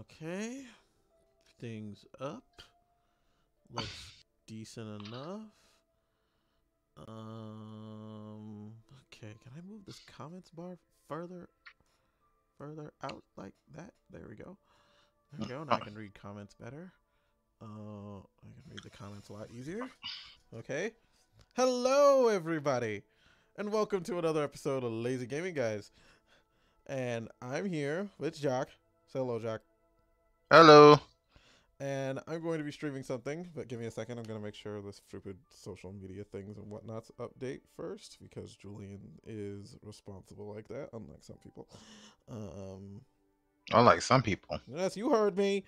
Okay. Things up. Looks decent enough. Okay, can I move this comments bar further out like that? There we go. There we go. Now I can read comments better. I can read the comments a lot easier. Okay. Hello, everybody, and welcome to another episode of Lazy Gaming Guys. And I'm here with Jock. Say hello, Jock. Hello. And I'm going to be streaming something, but give me a second. I'm going to make sure this stupid social media things and whatnots update first, because Julian is responsible like that, unlike some people. Unlike some people. Yes, you heard me.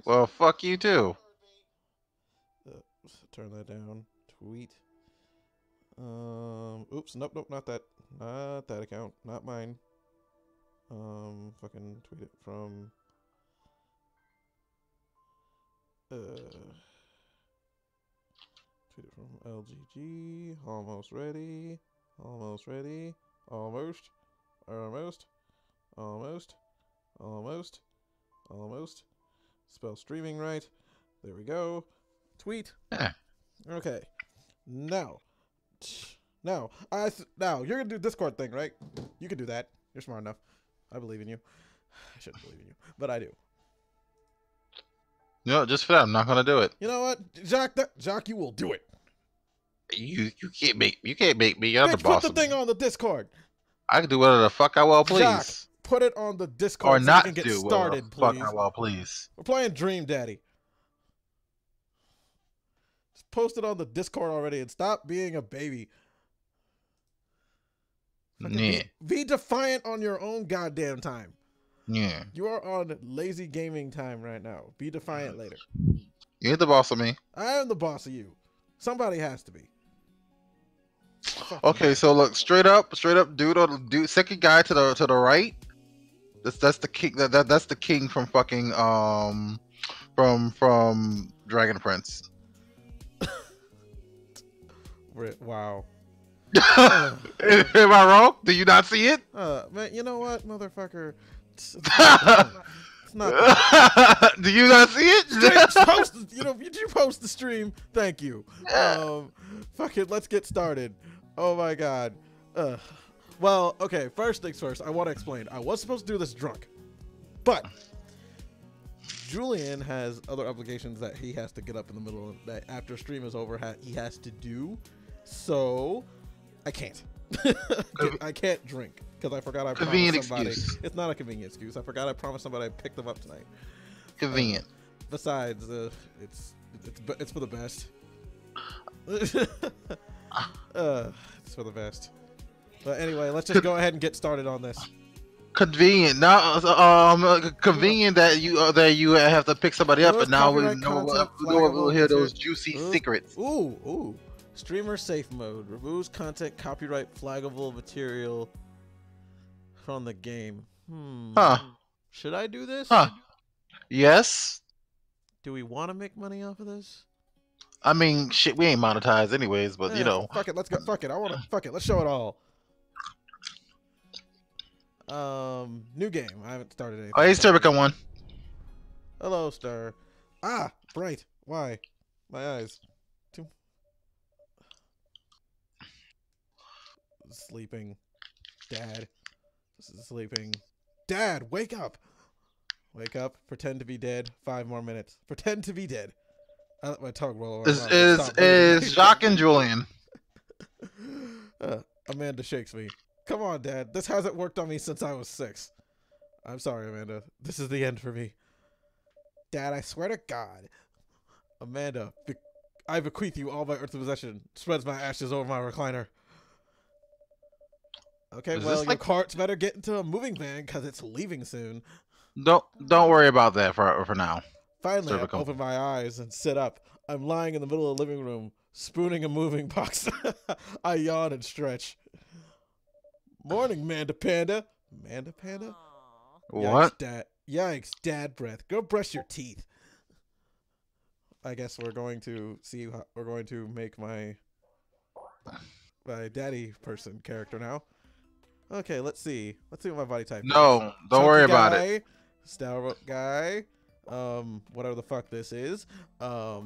Well, fuck you too. Turn that down. Tweet. Oops. Nope. Not that. Not that account. Not mine. Fucking tweet it from. Tweet it from LGG. Almost ready. Almost ready. Almost. Spell streaming right. There we go. Tweet. Okay. Now you're gonna do Discord thing, right? You can do that. You're smart enough. I believe in you. I shouldn't believe in you, but I do. No, just for that, I'm not gonna do it. You know what, Jock, you will do it. You can't make me. You're the boss. Put the thing on the Discord. I can do whatever the fuck I will, please. Jock, put it on the Discord or so not we can get do started, whatever the please. fuck I will, please. We're playing Dream Daddy. Just post it on the Discord already and stop being a baby. Yeah. Be defiant on your own goddamn time. Yeah. You are on lazy gaming time right now. Be defiant later. You're the boss of me. I am the boss of you. Somebody has to be. Okay, so look, straight up, dude, second guy to the right. That's the king. That's the king from fucking from Dragon Prince. Wow. Am I wrong? Do you not see it? Man, you know what, motherfucker? It's not. Do you not see it? You post the stream. Thank you. Fuck it. Let's get started. Oh my god. Well, okay. First things first. I want to explain. I was supposed to do this drunk, but Julian has other obligations that he has to get up in the middle of that after stream is over. He has to do. So I can't. I can't drink because I forgot I promised somebody. Excuse. It's not a convenient excuse. I forgot I promised somebody I picked them up tonight. Convenient. Besides, it's for the best. It's for the best. But anyway, let's just go ahead and get started on this. Convenient. Now, convenient that you have to pick somebody up, and now we'll hear those juicy secrets. Ooh. Streamer safe mode removes content copyright flaggable material from the game. Huh? Should I do this? Huh? Yes. Do we want to make money off of this? I mean, shit, we ain't monetized anyways, but you know. Fuck it, let's go. Fuck it, fuck it, let's show it all. New game. I haven't started anything. Oh, hey, Sturbica one. Hello, Star. Ah, bright. Why? My eyes. Sleeping. Dad. This is sleeping. Dad, wake up. Wake up. Pretend to be dead. 5 more minutes. Pretend to be dead. I let my tongue roll around. Is Jacques and Julian. Amanda shakes me. Come on, Dad. This hasn't worked on me since I was 6. I'm sorry, Amanda. This is the end for me. Dad, I swear to God. Amanda, I bequeath you all my earthly possession. Spreads my ashes over my recliner. Okay, well, your cart's better get into a moving van because it's leaving soon. Don't worry about that for now. Finally, I open my eyes and sit up. I'm lying in the middle of the living room, spooning a moving box. I yawn and stretch. Morning, Manda Panda. Manda Panda? What? Yikes, Dad breath. Go brush your teeth. I guess we're going to see how we're going to make my daddy person character now. Okay, let's see. Let's see what my body type is. No, don't worry about it. stalwart guy. Whatever the fuck this is. Oh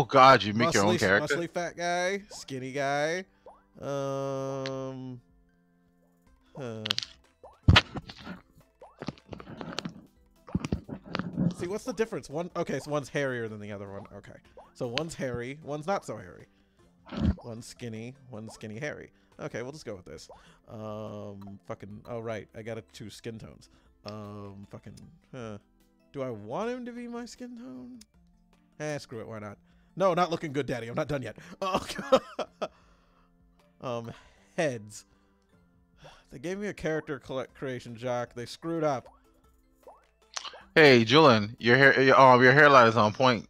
God, you make your own character. Muscly fat guy, skinny guy. See, what's the difference? Okay, so one's hairier than the other one. Okay, so one's hairy, one's not so hairy. One's skinny hairy. Okay, we'll just go with this. Fucking. Oh right, I gotta choose skin tones. Do I want him to be my skin tone? Screw it. Why not? No, not looking good, Daddy. I'm not done yet. Oh, heads. They gave me a character creation, Jock. They screwed up. Hey, Julian, your hairline is on point.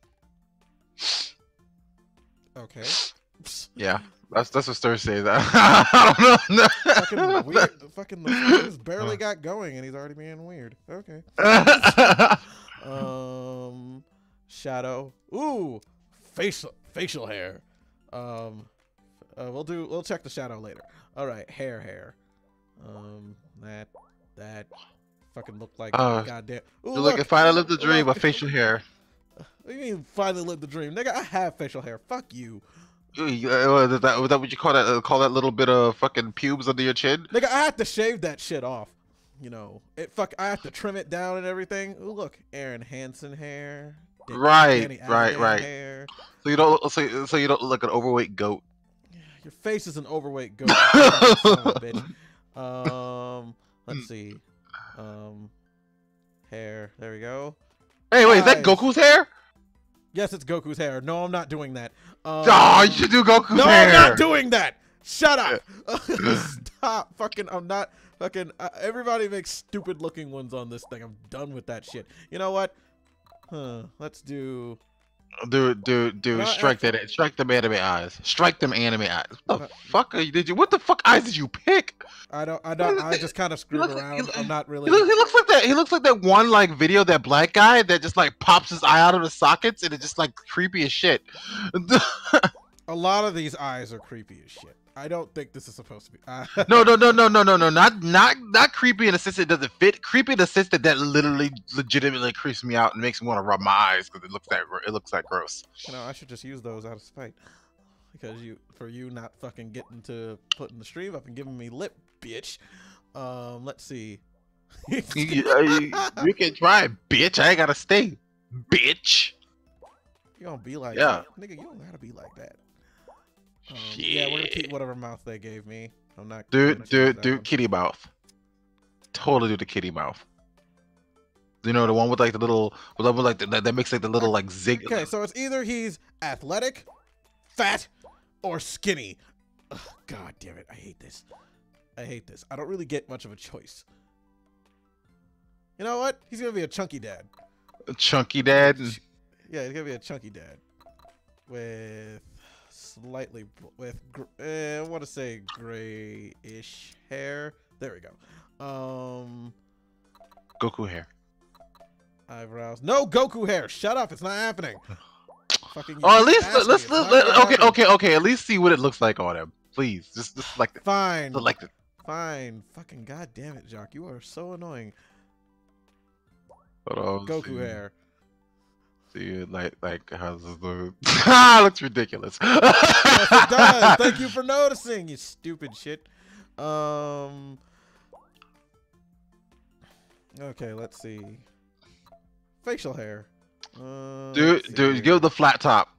Okay. Yeah, that's what Stur says. I don't know. Fucking weird. He's barely got going, and he's already being weird. Okay. Shadow. Ooh, facial hair. We'll check the shadow later. All right, hair. That fucking looked like goddamn. Ooh, look, if I lived the dream of facial hair. What do you mean finally lived the dream, nigga? I have facial hair. Fuck you. Was that what you call that? Call that little bit of fucking pubes under your chin? Nigga, I had to shave that shit off. You know, I have to trim it down and everything. Ooh, look, Aaron Hansen hair. Right. Hair. So you don't look like an overweight goat. Your face is an overweight goat. Son of a bitch. Let's see. Hair. There we go. Hey, wait, is that Goku's hair? Yes, it's Goku's hair. No, I'm not doing that. Oh, you should do Goku's hair. No, I'm not doing that. Shut up. Stop. Fucking, I'm not. Fucking, everybody makes stupid looking ones on this thing. I'm done with that shit. You know what? Let's do. Dude, strike them anime eyes. Strike them anime eyes. What the fuck what the fuck eyes did you pick? I just kind of screwed around. I'm not really. He looks like that. He looks like that one like video, that black guy that just like pops his eye out of the sockets and it's just like creepy as shit. A lot of these eyes are creepy as shit. I don't think this is supposed to be. No, not creepy in the sense it doesn't fit. Creepy in the sense that literally legitimately creeps me out and makes me want to rub my eyes because it looks that gross. You know, I should just use those out of spite because you not fucking getting to putting the stream up and giving me lip, bitch. Let's see. you can try, bitch. I ain't gotta stay, bitch. You gonna be like that, nigga? You don't gotta be like that. Yeah, we're gonna keep whatever mouth they gave me. I'm not. Do kitty mouth. Totally do the kitty mouth. You know, the one with like the little, that makes like the little like zig. Okay, so it's either he's athletic, fat, or skinny. Ugh, God damn it! I hate this. I don't really get much of a choice. You know what? He's gonna be a chunky dad. A chunky dad. Yeah, he's gonna be a chunky dad with. Slightly I want to say grayish hair. There we go. Goku hair. Eyebrows. No Goku hair. Shut up. It's not happening. Fucking. Oh, at least okay. At least see what it looks like on him, please. Just like it. Fine. Like it. Fine. Fucking goddamn it, Jock. You are so annoying. Goku hair. See, like how's this look? Looks ridiculous. Yes, it does. Thank you for noticing, you stupid shit. Okay, let's see. Facial hair. Dude, give the flat top.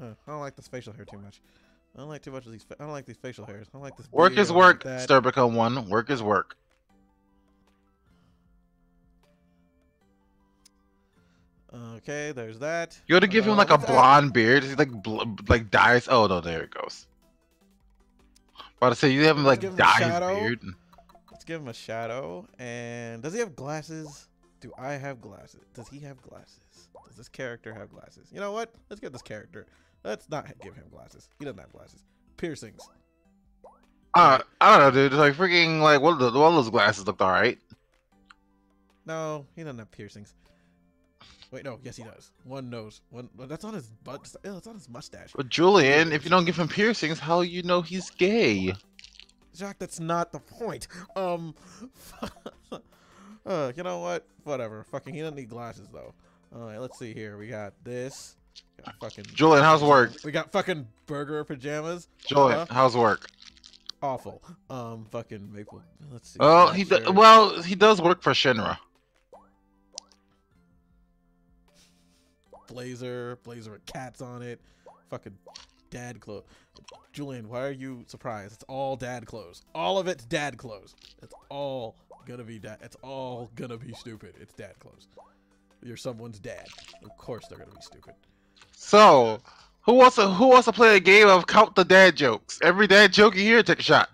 I don't like this facial hair too much. I don't like too much of these. I don't like these facial hairs. I don't like this. Work is work. Sturbica 1. Work is work. Okay, there's that. You ought to give him like a blonde beard. He's like dyes. Oh no, there it goes. About to say you have him like dyes beard. Let's give him a shadow. And does he have glasses? Do I have glasses? Does he have glasses? Does this character have glasses? You know what? Let's get this character. Let's not give him glasses. He doesn't have glasses. Piercings. I don't know, dude. Like freaking like one of those glasses looked alright. No, he doesn't have piercings. Wait, no. Yes, he does. One nose. One. That's on his butt. That's on his mustache. But Julian, if you don't give him piercings, how you know he's gay? Jacques, that's not the point. You know what? Whatever. Fucking, he doesn't need glasses though. All right, let's see here. We got this. Got fucking Julian, how's work? We got fucking burger pajamas. Julian, how's work? Awful. Fucking maple. Let's see. Oh, he does work for Shinra. Blazer with cats on it. Fucking dad clothes. Julian, why are you surprised? It's all dad clothes. All of it's dad clothes. It's all gonna be dad. It's all gonna be stupid. It's dad clothes. You're someone's dad. Of course they're gonna be stupid. So, who wants to play a game of count the dad jokes? Every dad joke you hear, take a shot.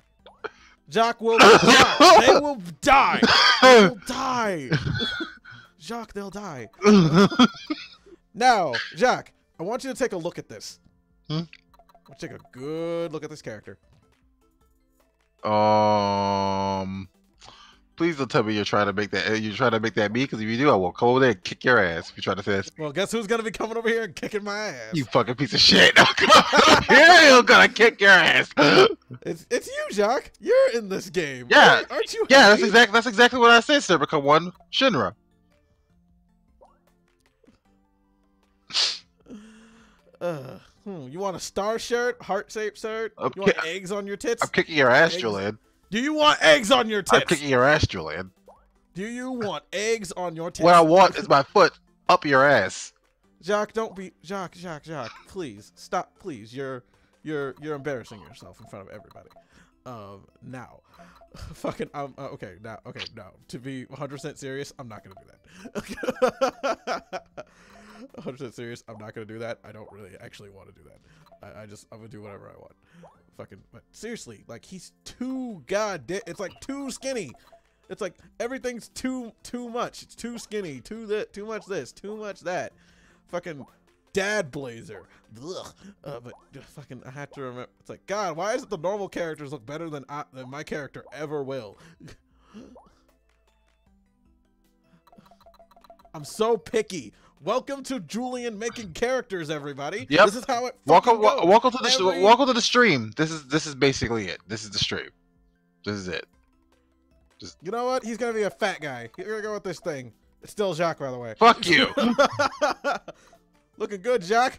Jacques will die. They will die. They will die. Jacques, they'll die. Now, Jacques, I want you to take a look at this. Let's take a good look at this character. Please don't tell me you're trying to make that. You're trying to make that me, because if you do, I will come over there and kick your ass. If you try to say that. Well, guess who's gonna be coming over here and kicking my ass? You fucking piece of shit! I'm gonna kick your ass. It's you, Jacques. You're in this game. Yeah, aren't you? Yeah, happy? that's exactly what I said. Sir, become one Shinra. You want a star shirt, heart-shaped shirt? You want eggs on your tits? I'm kicking your ass, eggs? Julian. Do you want eggs on your tits? I'm kicking your ass, Julian. Do you want eggs on your tits? What I want is my foot up your ass. Jacques, don't be Jacques. Please stop. Please, you're embarrassing yourself in front of everybody. Now, fucking. Okay. Now, to be 100% serious, I'm not gonna do that. 100% serious, I'm not gonna do that. I don't really actually want to do that. I'm gonna do whatever I want. Fucking, but seriously, like, he's too goddamn. It's like too skinny. It's like everything's too much. It's too skinny. Too much this. Too much that. Fucking dad blazer. Ugh. But fucking, I have to remember. It's like, God, why is it the normal characters look better than my character ever will? I'm so picky. Welcome to Julian making characters, everybody. Yep. This is how it. Welcome to the stream. This is basically it. This is the stream. This is it. You know what? He's gonna be a fat guy. You're gonna go with this thing. It's still Jacques, by the way. Fuck you. Looking good, Jacques.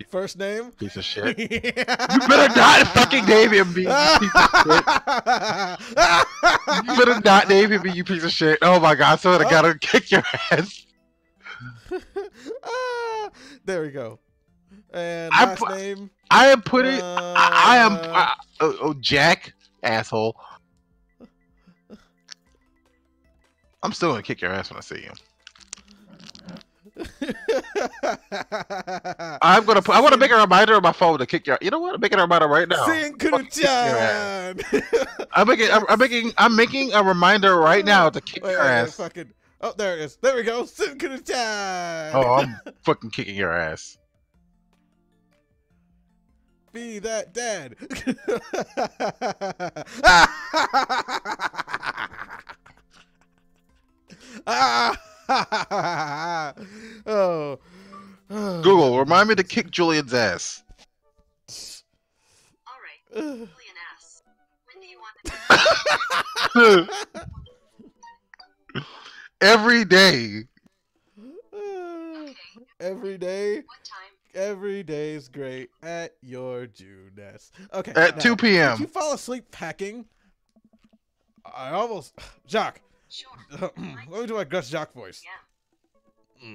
First name. Piece of shit. You better not fucking name him, you better not name him, you piece of shit. Oh my god, so I gotta kick your ass. There we go. And last name. I am putting. I am. Jack, asshole. I'm still gonna kick your ass when I see you. I want to make a reminder on my phone to kick your. You know what? I'm making a reminder right now. I'm making a reminder right now to kick your ass. Fucking. Oh, there it is. There we go. Sinchan. Oh, I'm fucking kicking your ass. Be that dad. Oh. Google, remind me to kick Julian's ass. All right, Julian ass. When do you want to Every day. Okay. Every day. What time? Every day's great at your Judas. Okay. At 2 p.m. Did you fall asleep packing? I almost. Jacques. Sure. Let me do my Gus Jacques voice.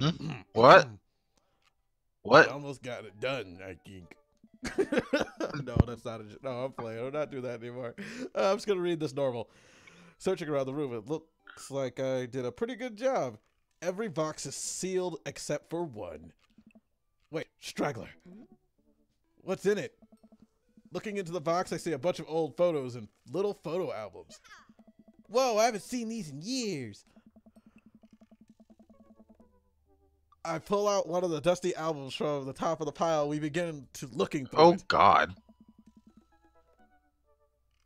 Yeah. What? What? I almost got it done, I think. No, that's not a. No, I'm playing. I'm not doing that anymore. I'm just gonna read this normal. Searching around the room, it looks like I did a pretty good job. Every box is sealed except for one. Wait, straggler. What's in it? Looking into the box, I see a bunch of old photos and little photo albums. Whoa, I haven't seen these in years. I pull out one of the dusty albums from the top of the pile. We begin to looking through Oh it. God.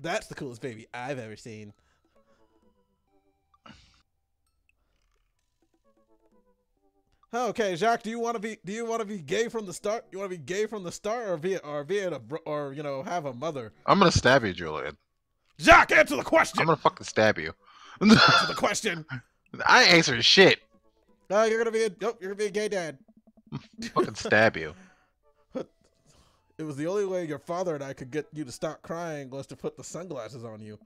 That's the coolest baby I've ever seen. Okay, Jacques, do you want to be gay from the start? You want to be gay from the start, or you know, have a mother? I'm gonna stab you, Julian. Jacques, answer the question. I'm gonna fucking stab you. Answer the question. I ain't answering shit. No, you're gonna be a you're gonna be a gay dad. Fucking stab you. It was the only way your father and I could get you to stop crying was to put the sunglasses on you.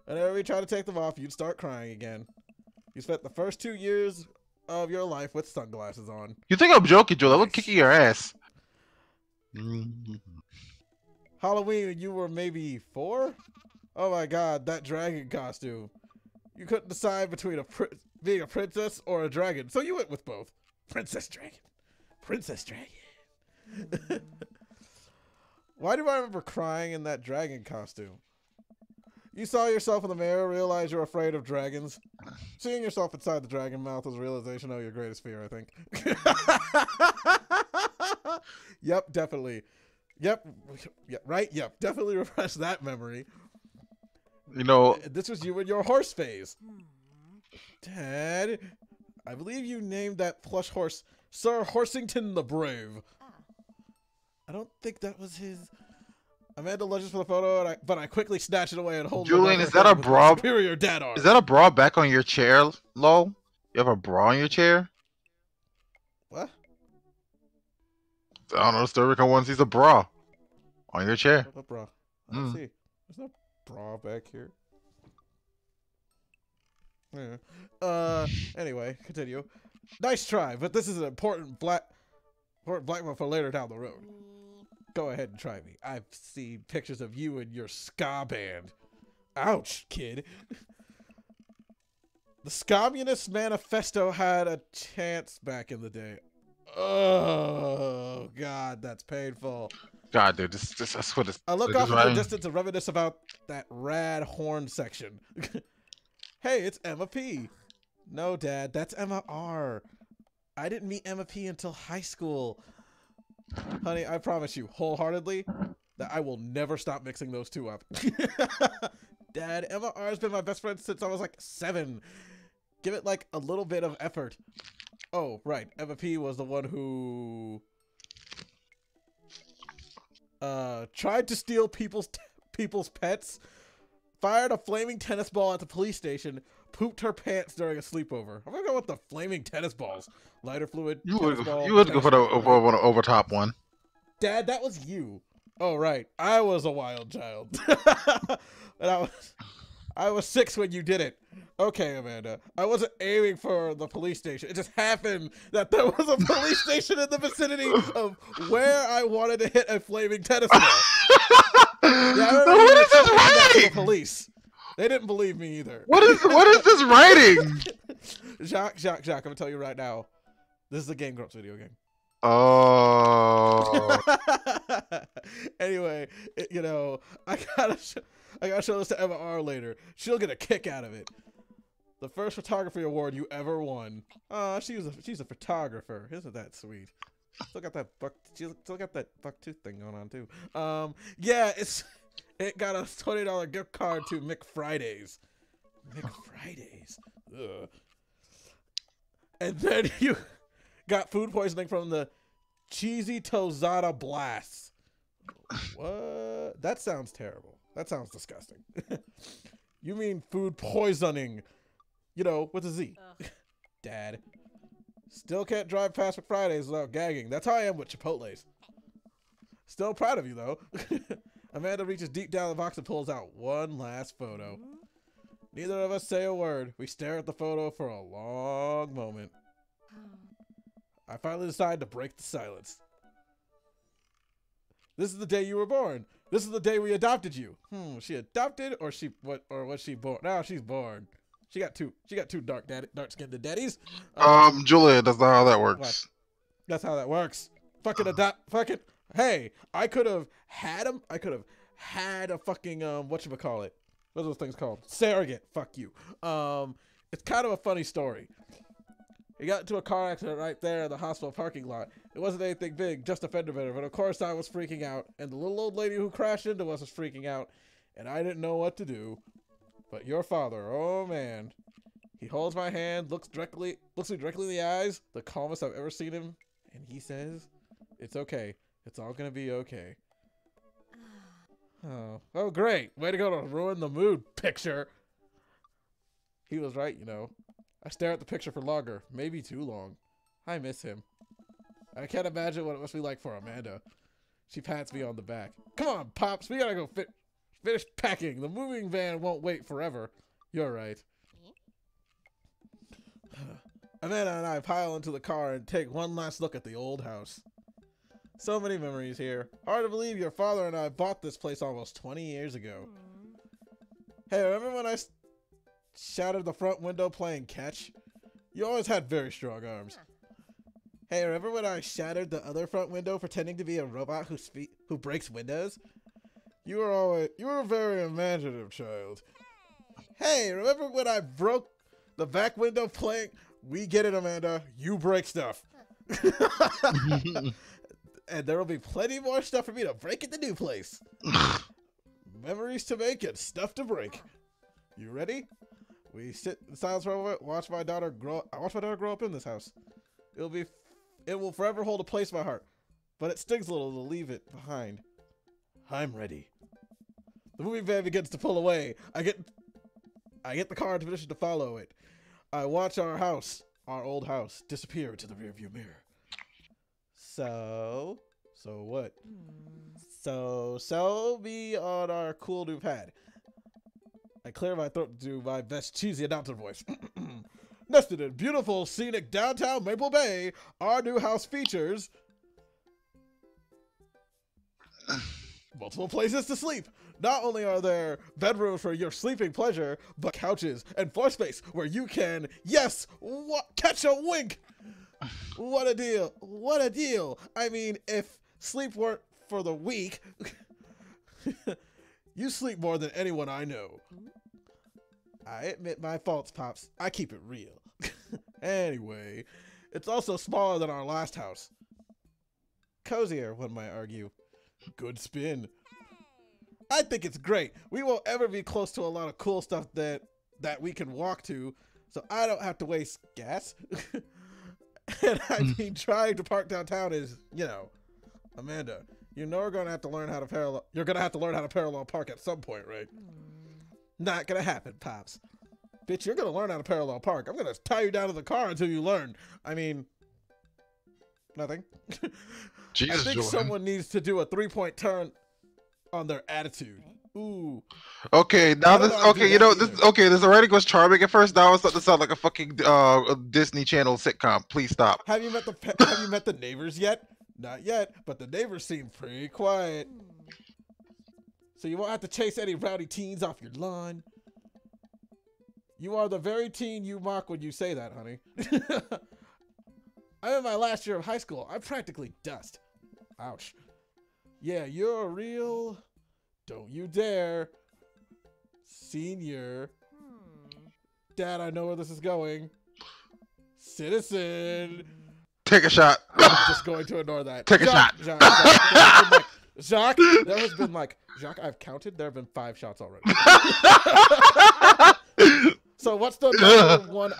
Whenever we try to take them off, you'd start crying again. You spent the first 2 years of your life with sunglasses on. You think I'm joking, Joel? I look kicking your ass. Halloween, and you were maybe 4? Oh my god, that dragon costume. You couldn't decide between being a princess or a dragon, so you went with both. Princess Dragon. Princess Dragon. Why do I remember crying in that dragon costume? You saw yourself in the mirror, realized you're afraid of dragons. Seeing yourself inside the dragon mouth was a realization of your greatest fear, I think. Yep, definitely. Yep, right? Yep, definitely repress that memory. You know, This was you in your horse phase. Dad, I believe you named that plush horse Sir Horsington the Brave. I don't think that was his. Amanda lunges for the photo, but I quickly snatch it away and hold it. Julian, is that a bra? Superior dad arm. Is that a bra back on your chair, lol? You have a bra on your chair? What? I don't know. Sturrican one sees a bra on your chair. What bra? I don't see. There's no bra back here. Yeah. Anyway, continue. Nice try, but this is an important blackmail for later down the road. Go ahead and try me. I've seen pictures of you and your ska band. Ouch, kid. The Scommunist Manifesto had a chance back in the day. Oh, God, that's painful. God, dude, that's what it's. I look off in the distance and reminisce about that rad horn section. Hey, it's Emma P. No, Dad, that's Emma R. I didn't meet Emma P until high school. Honey, I promise you, wholeheartedly, that I will never stop mixing those two up. Dad, Emma R has been my best friend since I was like 7. Give it like a little bit of effort. Oh, right. Emma P was the one who tried to steal people's pets, fired a flaming tennis ball at the police station, pooped her pants during a sleepover. I'm gonna go with the flaming tennis balls. Lighter fluid. You would go for the over top one. Dad, that was you. Oh right, I was a wild child. And I was 6 when you did it. Okay, Amanda. I wasn't aiming for the police station. It just happened that there was a police station in the vicinity of where I wanted to hit a flaming tennis ball. Yeah, what is this writing? The police. They didn't believe me either. What is this writing? Jacques, I'm gonna tell you right now. This is a Game Grumps video game. Oh. Anyway, I gotta show this to Emma R later. She'll get a kick out of it. The first photography award you ever won. She's a photographer. Isn't that sweet? Still got that buck tooth thing going on too. Yeah, it got a $20 gift card to McFridays. McFridays. Ugh. And then you got food poisoning from the cheesy tostada blasts. What? That sounds terrible. That sounds disgusting. You mean food poisoning, with a Z. Dad. Still can't drive past McFridays without gagging. That's how I am with Chipotle's. Still proud of you, though. Amanda reaches deep down the box and pulls out one last photo. Neither of us say a word. We stare at the photo for a long moment. I finally decide to break the silence. This is the day you were born. This is the day we adopted you. Was she adopted or was she born? No, she's born. She got two dark-skinned daddies. Julia, that's not how that works. What? That's how that works. Hey, I could have had him. I could have had a fucking whatchamacallit. What are those things called? Surrogate. Fuck you. It's kind of a funny story. He got into a car accident right there in the hospital parking lot. It wasn't anything big, just a fender bender, but of course I was freaking out, and the little old lady who crashed into us was freaking out, and I didn't know what to do. But your father, oh man. He holds my hand, looks me directly in the eyes, the calmest I've ever seen him, and he says, "It's okay. It's all gonna be okay." Oh, great. Way to go to ruin the mood, picture. He was right, you know. I stare at the picture for longer, maybe too long. I miss him. I can't imagine what it must be like for Amanda. She pats me on the back. Come on, Pops, we gotta go finish packing. The moving van won't wait forever. You're right. Amanda and I pile into the car and take one last look at the old house. So many memories here. Hard to believe your father and I bought this place almost 20 years ago. Hey, remember when I shattered the front window playing catch? You always had very strong arms. Hey, remember when I shattered the other front window pretending to be a robot who breaks windows? You were a very imaginative child. Hey, remember when I broke the back window playing? We get it, Amanda. You break stuff. And there will be plenty more stuff for me to break at the new place. Memories to make and stuff to break. You ready? We sit in silence for a moment, watch my daughter grow up in this house. It will forever hold a place in my heart, but it stings a little to leave it behind. I'm ready. The moving van begins to pull away. I get the car into position to follow it. I watch our old house, disappear into the rearview mirror. So what? So me on our cool new pad. I clear my throat to do my best cheesy announcer voice. Nested in beautiful, scenic downtown Maple Bay, our new house features multiple places to sleep. Not only are there bedrooms for your sleeping pleasure, but couches and floor space where you can, catch a wink. What a deal. What a deal. I mean, if sleep weren't for the weak, you sleep more than anyone I know. I admit my faults, Pops. I keep it real. Anyway, it's also smaller than our last house. Cozier, one might argue. Good spin. I think it's great. We won't ever be close to a lot of cool stuff that we can walk to, so I don't have to waste gas. And I mean, trying to park downtown is, Amanda, you know you're gonna have to learn how to parallel park at some point, right? Not gonna happen, Pops. Bitch, you're gonna learn how to parallel park. I'm gonna tie you down to the car until you learn. I mean, nothing. Jesus, I think Jordan. someone needs to do a 3-point turn on their attitude. Ooh. Okay, now this. Okay, this already was charming at first. Now it's starting to sound like a fucking Disney Channel sitcom. Please stop. Have you met the neighbors yet? Not yet, but the neighbors seem pretty quiet. So you won't have to chase any rowdy teens off your lawn. You are the very teen you mock when you say that, honey. I'm in my last year of high school. I'm practically dust. Ouch. Yeah, you're a real... Don't you dare. Senior. Dad, I know where this is going. Citizen. Take a shot. I'm just going to ignore that. Take a shot. Jacques, there has been Jacques, I've counted. There have been 5 shots already. So what's the number one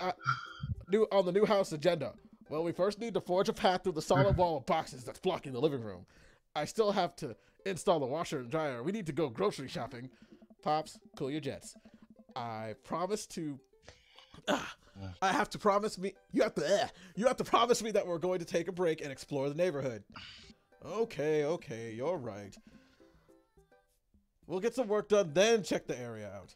on the new house agenda? Well, we first need to forge a path through the solid wall of boxes that's blocking the living room. I still have to install the washer and dryer. We need to go grocery shopping. Pops, cool your jets. I promise to... I have to promise me... You have to promise me that we're going to take a break and explore the neighborhood. Okay, you're right. We'll get some work done, then check the area out.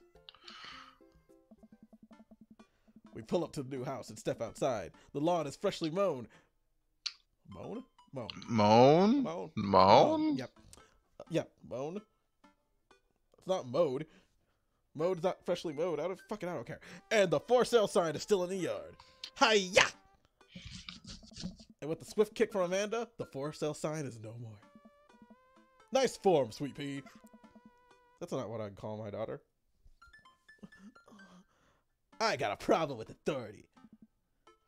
We pull up to the new house and step outside. The lawn is freshly mown. Mown? Moan? Yep, mown. It's not mowed. Mowed's not freshly mowed. I don't care. And the for sale sign is still in the yard. Hi-ya! And with the swift kick from Amanda, the for sale sign is no more. Nice form, sweet pea. That's not what I'd call my daughter. I got a problem with authority.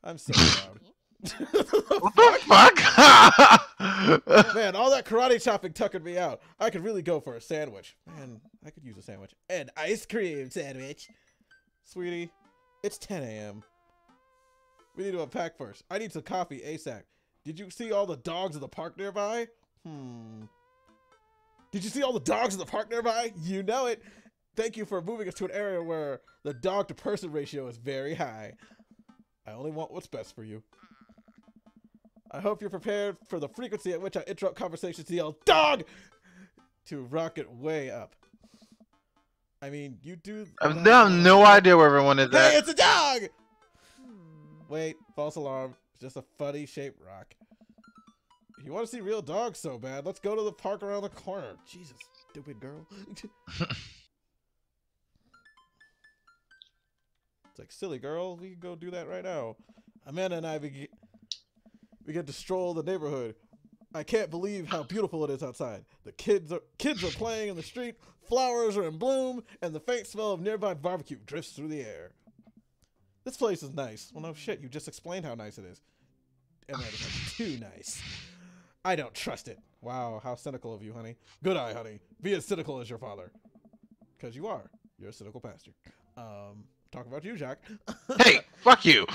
I'm so proud. What the fuck? Man, all that karate chopping tuckered me out. I could really go for a sandwich. Man, I could use a sandwich. An ice cream sandwich. Sweetie, it's 10 a.m. We need to unpack first. I need some coffee ASAP. Did you see all the dogs in the park nearby? Did you see all the dogs in the park nearby? You know it. Thank you for moving us to an area where the dog-to-person ratio is very high. I only want what's best for you. I hope you're prepared for the frequency at which I interrupt conversations to yell, "Dog!" to rocket way up. I mean, you do... I have no idea where everyone is at. Hey, it's a dog! Wait, false alarm. It's just a funny shaped rock. If you want to see real dogs so bad, let's go to the park around the corner. Jesus, stupid girl. It's like, silly girl, we can go do that right now. Amanda and I begin to stroll the neighborhood. I can't believe how beautiful it is outside. The kids are playing in the street, flowers are in bloom, and the faint smell of nearby barbecue drifts through the air. This place is nice. Well, no shit, you just explained how nice it is. And that is like, too nice. I don't trust it. Wow, how cynical of you, honey. Good eye, honey. Be as cynical as your father. Because you are. You're a cynical bastard. Talk about you, Jack. Hey, fuck you.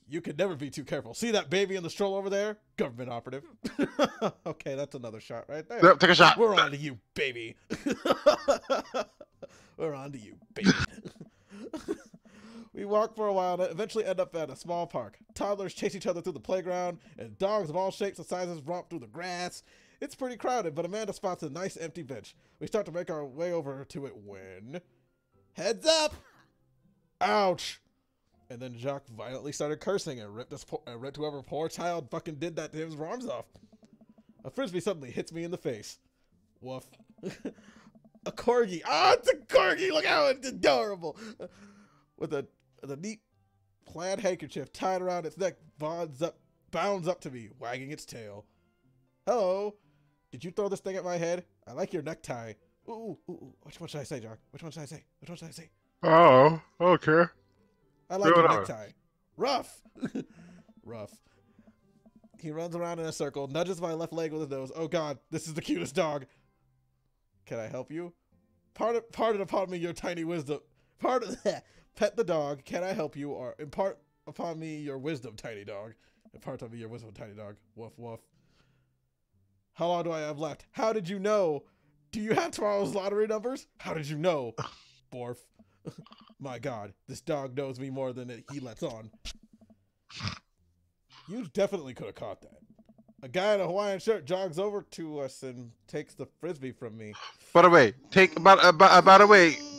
You could never be too careful. See that baby in the stroll over there? Government operative. Okay, that's another shot right there. Yep, take a shot. We're on to you, baby. We're on to you, baby. We walk for a while and eventually end up at a small park. Toddlers chase each other through the playground, and dogs of all shapes and sizes romp through the grass. It's pretty crowded, but Amanda spots a nice empty bench. We start to make our way over to it when... Heads up! Ouch! And then Jacques violently started cursing and ripped whoever poor child fucking did that to his arms off. A frisbee suddenly hits me in the face. Woof. A corgi. Ah, it's a corgi! Look how it's adorable! With a neat plaid handkerchief tied around its neck, bounds up to me, wagging its tail. Hello. Did you throw this thing at my head? I like your necktie. Ooh. Which one should I say, Jacques? Which one should I say? Oh, okay. I like your necktie. Rough. Rough. He runs around in a circle, nudges my left leg with his nose. Oh God, this is the cutest dog. Can I help you? Pardon upon me your tiny wisdom. Pet the dog. Can I help you? Or impart upon me your wisdom, tiny dog. Impart on me your wisdom, tiny dog. Woof, woof. How long do I have left? How did you know? Do you have tomorrow's lottery numbers? How did you know? Borf. My God, this dog knows me more than he lets on. You definitely could have caught that. A guy in a Hawaiian shirt jogs over to us and takes the frisbee from me. By the way, take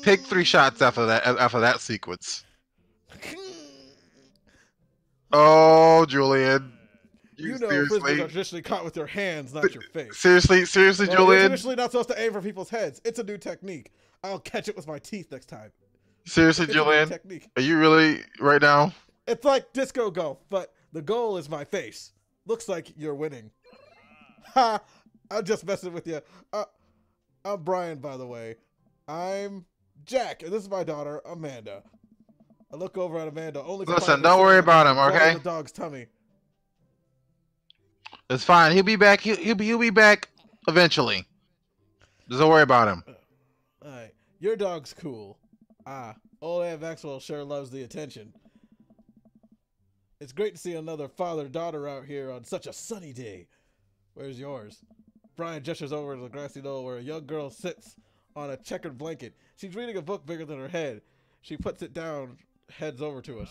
take 3 shots after that sequence. Oh, Julian. You know frisbees are traditionally caught with your hands, not your face. Seriously, Well, Julian. you're traditionally not supposed to aim for people's heads. It's a new technique. I'll catch it with my teeth next time. Seriously, Julian. Are you really right now? It's like disco golf, but the goal is my face. Looks like you're winning. Ha! I'm just messing with you. I'm Brian, by the way. I'm Jack, and this is my daughter, Amanda. I look over at Amanda only. Listen, don't worry about him, okay? The dog's tummy. It's fine. He'll be back. He'll be back eventually. Just don't worry about him. All right, your dog's cool. Old Aunt Maxwell sure loves the attention. It's great to see another father-daughter out here on such a sunny day. Where's yours? Brian gestures over to the grassy knoll where a young girl sits on a checkered blanket. She's reading a book bigger than her head. She puts it down, heads over to us.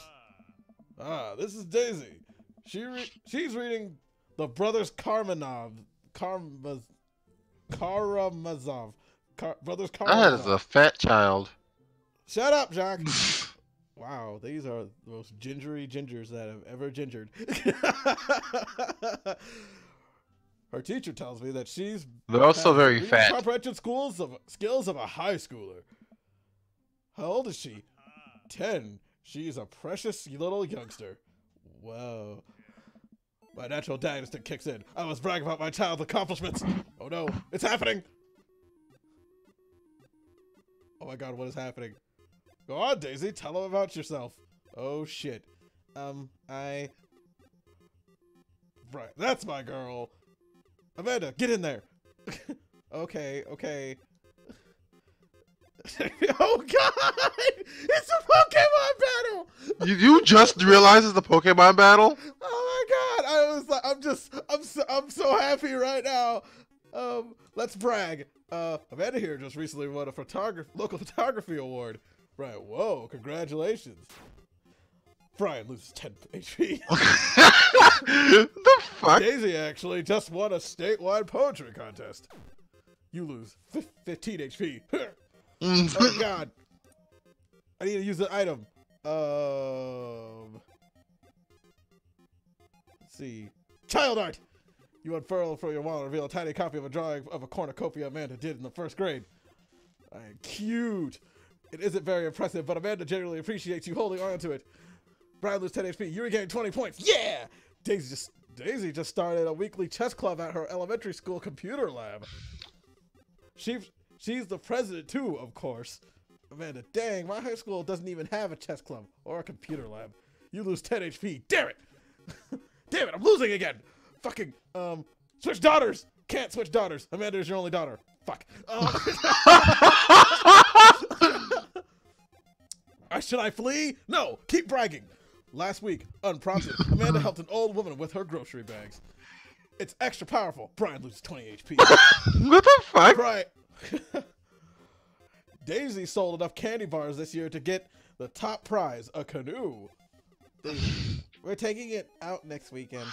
This is Daisy. She's reading the Brothers Karamazov. Brothers Karamazov. That is a fat child. Shut up, Jacques. Wow, these are the most gingery gingers that have ever gingered. Her teacher tells me that They're also very fat. Comprehension skills of a high schooler. How old is she? 10. She's a precious little youngster. Whoa. My natural dad instinct kicks in. I must brag about my child's accomplishments. Oh no, it's happening. Oh my God, what is happening? Go on, Daisy. Tell them about yourself. Oh, shit. Right. That's my girl. Amanda, get in there. Okay. Oh, God! It's a Pokemon battle! You just realized it's the Pokemon battle? Oh, my God. I was like, I'm so happy right now. Let's brag. Amanda here just recently won a local photography award. Brian, whoa, congratulations. Brian loses 10 HP. The fuck? Daisy actually just won a statewide poetry contest. You lose 15 HP. Oh god. I need to use an item. Let's see. Child art! You unfurl from your wallet and reveal a tiny copy of a drawing of a cornucopia Amanda did in the first grade. Cute. It isn't very impressive, but Amanda generally appreciates you holding on to it. Brian loses 10 HP. You regain 20 points. Yeah! Daisy just started a weekly chess club at her elementary school computer lab. She's the president too, of course. Amanda, dang, my high school doesn't even have a chess club or a computer lab. You lose 10 HP. Damn it! Damn it, I'm losing again! Fucking, switch daughters! Can't switch daughters. Amanda is your only daughter. Fuck. Should I flee? No, keep bragging. Last week, unprompted, Amanda helped an old woman with her grocery bags. It's extra powerful. Brian loses 20 HP. What the fuck? Right. Daisy sold enough candy bars this year to get the top prize, a canoe. We're taking it out next weekend.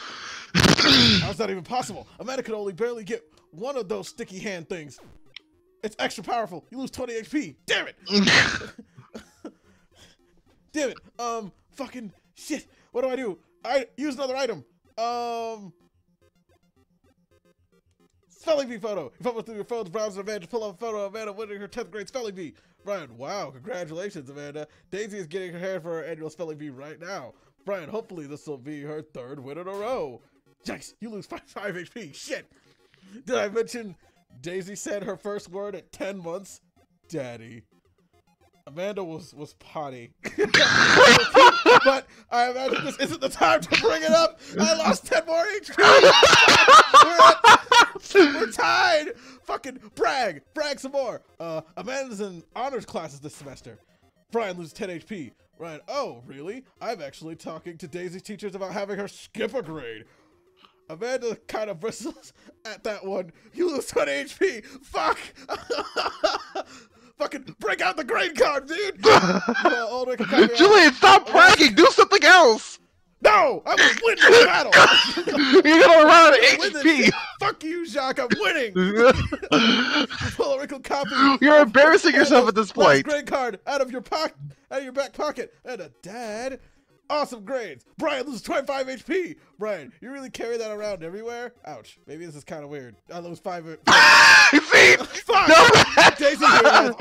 How's that even possible? Amanda could only barely get one of those sticky hand things. It's extra powerful. You lose 20 HP. Damn it. Damn it. Fucking shit. What do? I use another item. Spelling bee photo. You fumble through your phone's browser, Amanda, pull up a photo of Amanda winning her 10th grade spelling bee. Brian, wow, congratulations, Amanda. Daisy is getting her hair for her annual spelling bee right now. Brian, hopefully this will be her 3rd win in a row. Yikes, you lose 5 HP. Shit. Did I mention Daisy said her first word at 10 months? Daddy. Amanda was potty. But I imagine this isn't the time to bring it up. I lost 10 more HP. We're tied. Fucking brag. Brag some more. Amanda's in honors classes this semester. Brian loses 10 HP. Ryan, oh, really? I'm actually talking to Daisy's teachers about having her skip a grade. Amanda kind of bristles at that one. You lose 20 HP. Fuck. Fucking break out the grade card, dude. Julian, stop bragging. Do something else. No, I'm gonna win this battle. You're gonna run out of HP. Fuck you, Jacques. I'm winning. Pull a wrinkled copy. You're embarrassing yourself at this point. Grade card out of your back pocket, and a dad. Awesome grades. Brian loses 25 HP. Brian, you really carry that around everywhere? Ouch. Maybe this is kind of weird. I lose 5. See? Fuck. No. Daisy has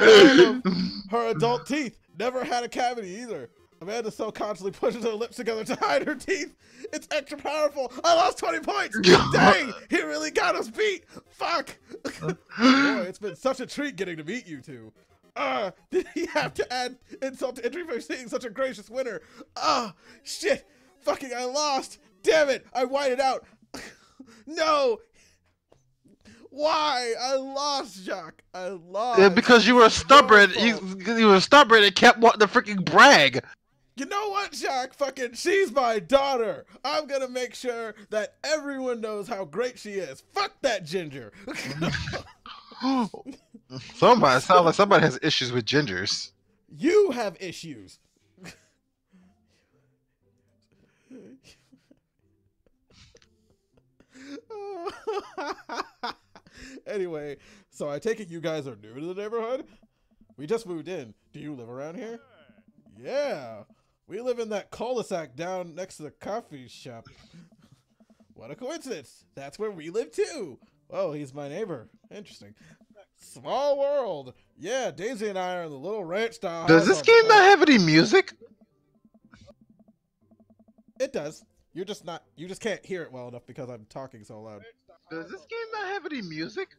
her adult teeth. Never had a cavity either. Amanda so constantly pushes her lips together to hide her teeth. It's extra powerful. I lost 20 points. Dang, he really got us beat. Fuck. Boy, it's been such a treat getting to meet you two. Did he have to add insult to injury for seeing such a gracious winner? Shit. Fucking, I lost. Damn it. I whited out. No. Why? I lost, Jacques. I lost. Yeah, because you were stubborn. You were stubborn and kept wanting to freaking brag. You know what, Jacques? Fucking, she's my daughter. I'm gonna make sure that everyone knows how great she is. Fuck that ginger. Somebody sounds like somebody has issues with gingers. You have issues. Anyway, so I take it you guys are new to the neighborhood? We just moved in. Do you live around here? Yeah. We live in that cul-de-sac down next to the coffee shop. What a coincidence. That's where we live too. Oh, he's my neighbor. Interesting. Small world. Yeah, Daisy and I are in the little ranch style. Does this game not have any music? It does. You just can't hear it well enough because I'm talking so loud. Does this game not have any music?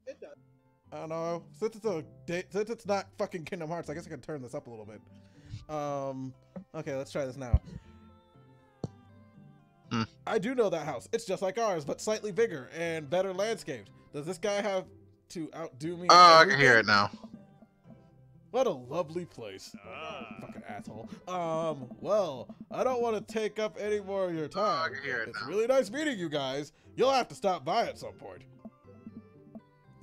It does. I don't know. Since it's not fucking Kingdom Hearts, I guess I can turn this up a little bit. Okay, let's try this now. I do know that house. It's just like ours, but slightly bigger and better landscaped. Does this guy have to outdo me? Oh, I can hear it now. What a lovely place. Fucking asshole. Well, I don't want to take up any more of your time. It's really nice meeting you guys. You'll have to stop by at some point.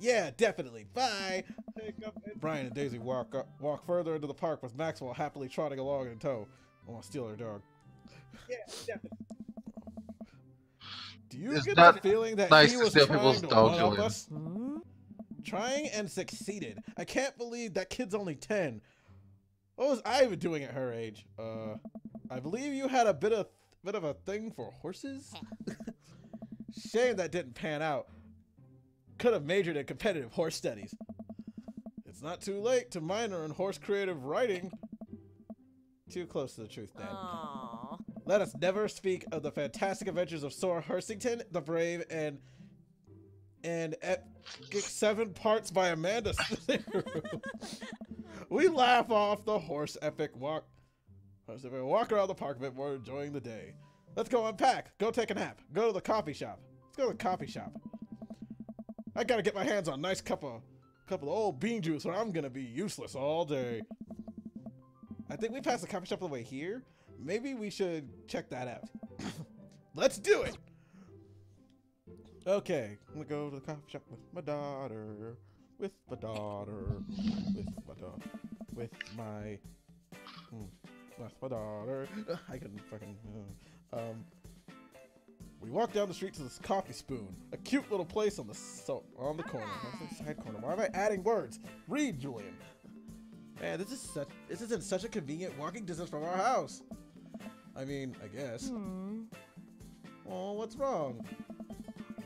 Yeah, definitely. Bye. Brian and Daisy walk further into the park with Maxwell happily trotting along in tow. I want to steal her dog. Yeah, definitely. Do you get the feeling that he was trying to one-up us? Trying and succeeded. I can't believe that kid's only 10. What was I even doing at her age? I believe you had a bit of a thing for horses? Shame that didn't pan out. Could have majored in competitive horse studies. It's not too late to minor in horse creative writing. Too close to the truth, Dad. Aww. Let us never speak of the fantastic adventures of Sora Hursington, the Brave, and Epic 7 Parts by Amanda. We laugh off the horse epic walk. Walk around the park a bit more, enjoying the day. Let's go unpack. Go take a nap. Go to the coffee shop. Let's go to the coffee shop. I gotta get my hands on a nice cup of old bean juice, or I'm gonna be useless all day. I think we passed the coffee shop on the way here. Maybe we should check that out. Let's do it. Okay, I'm gonna go to the coffee shop with my daughter. With my daughter. I can fucking. We walk down the street to this Coffee Spoon, a cute little place on the corner. Side corner. Why am I adding words? Read, Julian. Man, this isn't such a convenient walking distance from our house. I mean, I guess. Oh, what's wrong?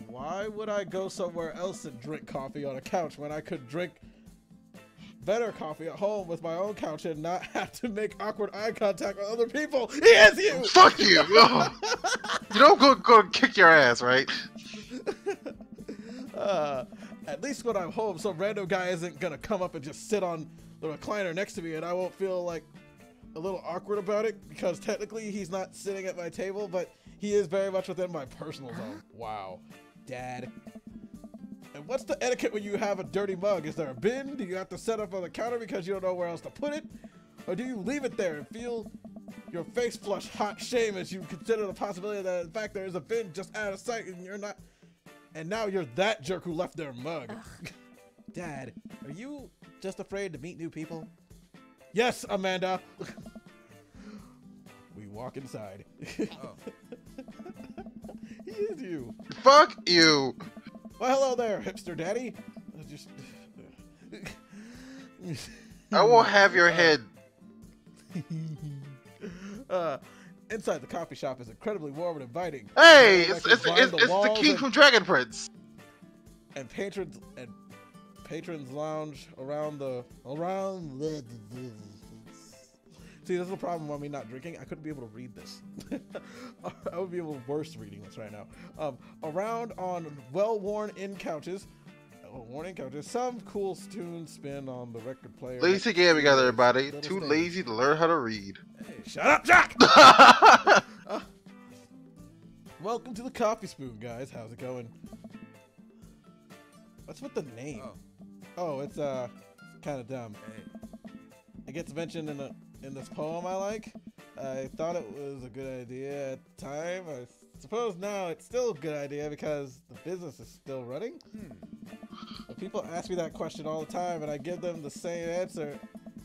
Why would I go somewhere else and drink coffee on a couch when I could drink better coffee at home with my own couch and not have to make awkward eye contact with other people? He is you! Fuck you! You don't go kick your ass, right? At least when I'm home, some random guy isn't gonna come up and just sit on the recliner next to me and I won't feel like a little awkward about it because technically he's not sitting at my table, but he is very much within my personal zone. Wow. Dad. And what's the etiquette when you have a dirty mug? Is there a bin? Do you have to set up on the counter because you don't know where else to put it? Or do you leave it there and feel your face flush hot shame as you consider the possibility that in fact there is a bin just out of sight and you're not, and now you're that jerk who left their mug? Dad, are you just afraid to meet new people? Yes, Amanda. We walk inside. Oh. He is you. Fuck you. Well, hello there, hipster daddy. I will have your head. Inside the coffee shop is incredibly warm and inviting. Hey, it's the king from Dragon Prince. And patrons lounge around. See, this is the problem with me not drinking. I couldn't be able to read this. I would be able to worse reading this right now. Around on well-worn-in couches. Some cool tunes spin on the record player. LazyGamingGuys, everybody. Too lazy to learn how to read. Hey, shut up, Jack! Welcome to the Coffee Spoon, guys. How's it going? What's with the name? Oh, it's kind of dumb. Hey. It gets mentioned in this poem I like. I thought it was a good idea at the time. I suppose now it's still a good idea because the business is still running. But people ask me that question all the time and I give them the same answer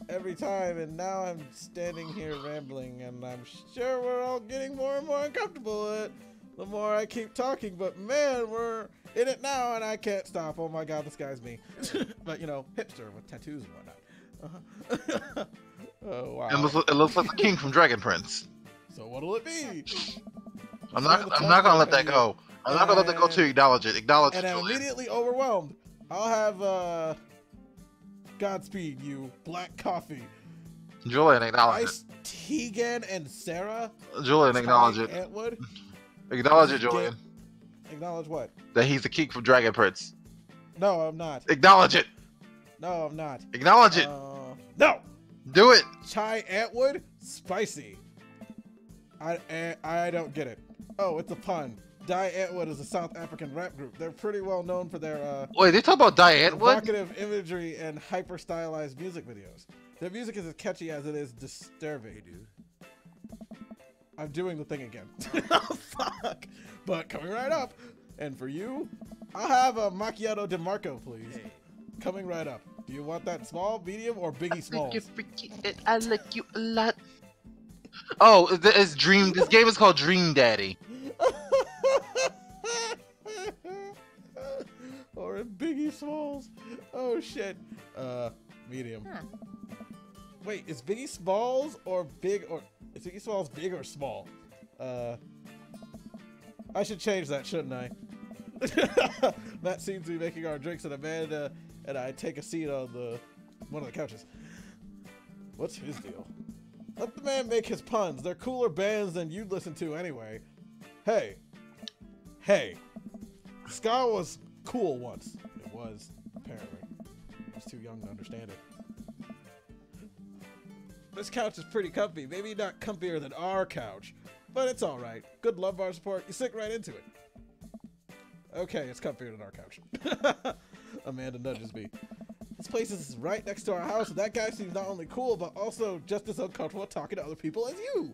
every time, and now I'm standing here rambling and I'm sure we're all getting more and more uncomfortable the more I keep talking, but man, we're in it now and I can't stop. Oh my god, this guy's me. But you know, hipster with tattoos and whatnot. Oh wow. It looks like the king from Dragon Prince. So what'll it be? I'm not gonna let that go. I'm not gonna let that go till you acknowledge it. Acknowledge it. And I'm immediately overwhelmed. I'll have Godspeed, you black coffee. Julian, acknowledge it. Tegan and Sarah. Julian, acknowledge it. Antwood. Acknowledge it, Julian. Acknowledge what? That he's the king from Dragon Prince. No, I'm not. Acknowledge it. No, I'm not. Acknowledge it. No. Do it. Chai Antwood, spicy. I don't get it. Oh, it's a pun. Die Antwood is a South African rap group. They're pretty well known for their wait, they talk about Die Antwood? Provocative imagery and hyper stylized music videos. The music is as catchy as it is disturbing. Hey, dude. I'm doing the thing again. Oh, fuck. But coming right up. And for you, I'll have a macchiato DeMarco, please. Hey. Coming right up. Do you want that small, medium, or Biggie Smalls? I like you a lot. Oh, it's Dream. This game is called Dream Daddy. Or in Biggie Smalls. Oh shit. Medium. Huh. Wait, is Biggie Smalls or big or is Biggie Smalls big or small? I should change that, shouldn't I? Matt seems to be making our drinks, and Amanda and I take a seat on one of the couches. What's his deal? Let the man make his puns. They're cooler bands than you'd listen to anyway. Hey. Ska was cool once. It was, apparently. I was too young to understand it. This couch is pretty comfy. Maybe not comfier than our couch, but it's alright. Good lumbar support. You sink right into it. Okay, it's comfier than our couch. Amanda nudges me. This place is right next to our house, and that guy seems not only cool, but also just as uncomfortable talking to other people as you.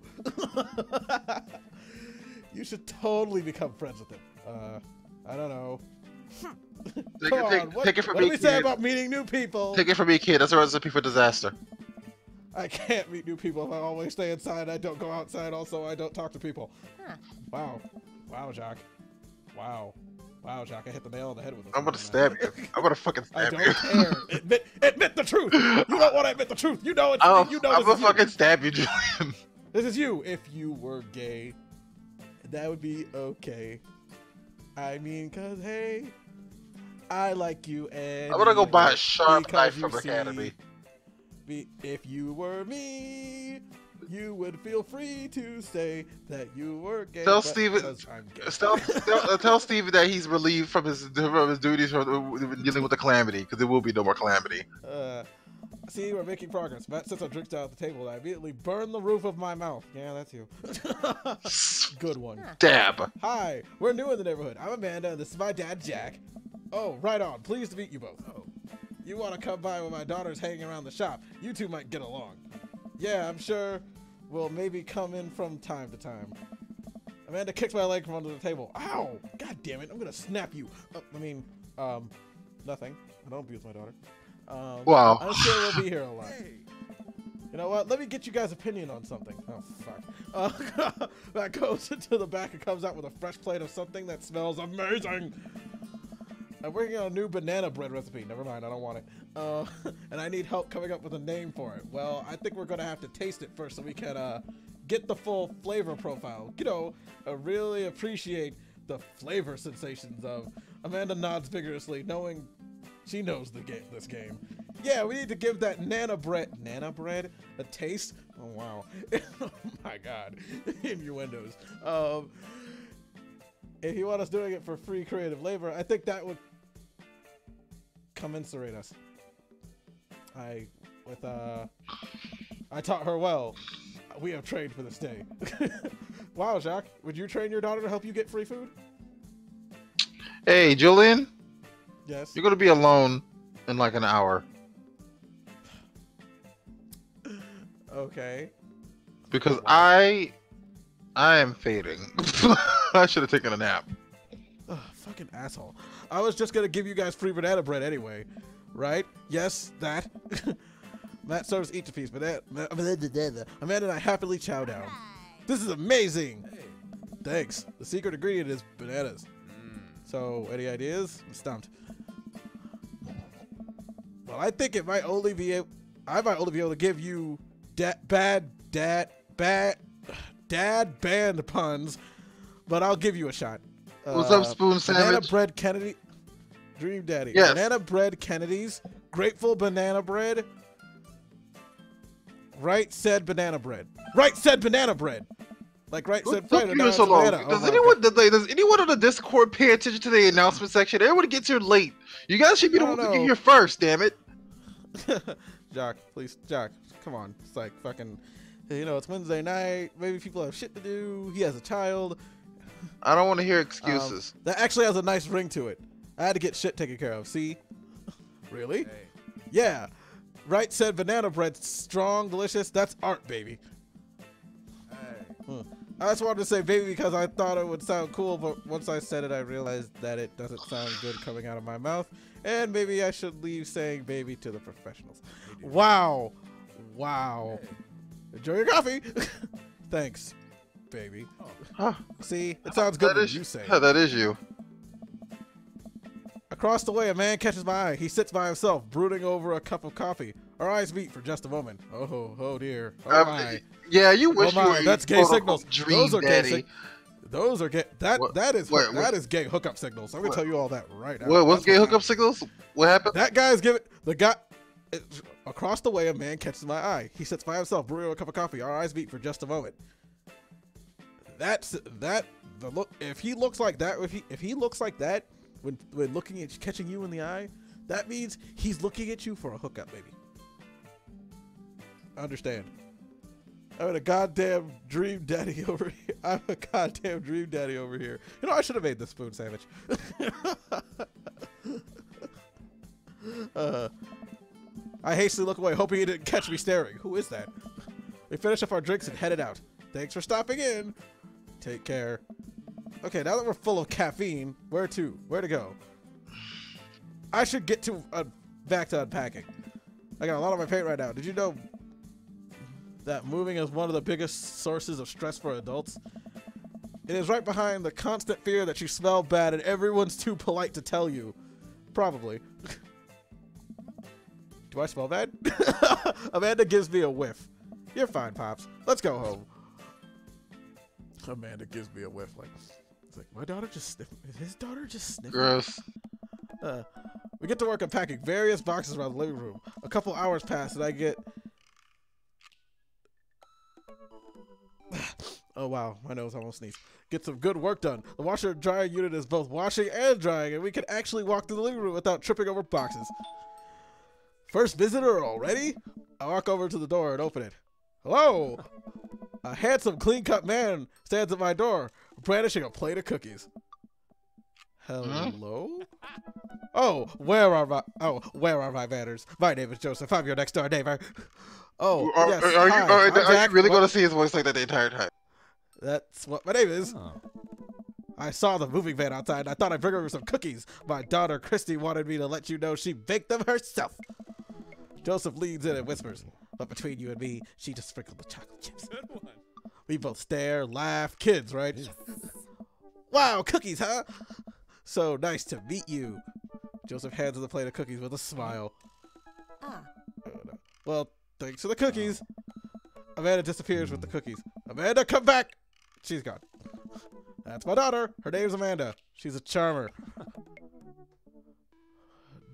You should totally become friends with him. I don't know. Take it from what me, do we say kid. about meeting new people? Take it from me, kid. That's a recipe for disaster. I can't meet new people if I always stay inside. I don't go outside. Also, I don't talk to people. Huh. Wow. Wow, Jacques. Wow. Wow, Jacques. I hit the nail on the head with this. I'm gonna one, stab man. you. I'm gonna fucking I stab don't you. care. Admit the truth. You don't want to admit the truth. You know it. I'm You know gonna this is you. fucking stab you, Julian. This is you. If you were gay, that would be okay. I mean, cause hey, I like you and I'm gonna go buy a sharp because knife you from Academy. If you were me, you would feel free to say that you were gay. Tell but Steven- because I'm gay. Tell Steven that he's relieved from his duties for dealing with the calamity, because there will be no more calamity. See, we're making progress. Matt sets our drinks down at the table, and I immediately burn the roof of my mouth. Yeah, that's you. Good one. Dab. Hi, we're new in the neighborhood. I'm Amanda, and this is my dad, Jack. Oh, right on. Pleased to meet you both. Oh, you want to come by when my daughter's hanging around the shop? You two might get along. Yeah, I'm sure we'll maybe come in from time to time. Amanda kicks my leg from under the table. Ow! God damn it! I'm gonna snap you. Nothing. I don't abuse my daughter. Wow. I'm sure we'll be here a lot. You know what? Let me get you guys' opinion on something. Oh, fuck. That goes into the back and comes out with a fresh plate of something that smells amazing. I'm working on a new banana bread recipe. Never mind, I don't want it. And I need help coming up with a name for it. Well, I think we're going to have to taste it first so we can get the full flavor profile. You know, really appreciate the flavor sensations of. Amanda nods vigorously, knowing she knows this game. Yeah, we need to give that nana bread a taste. Oh wow, oh my god, innuendos. If you want us doing it for free creative labor, I think that would commensurate us. I taught her well. We have trained for this day. Wow, Jacques, would you train your daughter to help you get free food? Hey, Julian. Yes. You're gonna be alone in like an hour. Okay. Because I am fading. I should have taken a nap. Ugh, fucking asshole. I was just gonna give you guys free banana bread anyway. Right? Yes, that. Matt serves each a piece, but Amanda and I happily chow down. This is amazing! Hey. Thanks. The secret ingredient is bananas. So, any ideas? I'm stumped. Well, I think I might only be able to give you dad band puns, but I'll give you a shot. What's up, Spoon Banana Sandwich? bread Kennedy. Dream Daddy. Yes. Banana bread Kennedy's. Grateful banana bread. Right said banana bread. Right said banana bread. Like right said Look, Friday. you so long. Does anyone on the Discord pay attention to the announcement section? Everyone gets here late. You guys should be the I ones don't to get know. here first, damn it. Jock, please, Jock, come on. It's like fucking, you know, it's Wednesday night. Maybe people have shit to do. He has a child. I don't want to hear excuses. That actually has a nice ring to it. I had to get shit taken care of. See? Really? Hey. Yeah. Right said banana bread, strong, delicious. That's art, baby. I just wanted to say baby because I thought it would sound cool, but once I said it, I realized that it doesn't sound good coming out of my mouth, and maybe I should leave saying baby to the professionals. Wow. Wow. Enjoy your coffee. Thanks, baby. Huh. See, it sounds good when you say it. Yeah, that is you. Across the way, a man catches my eye. He sits by himself, brooding over a cup of coffee. Our eyes meet for just a moment. Oh dear. Oh my. Yeah, you wish Oh you my. were That's gay signals. Dream Those are daddy. gay. Those are gay. That is gay hookup signals. I'm gonna tell you all that right now. What's gay hookup signals? What happened? That guy's giving the guy. Across the way, a man catches my eye. He sits by himself, brewing a cup of coffee. Our eyes meet for just a moment. The look. If he looks like that, if he looks like that when looking at catching you in the eye, that means he's looking at you for a hookup, baby. Understand? I'm a goddamn dream daddy over here. I'm a goddamn dream daddy over here. You know, I should have made the spoon sandwich. I hastily look away, hoping he didn't catch me staring. Who is that? We finish up our drinks and headed out. Thanks for stopping in. Take care. Okay, now that we're full of caffeine, where to? Where to go? I should get to back to unpacking. I got a lot on my plate right now. Did you know that moving is one of the biggest sources of stress for adults? It is right behind the constant fear that you smell bad and everyone's too polite to tell you. Probably. Do I smell bad? Amanda gives me a whiff. You're fine, Pops. Let's go home. Amanda gives me a whiff. It's like, my daughter just sniffed. His daughter just sniffed. Gross. We get to work unpacking various boxes around the living room. A couple hours pass and I get... Oh wow, my nose almost sneezed. Get some good work done. The washer and dryer unit is both washing and drying, and we can actually walk through the living room without tripping over boxes. First visitor already? I walk over to the door and open it. Hello! A handsome, clean-cut man stands at my door, brandishing a plate of cookies. Hello? Oh, where are my manners? My name is Joseph. I'm your next door neighbor. Oh, yes. Are you really going to see his voice like that the entire time? That's what my name is. Oh. I saw the moving van outside. I thought I'd bring her some cookies. My daughter, Christy, wanted me to let you know she baked them herself. Joseph leans in and whispers, but between you and me, she just sprinkled the chocolate chips. Good one. We both stare, laugh, kids, right? Wow, cookies, huh? So nice to meet you. Joseph hands her the plate of cookies with a smile. Ah. Oh, no. Well, thanks for the cookies. Amanda disappears with the cookies. Amanda, come back! She's gone. That's my daughter. Her name's Amanda. She's a charmer.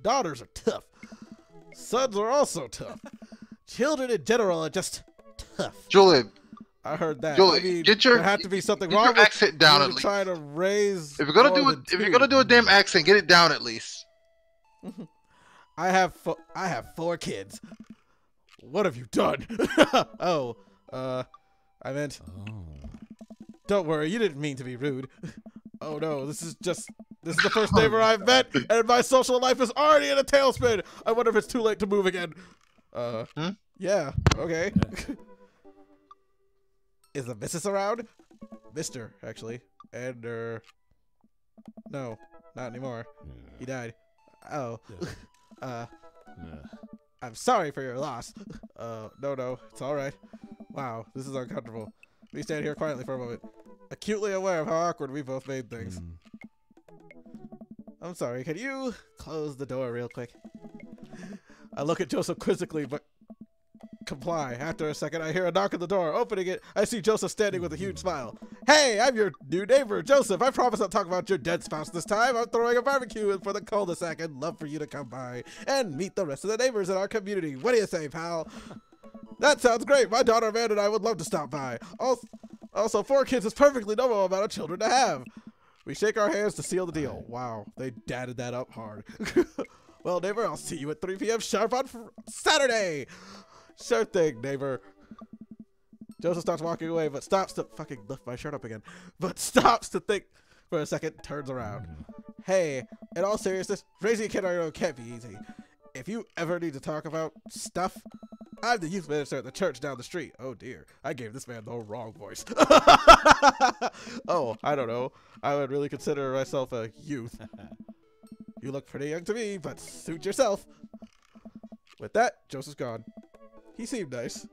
Daughters are tough. Sons are also tough. Children in general are just tough. Julian. I heard that. Julian, I mean, get your there had to be something get wrong your with accent down at least. trying to raise. If you're gonna more than if you're two. gonna do a damn accent, get it down at least. I have 4 kids. What have you done? Oh, I meant. Oh. Don't worry, you didn't mean to be rude. Oh no, this is the first neighbor I've met, and my social life is already in a tailspin. I wonder if it's too late to move again. Yeah, okay. Is the missus around? Mister, actually. And, no, not anymore. He died. Oh. I'm sorry for your loss. No, it's alright. Wow, this is uncomfortable. Let me stand here quietly for a moment. Acutely aware of how awkward we both made things. I'm sorry, can you close the door real quick? I look at Joseph quizzically, but comply. After a second, I hear a knock on the door. Opening it, I see Joseph standing with a huge smile. Hey, I'm your new neighbor, Joseph. I promise I'll talk about your dead spouse this time. I'm throwing a barbecue for the cul-de-sac and love for you to come by and meet the rest of the neighbors in our community. What do you say, pal? That sounds great. My daughter Amanda and I would love to stop by. Also, 4 kids is perfectly normal amount of children to have. We shake our hands to seal the deal. Wow, they dadded that up hard. Well, neighbor, I'll see you at 3 p.m. sharp on Saturday. Sure thing, neighbor. Joseph starts walking away, but stops to fucking lift my shirt up again. But stops to think for a second, turns around. Hey, in all seriousness, raising a kid on your own can't be easy. if you ever need to talk about stuff, I'm the youth minister at the church down the street. Oh dear, I gave this man the wrong voice. Oh, I don't know. I would really consider myself a youth. You look pretty young to me, but suit yourself. With that, Joseph's gone. He seemed nice.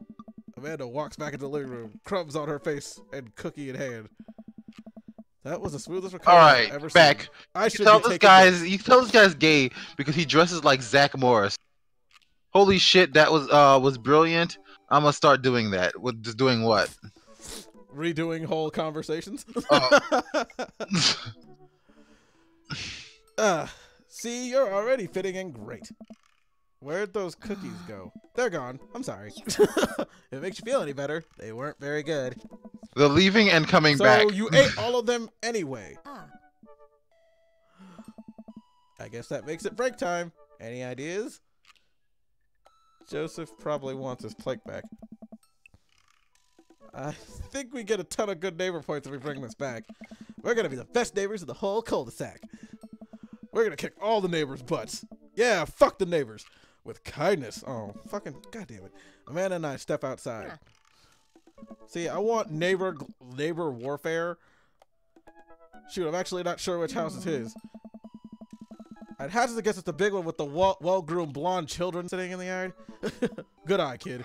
Amanda walks back into the living room, crumbs on her face, and cookie in hand. That was the smoothest recovery I've ever back. seen. I should You tell this guy's gay because he dresses like Zach Morris. Holy shit, that was brilliant. I'm gonna start doing that. With just doing what? Redoing whole conversations. See, you're already fitting in great. Where'd those cookies go? They're gone. I'm sorry. If it makes you feel any better, they weren't very good. They're leaving and coming back. So you ate all of them anyway. I guess that makes it break time. Any ideas? Joseph probably wants his plate back. I think we get a ton of good neighbor points if we bring this back. We're gonna be the best neighbors in the whole cul-de-sac. We're gonna kick all the neighbors' butts. Yeah, fuck the neighbors. With kindness. Oh, fucking goddamn it. Amanda and I step outside. See, I want neighbor warfare. Shoot, I'm actually not sure which house is his. I'd hazard to guess it's the big one with the well-groomed blonde children sitting in the yard. Good eye, kid.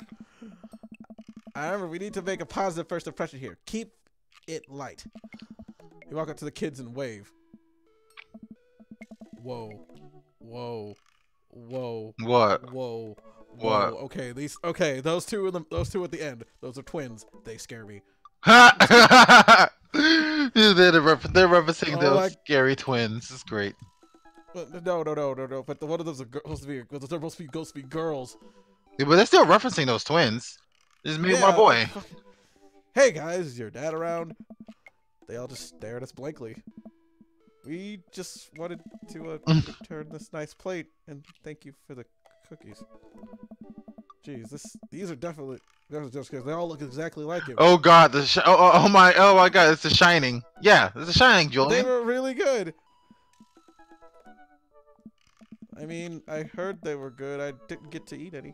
I remember we need to make a positive first impression here. Keep it light. You walk up to the kids and wave. Whoa. Whoa. Whoa. What? Whoa. What? Whoa. Okay, those two at the end. Those are twins. They scare me. They're referencing those scary twins. It's great. No. But one of those are supposed to be girls. Yeah, but they're still referencing those twins. Just me and my boy. Hey guys, is your dad around? They all just stare at us blankly. We just wanted to return this nice plate and thank you for the cookies. Jeez, these are definitely just because they all look exactly like him. Oh god, oh my god, it's The Shining. Yeah, it's The Shining, Julian. They were really good. I mean, I heard they were good. I didn't get to eat any.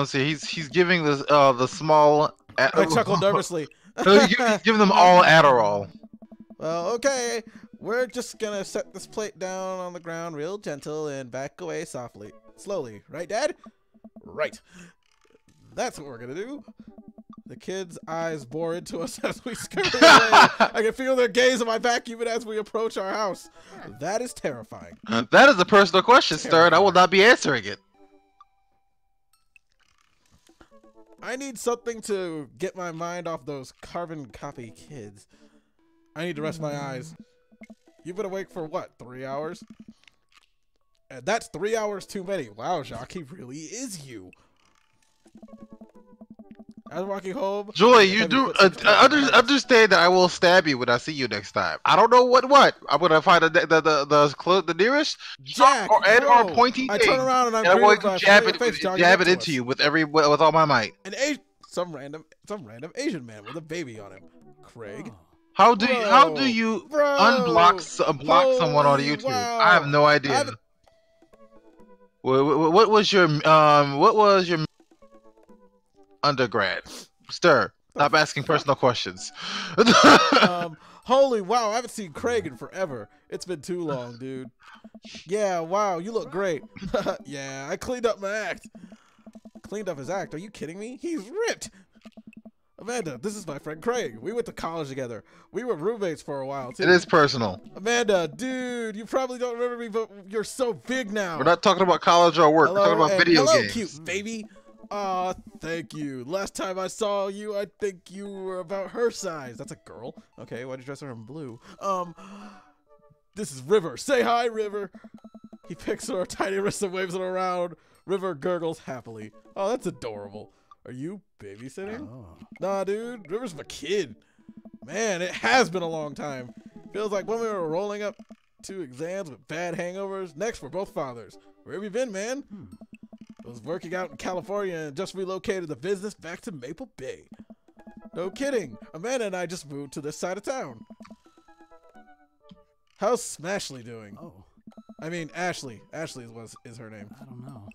See, he's giving the small. I chuckled nervously. He's giving them all Adderall. Well, okay. We're just gonna set this plate down on the ground real gentle and back away slowly. Right, Dad? Right. That's what we're gonna do. The kids' eyes bore into us as we scurry away. I can feel their gaze on my back even as we approach our house. That is terrifying. That is a personal question, sir, and I will not be answering it. I need something to get my mind off those carbon copy kids. I need to rest my eyes. You've been awake for what, 3 hours? And that's 3 hours too many. Wow, Jacques, he really is you. I was walking home. Julie, you do understand that I will stab you when I see you next time. I don't know what. I'm gonna find the nearest Jack or pointy thing. I turn around and I'm going to jab it into you with all my might. Some random Asian man with a baby on him. Craig. How do you block someone on YouTube? Wow. I have no idea. What was your undergrad? Sir, stop asking personal questions. Holy wow, I haven't seen Craig in forever. It's been too long, dude. Yeah, wow, you look great. Yeah, I cleaned up my act. Cleaned up his act? Are you kidding me? He's ripped. Amanda, this is my friend Craig. We went to college together. We were roommates for a while, too. It is personal. Amanda, dude, you probably don't remember me, but you're so big now. We're not talking about college or work. We're talking about video games. Cute baby. Aw, thank you. Last time I saw you, I think you were about her size. That's a girl. Okay, why'd you dress her in blue? This is River. Say hi, River. He picks her tiny wrist and waves it around. River gurgles happily. Oh, that's adorable. Are you babysitting? Oh. Nah, dude. River's my kid. Man, it has been a long time. Feels like when we were rolling up to exams with bad hangovers. Next, we're both fathers. Where have you been, man? I was working out in California and just relocated the business back to Maple Bay. No kidding. Amanda and I just moved to this side of town. How's Smashley doing? Oh. I mean, Ashley. Ashley is her name. I don't know.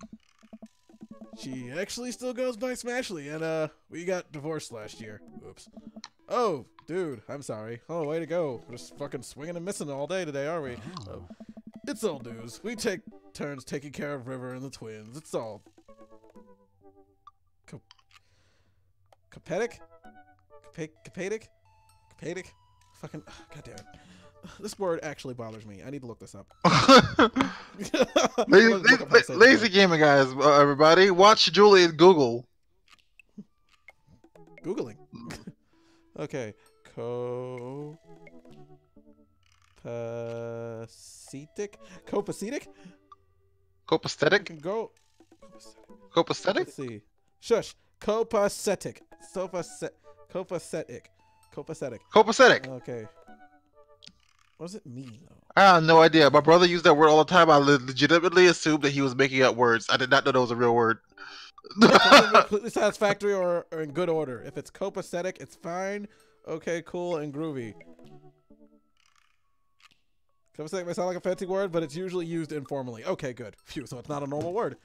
She actually still goes by Smashley, and we got divorced last year. Oops. Oh, dude, I'm sorry. Oh, way to go. We're just fucking swinging and missing all day today, are we? Oh. It's old news. We take turns taking care of River and the twins. It's all... Capetic? Capetic? Fucking... God damn it. This word actually bothers me. I need to look this up. Lazy gaming guys, everybody. Watch Julie and Google. Googling. Okay. Copacetic? Copacetic? Copacetic? Can go. Copacetic? Let's see. Shush. Copacetic. Copacetic. Copacetic. Copacetic. Okay. What does it mean, though? I have no idea. My brother used that word all the time. I legitimately assumed that he was making up words. I did not know that was a real word. Completely satisfactory or in good order. If it's copacetic, it's fine. Okay, cool, and groovy. Copacetic may sound like a fancy word, but it's usually used informally. Okay, good. Phew, so it's not a normal word.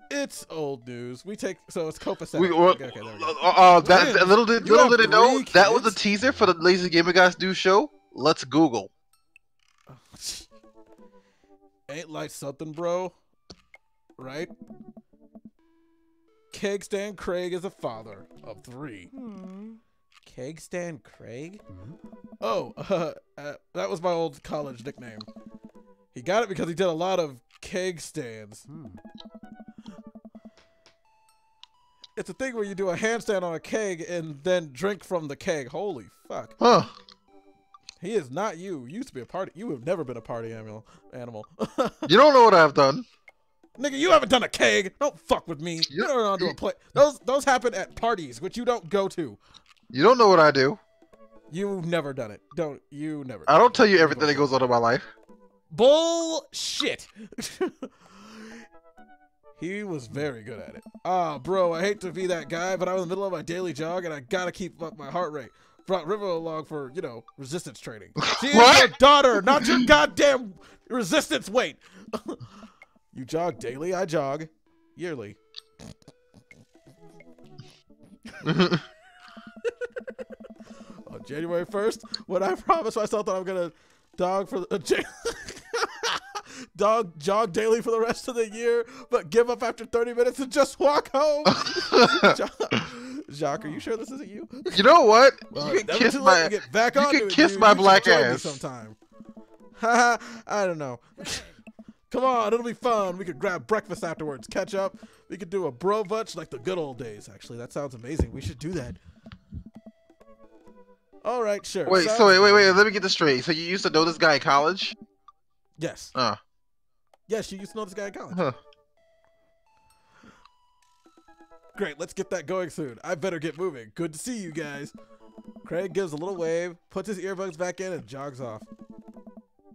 It's old news. We take so it's copacetic. Okay, there we go. Little did it know that was a teaser for the Lazy Gamer Guys new show. Let's Google. Ain't like something, bro. Right? Keg Stand Craig is a father of 3. Keg Stand Craig? Oh, that was my old college nickname. He got it because he did a lot of keg stands. It's a thing where you do a handstand on a keg and then drink from the keg. Holy fuck. Huh. He is not you. You used to be a party. You have never been a party animal. You don't know what I've done. Nigga, you haven't done a keg. Don't fuck with me. You don't know how to do a play. Those happen at parties, which you don't go to. You don't know what I do. You've never done it. You never. I don't tell you everything that goes on in my life. Bullshit. He was very good at it. Ah, bro, I hate to be that guy, but I was in the middle of my daily jog and I gotta keep up my heart rate. Brought River along for, resistance training. She is your daughter, not your goddamn resistance weight. You jog daily, I jog yearly. On January 1st, when I promised myself that I'm gonna jog daily for the rest of the year, but give up after 30 minutes and just walk home. Jacques, are you sure this isn't you? You know what? Well, you can kiss my black ass sometime. Haha, I don't know. Come on, it'll be fun. We could grab breakfast afterwards, catch up. We could do a bro butch like the good old days. Actually, that sounds amazing. We should do that. All right, sure. Wait, wait. Let me get this straight. So you used to know this guy in college? Yes. Yes, you used to know this guy in college. Huh. Great, let's get that going soon. I better get moving. Good to see you guys. Craig gives a little wave, puts his earbuds back in, and jogs off.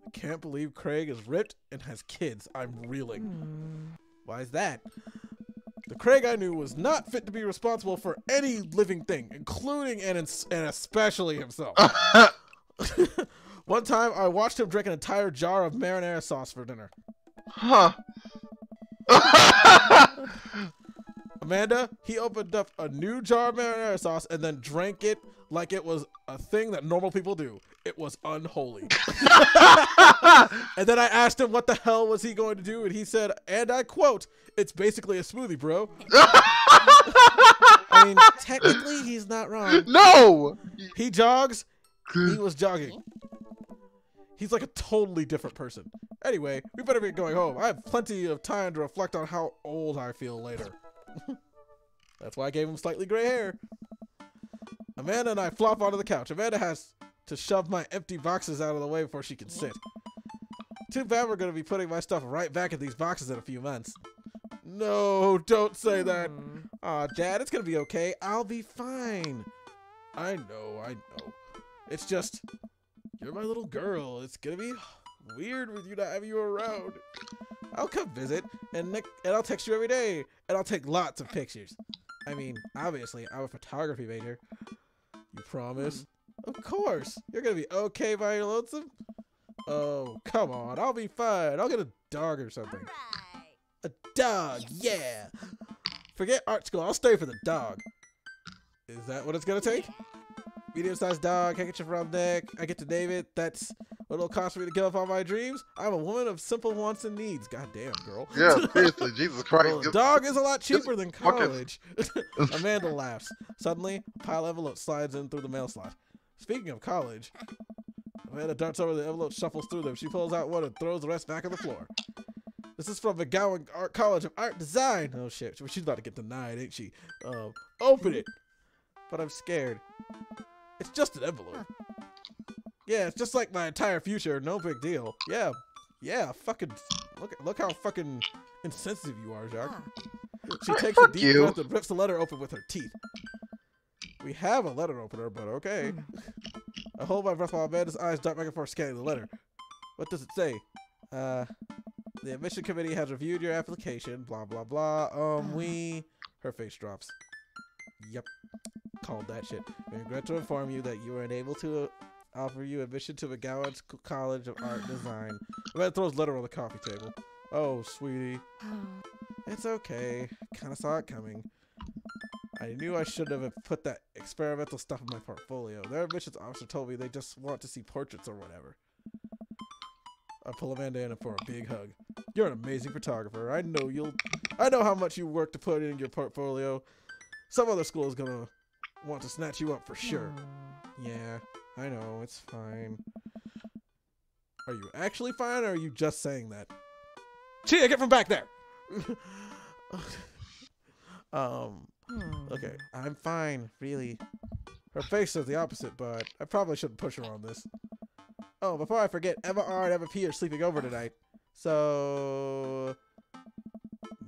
I can't believe Craig is ripped and has kids. I'm reeling. Why is that? The Craig I knew was not fit to be responsible for any living thing, including and especially himself. One time, I watched him drink an entire jar of marinara sauce for dinner. Huh. Amanda, he opened up a new jar of marinara sauce and then drank it like it was a thing that normal people do. It was unholy. And then I asked him what the hell was he going to do, and he said, and I quote, "It's basically a smoothie, bro." I mean, technically, he's not wrong. No! He jogs. He was jogging. He's like a totally different person. Anyway, we better get going home. I have plenty of time to reflect on how old I feel later. That's why I gave him slightly gray hair. Amanda and I flop onto the couch. Amanda has to shove my empty boxes out of the way before she can sit. Too bad we're going to be putting my stuff right back in these boxes in a few months. No, don't say that. Aw, Dad, it's going to be okay. I'll be fine. I know. It's just, you're my little girl. It's going to be weird with you not having you around. I'll come visit, and I'll text you every day, and I'll take lots of pictures. I mean, obviously, I'm a photography major. You promise? Of course. You're gonna be okay by your lonesome? Oh, come on. I'll be fine. I'll get a dog or something. A dog, yeah. Forget art school. I'll stay for the dog. Is that what it's gonna take? Medium-sized dog, handkerchief around the neck. I get to name it. That's what it'll cost me to give up all my dreams. I'm a woman of simple wants and needs. God damn, girl. Yeah, seriously, Jesus Christ. Well, a dog is a lot cheaper than college. Amanda laughs. Suddenly, a pile of envelopes slides in through the mail slot. Speaking of college, Amanda darts over the envelope, shuffles through them. She pulls out one and throws the rest back on the floor. This is from McGowan College of Art Design. Oh shit, she's about to get denied, ain't she? Open it. But I'm scared. It's just an envelope. Yeah, it's just like my entire future. No big deal. Yeah. Fucking look how fucking insensitive you are, Jacques. She takes a deep breath and rips the letter open with her teeth. We have a letter opener, but okay. I hold my breath while Amanda's eyes dart back and forth scanning the letter. What does it say? The admission committee has reviewed your application. Blah blah blah. Her face drops. Yep. Called that shit. We regret to inform you that you were unable to offer you admission to McGowan College of Art Design. Amanda throws letter on the coffee table. Oh, sweetie. It's okay. Kinda saw it coming. I knew I should have put that experimental stuff in my portfolio. Their admissions officer told me they just want to see portraits or whatever. I pull Amanda in for a big hug. You're an amazing photographer. I know how much you work to put in your portfolio. Some other school is gonna want to snatch you up for sure. Yeah, I know, it's fine. Are you actually fine, or are you just saying that? Chia, get from back there! Okay, I'm fine, really. Her face says the opposite, but I probably shouldn't push her on this. Oh, before I forget, Emma R and Emma P are sleeping over tonight. So...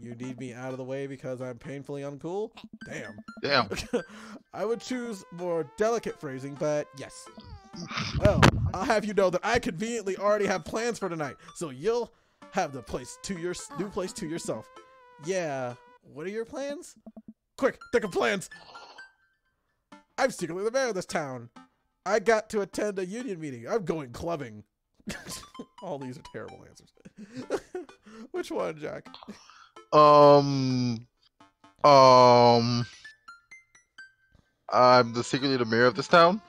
you need me out of the way because I'm painfully uncool? Damn. I would choose more delicate phrasing, but yes. Well, I'll have you know that I conveniently already have plans for tonight, so you'll have the place to your new place to yourself. Yeah, what are your plans? Quick, think of plans. I'm secretly the mayor of this town. I got to attend a union meeting. I'm going clubbing. All these are terrible answers. Which one, Jack? I'm secretly the mayor of this town.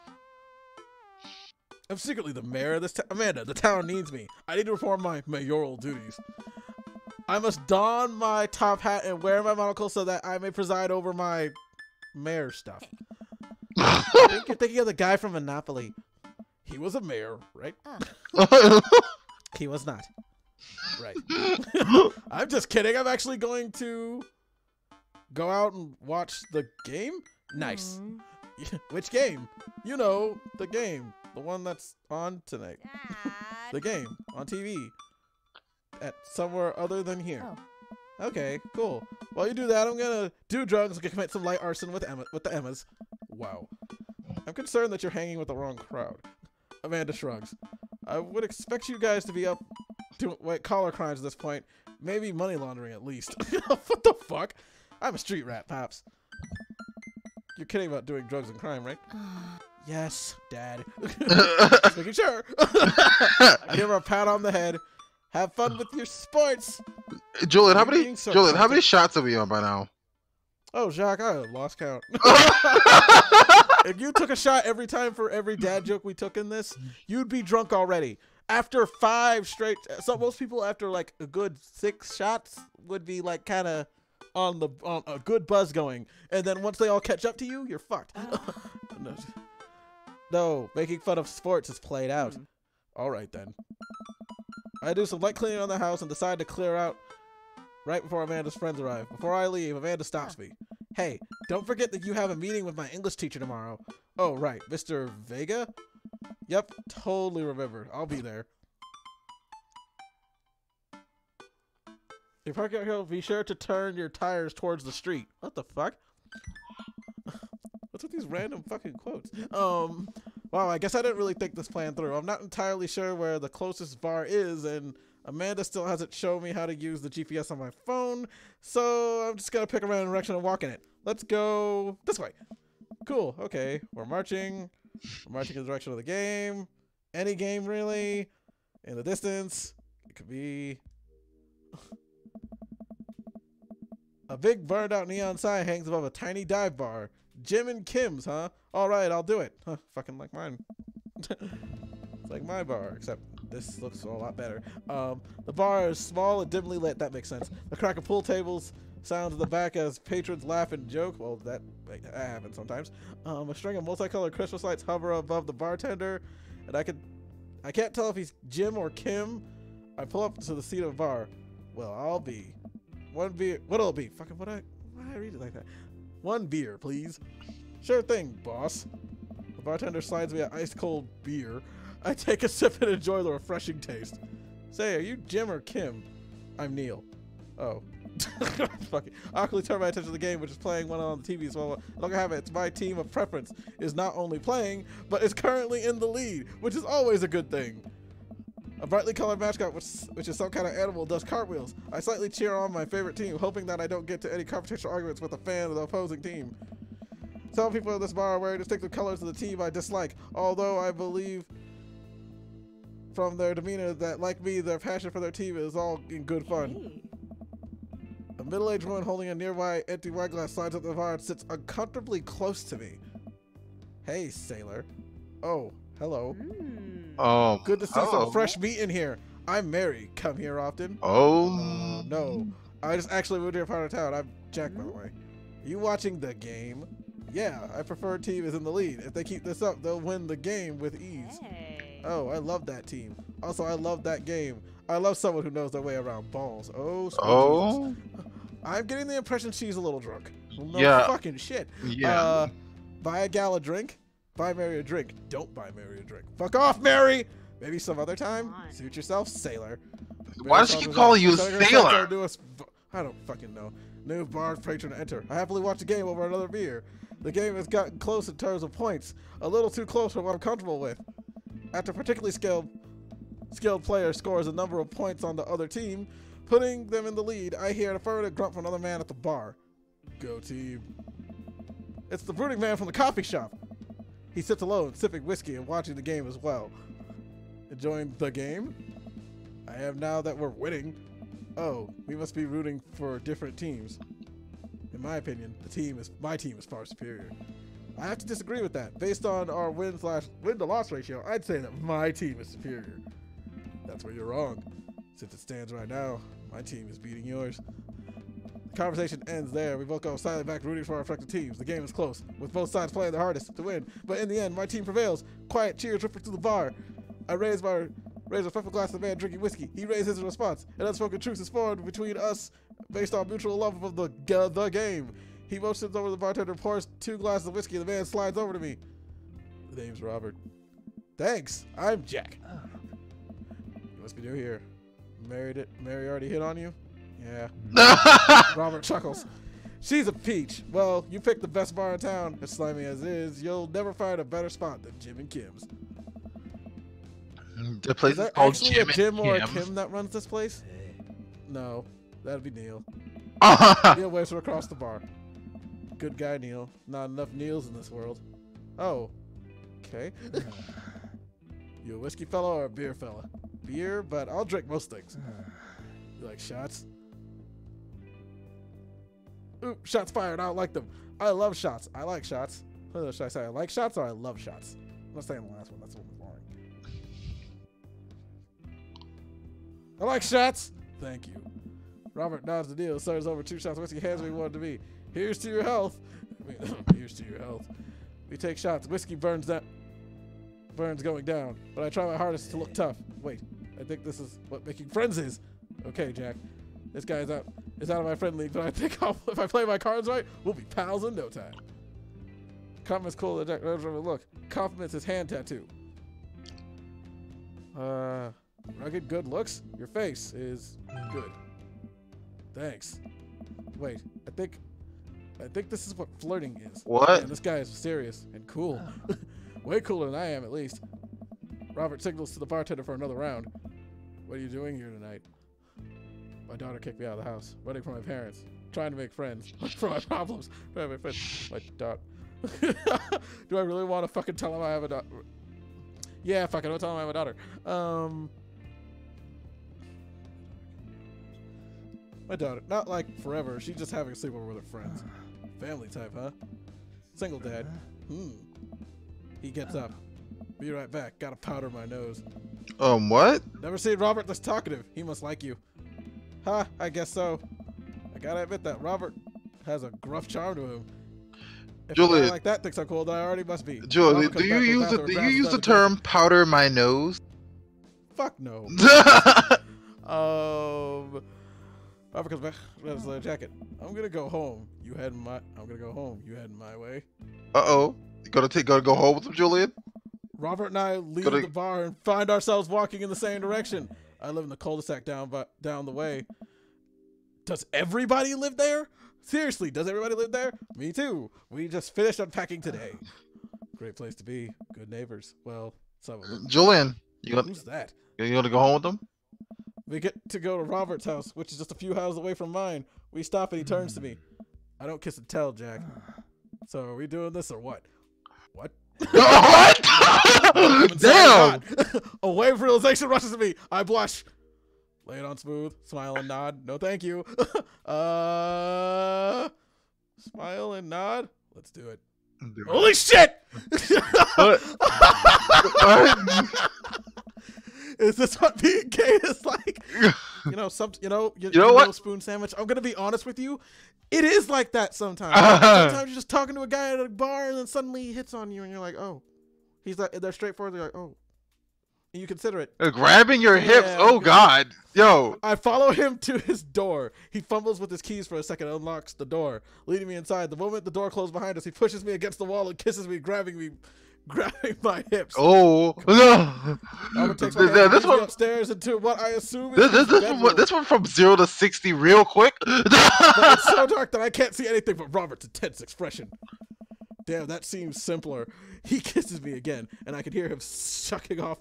I'm secretly the mayor of this town. Amanda, the town needs me. I need to perform my mayoral duties. I must don my top hat and wear my monocle so that I may preside over my mayor stuff. I think you're thinking of the guy from Monopoly. He was a mayor, right? He was not. Right. I'm just kidding. I'm actually going to go out and watch the game. Nice. Which game? You know, the game. The one that's on tonight. The game on TV. At somewhere other than here. Okay, cool. While you do that, I'm gonna do drugs and commit some light arson with the Emmas. Wow. I'm concerned that you're hanging with the wrong crowd. Amanda shrugs. I would expect you guys to be up to white-collar crimes at this point. Maybe money laundering at least. What the fuck? I'm a street rat, Pops. You're kidding about doing drugs and crime, right? Yes, Dad. Just making sure. I give her a pat on the head. Have fun with your sports. Julian, how many shots are we on by now? Oh, Jacques, I lost count. If you took a shot every time for every dad joke we took in this, you'd be drunk already. After 5 straight, so most people after like a good 6 shots would be like kind of on a good buzz going, and then once they all catch up to you, you're fucked. No, making fun of sports is played out. All right then. I do some light cleaning on the house and decide to clear out right before Amanda's friends arrive. Before I leave, Amanda stops me. Hey, don't forget that you have a meeting with my English teacher tomorrow. Oh, right. Mr. Vega? Yep, totally remembered. I'll be there. If you park out here, be sure to turn your tires towards the street. What the fuck? What's with these random fucking quotes? Wow, I guess I didn't really think this plan through. I'm not entirely sure where the closest bar is, and Amanda still hasn't shown me how to use the GPS on my phone, so I'm just gonna pick a random direction and walk in it. Let's go this way. Cool, okay. We're marching We're marching in the direction of the game. Any game, really. In the distance. It could be... A big burned out neon sign hangs above a tiny dive bar. Jim and Kim's, huh? Alright, I'll do it. Huh, fucking like mine. It's like my bar, except this looks a lot better. The bar is small and dimly lit. That makes sense. The crack of pool tables sounds in the back as patrons laugh and joke. Well, that happens sometimes. A string of multicolored Christmas lights hover above the bartender, and I can't tell if he's Jim or Kim. I pull up to the seat of the bar. Well, I'll be one beer. What'll it be? Fucking why I read it like that? One beer, please. Sure thing, boss. The bartender slides me an ice cold beer. I take a sip and enjoy the refreshing taste. Say, are you Jim or Kim? I'm Neil. Oh. Fuck it. I awkwardly turn my attention to the game, which is playing one on the TV as well. Look, I have it. It's my team of preference is not only playing, but is currently in the lead, which is always a good thing. A brightly colored mascot, which is some kind of animal, does cartwheels. I slightly cheer on my favorite team, hoping that I don't get to any confrontational arguments with a fan of the opposing team. Some people in this bar are wearing distinctive colors of the team I dislike, although I believe from their demeanor that, like me, their passion for their team is all in good fun. Hey. A middle-aged woman holding a nearby empty wine glass slides up the bar and sits uncomfortably close to me. Hey, sailor. Oh, hello. Oh, Good to see some fresh meat in here. I'm Mary. Come here often? Oh. No. I just actually moved here part of town. I'm Jack, by the way. Are you watching the game? Yeah, I prefer team is in the lead. If they keep this up, they'll win the game with ease. Hey. Oh, I love that team. Also, I love that game. I love someone who knows their way around balls. Oh, sweet Jesus. I'm getting the impression she's a little drunk. Well, no fucking shit. Yeah. Buy a gal a drink. Buy Mary a drink. Don't buy Mary a drink. Fuck off, Mary! Maybe some other time. Suit yourself, sailor. Why does she keep calling you sailor? I don't fucking know. New bar patron enter. I happily watch the game over another beer. The game has gotten close in terms of points. A little too close for what I'm comfortable with. After a particularly skilled player scores a number of points on the other team, putting them in the lead, I hear an affirmative grunt from another man at the bar. Go team. It's the brooding man from the coffee shop. He sits alone, sipping whiskey and watching the game as well. Enjoying the game? I am now that we're winning. Oh, we must be rooting for different teams. In my opinion, my team is far superior. I have to disagree with that. Based on our win-to-loss ratio, I'd say that my team is superior. That's where you're wrong. Since it stands right now, my team is beating yours. The conversation ends there. We both go silently back rooting for our respective teams. The game is close, with both sides playing their hardest to win. But in the end, my team prevails. Quiet cheers ripple through the bar. I raise a refreshing glass to the man drinking whiskey. He raises his response. An unspoken truce is formed between us based on mutual love of the game. He motions over the bartender, pours 2 glasses of whiskey, and the man slides over to me. The name's Robert. Thanks. I'm Jack. You must be new here. Mary already hit on you? Yeah. Robert chuckles. She's a peach. Well, you picked the best bar in town. As slimy as it is, you'll never find a better spot than Jim and Kim's. The place is there called actually Jim a Jim or a Kim's. Kim that runs this place? No. That'd be Neil. Neil waves her across the bar. Good guy, Neil. Not enough Neils in this world. Oh. Okay. You a whiskey fella or a beer fella? Beer, but I'll drink most things. You like shots? Oop, shots fired. I don't like them. I love shots. I like shots. What should I say? I like shots or I love shots? I'm not saying the last one. That's one boring. I like shots. Thank you. Robert nods the deal, serves over 2 shots of whiskey, hands me one to me. Here's to your health. Here's to your health. We take shots. Whiskey burns going down, but I try my hardest to look tough. Wait, I think this is what making friends is. Okay, Jack. This guy is out of my friend league, but I think if I play my cards right, we'll be pals in no time. Compliments cool that Jack look. Compliments his hand tattoo. Rugged good looks? Your face is good. Thanks. Wait, I think this is what flirting is. What? Man, this guy is serious and cool. Way cooler than I am, at least. Robert signals to the bartender for another round. What are you doing here tonight? My daughter kicked me out of the house, running from my parents, trying to make friends, for my problems. My Do I really want to fucking tell him I have a daughter? Yeah, fuck it. I'll tell him I have a daughter. My daughter, not like forever. She's just having a sleepover with her friends. Family type, huh? Single dad. He gets up. Be right back. Gotta powder my nose. What? Never seen Robert this talkative. He must like you. Ha, I guess so. I gotta admit that Robert has a gruff charm to him. If Julian, a guy like that thinks I'm cool, then I already must be. Julian, do you use the term powder my nose? Fuck no. Robert comes back with his jacket. I'm gonna go home. I'm gonna go home. You heading my way? You gotta go home with him, Julian? Robert and I leave the bar and find ourselves walking in the same direction. I live in the cul-de-sac down the way. Does everybody live there? Seriously, does everybody live there? Me too. We just finished unpacking today. Great place to be. Good neighbors. Well, some of them. Julian, who's that? You gonna go home with them? We get to go to Robert's house, which is just a few houses away from mine. We stop and he turns to me. I don't kiss and tell, Jack. So are we doing this or what? What? What? Damn! A wave of realization rushes to me. I blush. Lay it on smooth. Smile and nod. No, thank you. Smile and nod. Let's do it. Holy shit! What? Is this what being gay is like? You know what? Spoon sandwich. I'm gonna be honest with you. It is like that sometimes. Sometimes you're just talking to a guy at a bar and then suddenly he hits on you and you're like, oh. He's like, they're straightforward. They're like, oh. And you consider it. Grabbing your hips. Oh God. Yo. I follow him to his door. He fumbles with his keys for a second and unlocks the door, leading me inside. The moment the door closed behind us, he pushes me against the wall and kisses me, grabbing my hips. Oh no! Takes my hand, this one upstairs into what I assume is this one from 0 to 60 real quick. But it's so dark that I can't see anything but Robert's intense expression. Damn, that seems simpler. He kisses me again, and I can hear him shucking off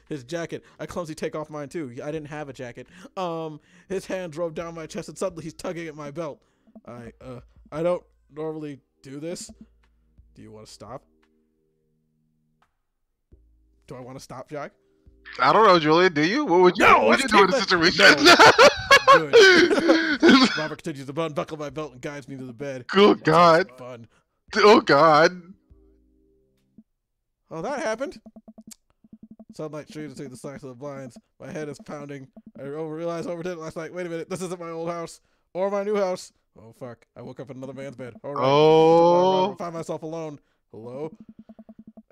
his jacket. I clumsily take off mine too. I didn't have a jacket. His hand drove down my chest, and suddenly he's tugging at my belt. I don't normally do this. Do you want to stop? Do I want to stop, Jack? I don't know, Julian. Do you? What would you, what would you do in this situation? No. Good. Robert continues to unbuckle my belt and guides me to the bed. Oh God. Fun. Oh God. Oh, that happened. Sunlight streams through the slats of the blinds. My head is pounding. I realized I overdid it last night. Wait a minute. This isn't my old house or my new house. Oh fuck! I woke up in another man's bed. All right. Oh. I find myself alone. Hello.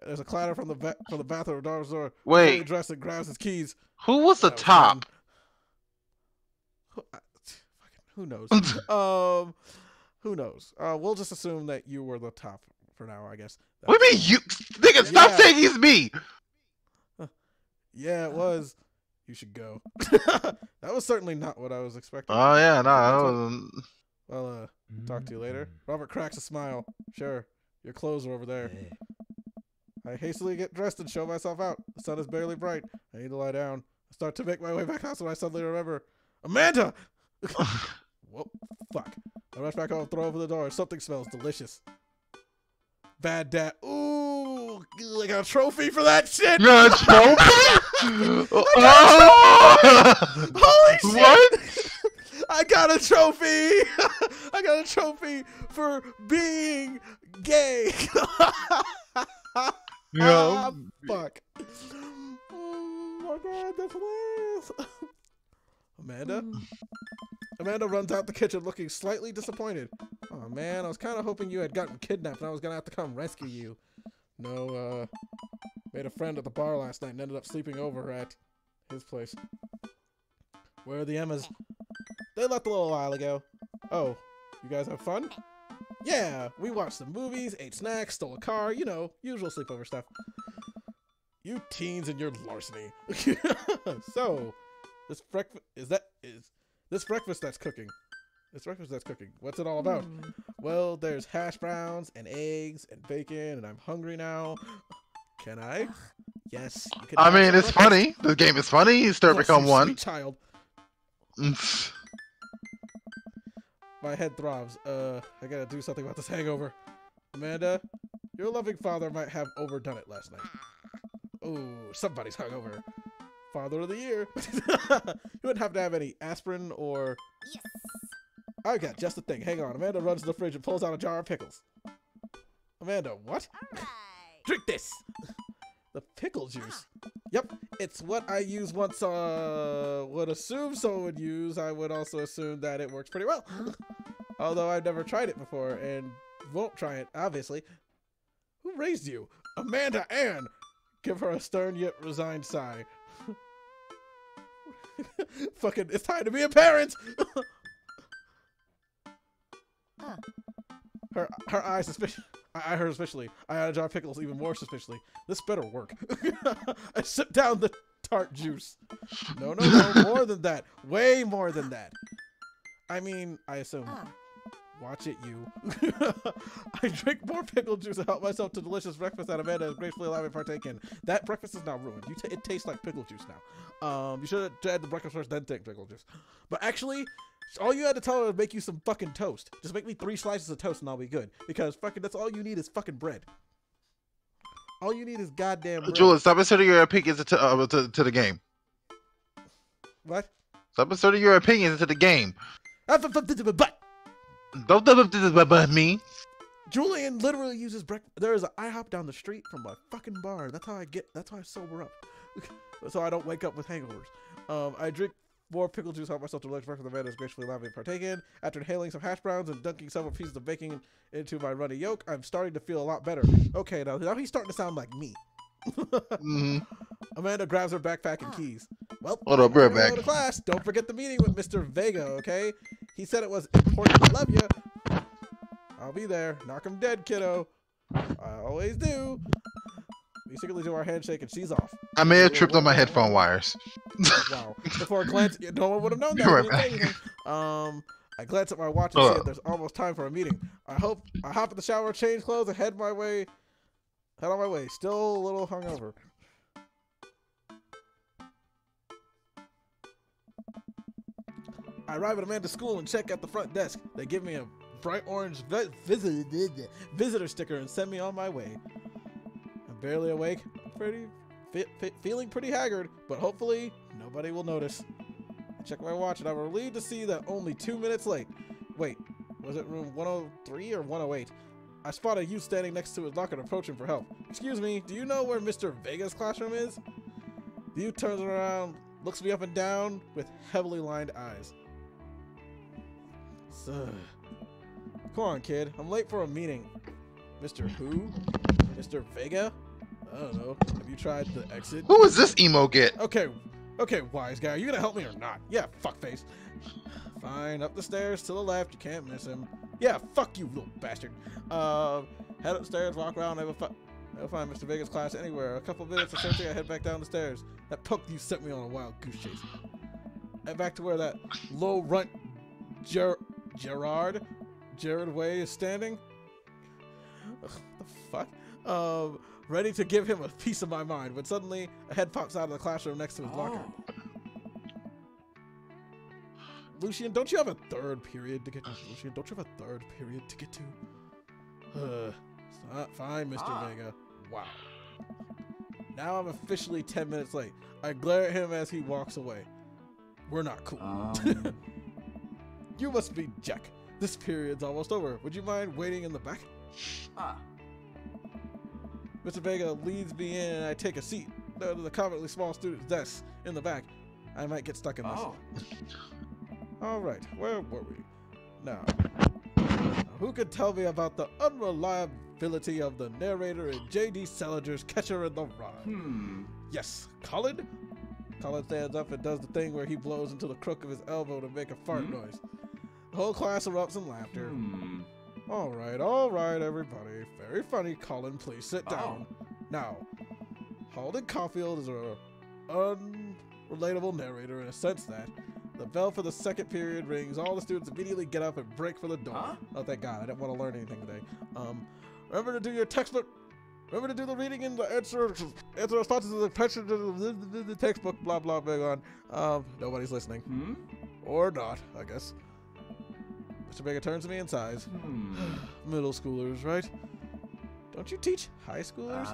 There's a clatter from the bathroom door. Wait. Dressed and grabs his keys. Who was the top? Who knows? Who knows? We'll just assume that you were the top for now, I guess. What do you mean you? Nigga, stop saying he's me. Yeah, it was. You should go. That was certainly not what I was expecting. Oh yeah, no. Well, talk to you later. Robert cracks a smile. Sure, your clothes are over there. I hastily get dressed and show myself out. The sun is barely bright. I need to lie down. I start to make my way back house when I suddenly remember, Amanda. Whoa, fuck. I rush back home, throw over the door. Something smells delicious. Bad dad. Ooh, I got a trophy for that shit. You got a trophy? Holy shit! What? I got a trophy. I got a trophy for being gay. Yeah. Fuck. Oh my God, that's hilarious. Amanda runs out the kitchen looking slightly disappointed. Oh man, I was kind of hoping you had gotten kidnapped and I was gonna have to come rescue you. No, made a friend at the bar last night and ended up sleeping over at his place. Where are the Emmas? They left a little while ago. Oh, you guys have fun? Yeah, we watched some movies, ate snacks, stole a car, you know, usual sleepover stuff. You teens and your larceny. So, this breakfast this breakfast that's cooking. What's it all about? Well, there's hash browns and eggs and bacon, and I'm hungry now. Can I? Yes. You can. I mean, it's funny. The game is funny. You start become one. Sweet child. My head throbs. I gotta do something about this hangover. Amanda, Your loving father might have overdone it last night. Oh, somebody's hungover. Father of the year. You wouldn't have to have any aspirin or... Yes. I got just the thing. Hang on. Amanda runs to the fridge and pulls out a jar of pickles. Amanda, what? All right. Drink this. The pickle juice. Yep, it's what I use once. Would assume someone would use. I would also assume that it works pretty well. Although I've never tried it before and won't try it, obviously. Who raised you? Amanda Ann. Give her a stern yet resigned sigh. Fucking, it's time to be a parent. Her eyes suspicious. I heard suspiciously. I had a jar of pickles even more suspiciously. This better work. I sipped down the tart juice. No, more than that. Way more than that. I mean, I assume. Watch it, you. I drink more pickle juice to help myself to delicious breakfast that Amanda has gracefully allowed me to partake in. That breakfast is now ruined. It tastes like pickle juice now. You should have had the breakfast first, then take pickle juice. But actually, all you had to tell her was make you some fucking toast. Just make me 3 slices of toast and I'll be good. Because fucking, that's all you need is fucking bread. All you need is goddamn bread. Jules, stop inserting your opinions to the game. What? Stop inserting your opinions into the game. But Don't me. Julian literally uses breakfast. There is an IHOP down the street from my fucking bar. That's how I sober up. So I don't wake up with hangovers. I drink more pickle juice, help myself to lunch breakfast Amanda has gracefully allowed me to partake in. After inhaling some hash browns and dunking several pieces of bacon into my runny yolk, I'm starting to feel a lot better. Okay, now he's starting to sound like me. Amanda grabs her backpack and keys. Well, hold up, bro, back. Go to class. Don't forget the meeting with Mr. Vega, okay? He said it was important to love you. I'll be there. Knock him dead, kiddo. I always do. We secretly do our handshake and she's off. I may have tripped on my headphone wires. Wow. Before I glance, no one would have known that. Right back. I glance at my watch and see that there's almost time for a meeting. I hop in the shower, change clothes, and head on my way. Still a little hungover. I arrive at Amanda's school and check at the front desk. They give me a bright orange visitor sticker and send me on my way. I'm barely awake, feeling pretty haggard, but hopefully nobody will notice. I check my watch and I'm relieved to see that only 2 minutes late. Wait, was it room 103 or 108? I spot a youth standing next to his locker and approach him for help. Excuse me, do you know where Mr. Vega's classroom is? The youth turns around, looks me up and down with heavily lined eyes. Come on, kid. I'm late for a meeting. Mr. Who? Mr. Vega? I don't know. Have you tried the exit? Who is this emo get? Okay, wise guy. Are you gonna help me or not? Yeah, fuckface. Fine. Up the stairs to the left. You can't miss him. Yeah, fuck you, little bastard. Head upstairs, walk around. I'll find Mr. Vega's class anywhere. A couple minutes of searching, I head back down the stairs. That punk you sent me on a wild goose chase. And back to where that low runt Jared Way is standing. Ugh, the fuck? Ready to give him a piece of my mind when suddenly a head pops out of the classroom next to his locker. Lucian, don't you have a third period to get to? Lucian, don't you have a third period to get to? It's not fine, Mr. Vega. Wow. Now I'm officially 10 minutes late. I glare at him as he walks away. We're not cool. You must be Jack. This period's almost over. Would you mind waiting in the back? Mr. Vega leads me in and I take a seat to the comically small student's desk in the back. I might get stuck in this. All right, where were we? Now, who could tell me about the unreliability of the narrator in J.D. Salinger's Catcher in the Rye? Yes, Colin? Colin stands up and does the thing where he blows into the crook of his elbow to make a fart noise. The whole class erupts in laughter. All right, everybody. Very funny, Colin. Please sit down. Now, Holden Caulfield is an unrelatable narrator in a sense that the bell for the second period rings. All the students immediately get up and break for the door. Oh, thank God. I didn't want to learn anything today. Remember to do your textbook. Remember to do the reading and the answer responses to the textbook. Blah, blah, blah, on. Nobody's listening. Or not, I guess. Mr. Vega turns to me and sighs. Middle schoolers, right? Don't you teach high schoolers?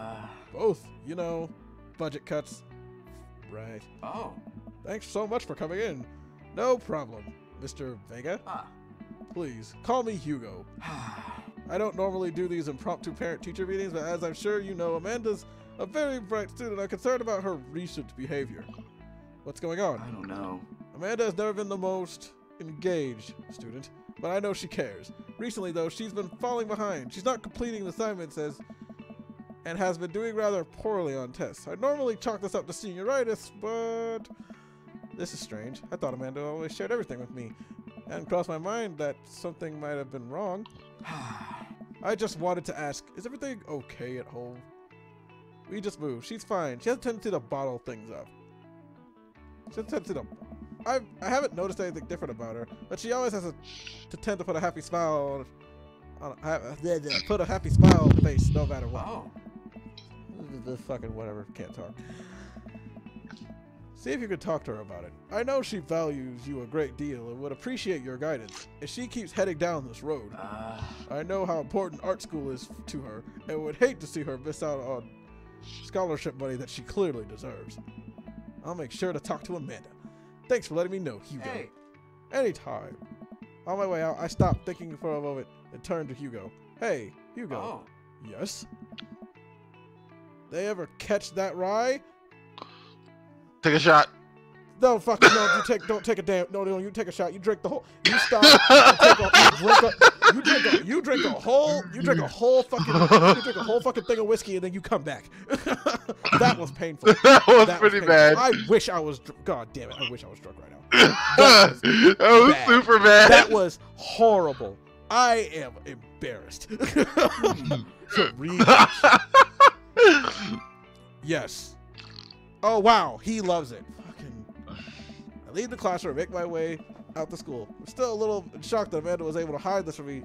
Both, you know, budget cuts. Right. Oh. Thanks so much for coming in. No problem, Mr. Vega. Please, call me Hugo. I don't normally do these impromptu parent-teacher meetings, but as I'm sure you know, Amanda's a very bright student. I'm concerned about her recent behavior. What's going on? I don't know. Amanda has never been the most engaged student, but I know she cares. Recently, though, she's been falling behind. She's not completing the assignments and has been doing rather poorly on tests. I normally chalk this up to senioritis, but this is strange. I thought Amanda always shared everything with me. And crossed my mind that something might have been wrong. I just wanted to ask, is everything okay at home? We just moved. She's fine. She has a tendency to bottle things up. She has a tendency to... I haven't noticed anything different about her, but she always has to tend to put a happy smile on put a happy smile on the face no matter what. Oh. The fucking whatever. Can't talk. See if you could talk to her about it. I know she values you a great deal and would appreciate your guidance, and she keeps heading down this road. I know how important art school is to her, and would hate to see her miss out on scholarship money that she clearly deserves. I'll make sure to talk to Amanda. Thanks for letting me know, Hugo. Hey. Anytime. On my way out, I stopped thinking for a moment and turned to Hugo. Hey, Hugo. Oh. Yes? They ever catch that rye? Take a shot. No, fucking no. Don't take a damn. No, you take a shot. You drink the whole. You stop. You drink a whole fucking thing of whiskey, and then you come back. That was painful. That was pretty bad. I wish I was. God damn it! I wish I was drunk right now. That was super bad. That was horrible. I am embarrassed. Yes. Oh, wow. He loves it. Fucking. I leave the classroom, make my way out the school. I'm still a little shocked that Amanda was able to hide this from me.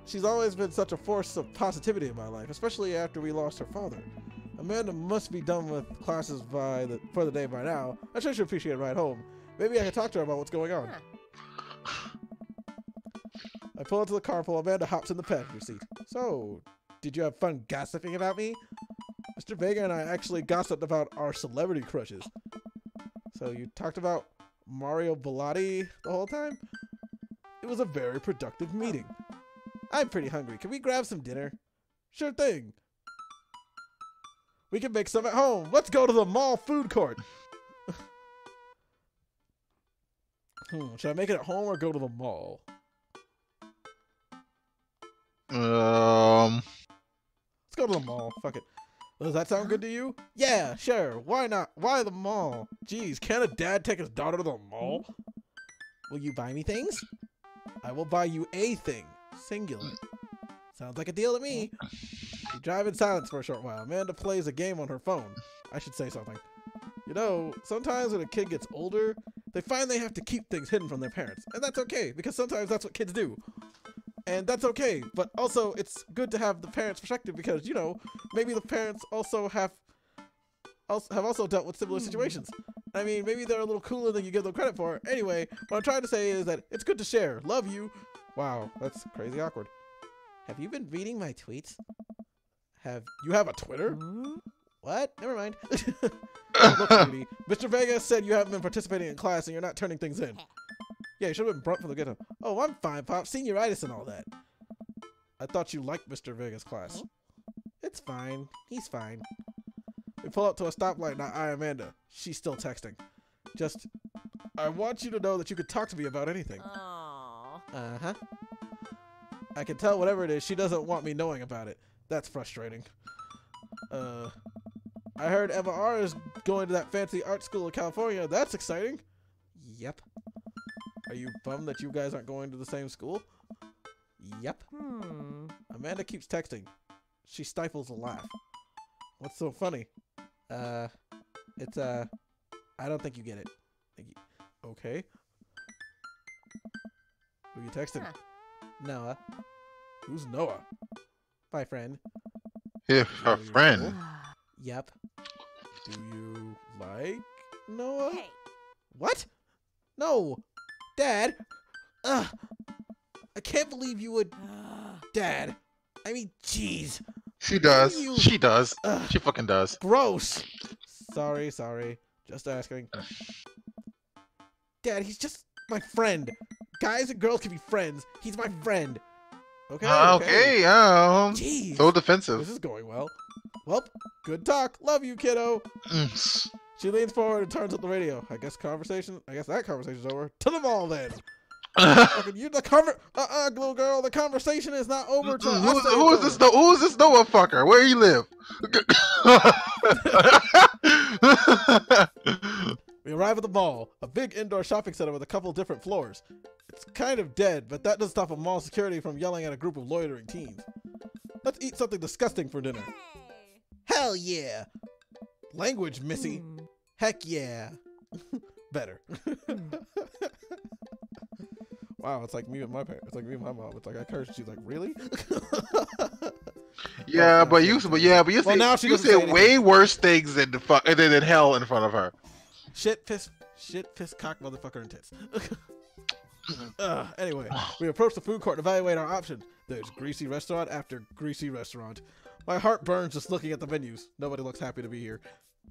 She's always been such a force of positivity in my life, especially after we lost her father. Amanda must be done with classes for the day by now. I'm sure she'll appreciate a ride home. Maybe I can talk to her about what's going on. I pull into the carpool. Amanda hops in the passenger seat. So, did you have fun gossiping about me? Mr. Vega and I actually gossiped about our celebrity crushes. So you talked about Mario Bellotti the whole time? It was a very productive meeting. I'm pretty hungry. Can we grab some dinner? Sure thing. We can make some at home. Let's go to the mall food court. Should I make it at home or go to the mall? Let's go to the mall. Fuck it. Does that sound good to you? Yeah, sure. Why not? Why the mall? Jeez, can't a dad take his daughter to the mall? Will you buy me things? I will buy you a thing. Singular. Sounds like a deal to me. We drive in silence for a short while. Amanda plays a game on her phone. I should say something. You know, sometimes when a kid gets older, they find they have to keep things hidden from their parents. And that's okay, because sometimes that's what kids do. And that's okay, but also it's good to have the parents' perspective because, you know, maybe the parents also have dealt with similar situations. I mean, maybe they're a little cooler than you give them credit for. Anyway, what I'm trying to say is that it's good to share. Love you. Wow, that's crazy awkward. Have you been reading my tweets? You have a Twitter? What? Never mind. Look, Rudy, Mr. Vega said you haven't been participating in class and you're not turning things in. Yeah, you should have been brought from the get-up. Oh, I'm fine, Pop. Senioritis and all that. I thought you liked Mr. Vega's class. It's fine. He's fine. We pull up to a stoplight and I eye Amanda. She's still texting. I want you to know that you could talk to me about anything. Aww. Uh-huh. I can tell whatever it is, she doesn't want me knowing about it. That's frustrating. I heard Emma R. is going to that fancy art school in California. That's exciting. Yep. Are you bummed that you guys aren't going to the same school? Yep. Amanda keeps texting. She stifles a laugh. What's so funny? I don't think you get it. Okay. Who you texting? Huh. Noah. Who's Noah? My friend. Yeah, her friend. Yep. Do you like Noah? Hey. What? No. Dad. Ugh. I can't believe you would. Dad. I mean, jeez. She does. You- She does. Ugh. She fucking does. Gross. Sorry. Just asking. Dad, he's just my friend. Guys and girls can be friends. He's my friend. Okay. Okay. Jeez. So defensive. This is going well. Well, good talk. Love you, kiddo. She leans forward and turns up the radio. I guess that conversation's over. To the mall then. Fucking you, little girl. The conversation is not over. Who is this Noah fucker? Where you live? We arrive at the mall, a big indoor shopping center with a couple different floors. It's kind of dead, but that doesn't stop a mall security from yelling at a group of loitering teens. Let's eat something disgusting for dinner. Hell yeah! Language, Missy. Heck yeah. Better. Wow, it's like me and my parents. It's like me and my mom. It's like I cursed. She's like, really? Yeah, but you say way worse things than than hell in front of her. Shit, piss, cock, motherfucker, and tits. Anyway, we approach the food court and evaluate our options. There's greasy restaurant after greasy restaurant. My heart burns just looking at the menus. Nobody looks happy to be here.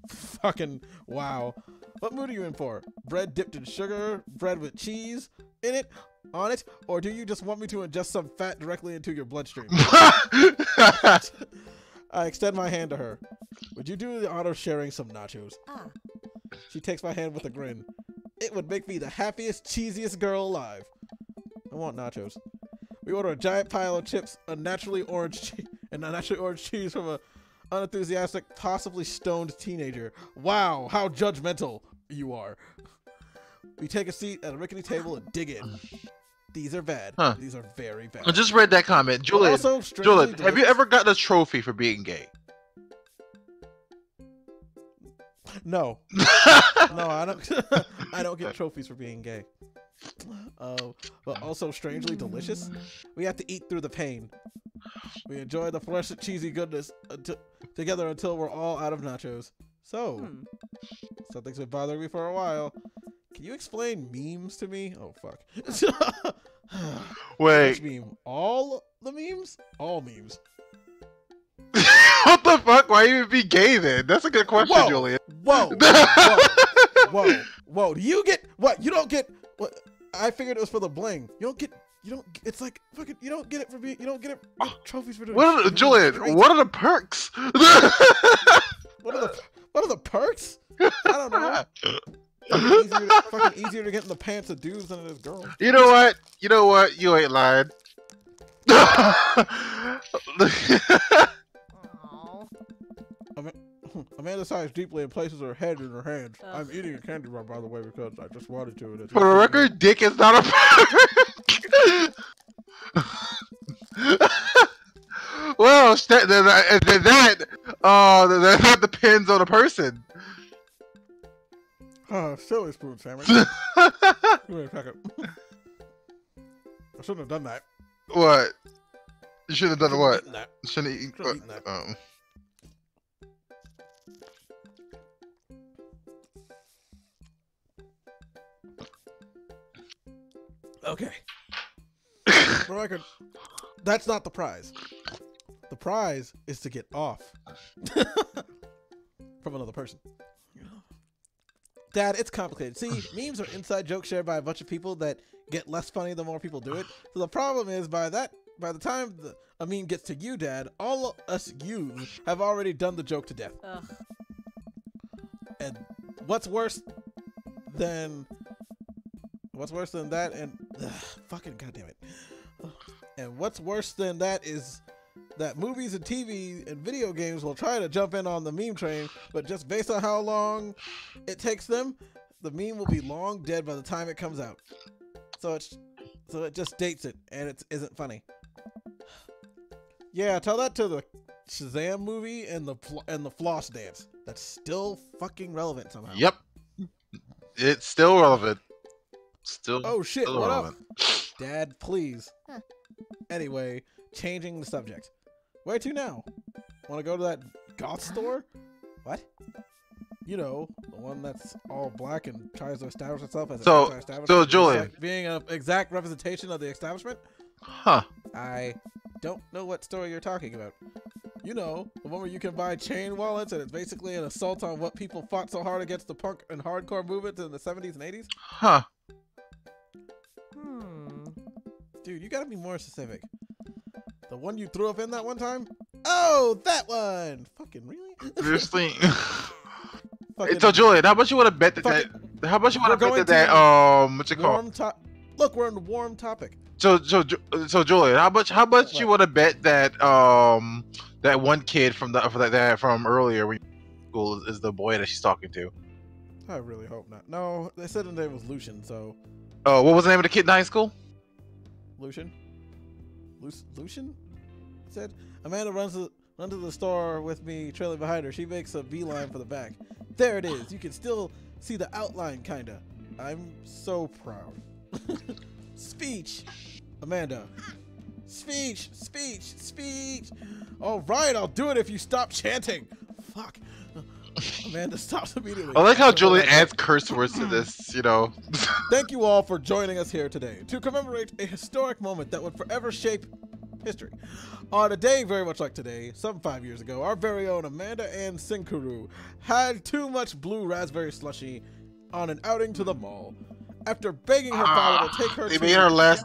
Fucking wow. What mood are you in for? Bread dipped in sugar? Bread with cheese in it? On it? Or do you just want me to ingest some fat directly into your bloodstream? I extend my hand to her. Would you do the honor of sharing some nachos? She takes my hand with a grin. It would make me the happiest, cheesiest girl alive. I want nachos. We order a giant pile of chips, a naturally orange cheese from a unenthusiastic, possibly stoned teenager. Wow, how judgmental you are. We take a seat at a rickety table and dig in. These are bad. Huh. These are very bad. I just read that comment. Juliet, have you ever gotten a trophy for being gay? No. No, I don't. I don't get trophies for being gay. But also strangely delicious. We have to eat through the pain. We enjoy the fluorescent cheesy goodness together until we're all out of nachos. So, something's been bothering me for a while. Can you explain memes to me? Oh, fuck. Wait. Which meme? All the memes? All memes. What the fuck? Why even be gay then? That's a good question, Whoa. Julian. Whoa. Whoa. Do you get what? You don't get what? I figured it was for the bling. It's like fucking, you don't get it for being, you don't get it trophies for doing. Julian, what are the perks? What are the perks? I don't know. Fucking easier to get in the pants of dudes than it is girls. You know what? You ain't lying. Amanda sighs deeply and places her head in her hands. I'm eating a candy bar, by the way, because I just wanted to. And for the record, dick is not a perk. Well, that depends on the person. Silly spoon sandwich. Wait a second. I shouldn't have done that. What? You should have done what? Shouldn't have eaten that. Okay. For the record, that's not the prize. The prize is to get off from another person. Dad, it's complicated. See, memes are inside jokes shared by a bunch of people that get less funny the more people do it. So the problem is by the time a meme gets to you, Dad, all us yous have already done the joke to death. Ugh. And what's worse than that? And fucking goddamn it! And what's worse than that is that movies and TV and video games will try to jump in on the meme train, but just based on how long it takes them, the meme will be long dead by the time it comes out. So it just dates it, and it isn't funny. Yeah, tell that to the Shazam movie and the floss dance. That's still fucking relevant somehow. Yep, it's still relevant. Oh shit! Still What relevant. up, Dad? Please. Anyway, changing the subject. Where to now? Want to go to that goth store? What? You know, the one that's all black and tries to establish itself as an anti-establishment. So Julian, like being an exact representation of the establishment. Huh? don't know what story you're talking about. You know, the one where you can buy chain wallets and it's basically an assault on what people fought so hard against the punk and hardcore movements in the 70s and 80s? Huh. Dude, you gotta be more specific. The one you threw up in that one time? Oh, that one! Fucking really? Seriously. Fucking So Julian, how much you want to bet that? fucking- How much you want to bet going that? to What's it called? Look, we're in a warm topic. So Julian, how much you want to bet that that one kid from from earlier when school is the boy that she's talking to? I really hope not. No, they said his name was Lucian, so Oh, what was the name of the kid in high school? Lucian? Lucian? Said Amanda runs to the store with me trailing behind her. She makes a beeline for the back. There it is. You can still see the outline, kinda. I'm so proud. Speech. Amanda. Speech. All right, I'll do it if you stop chanting. Fuck. Amanda stops immediately. I like how Julian adds curse words to this, you know. Thank you all for joining us here today to commemorate a historic moment that would forever shape history. On a day very much like today, some 5 years ago, our very own Amanda Ann Sinkuru had too much blue raspberry slushy on an outing to the mall. After begging her father to take her to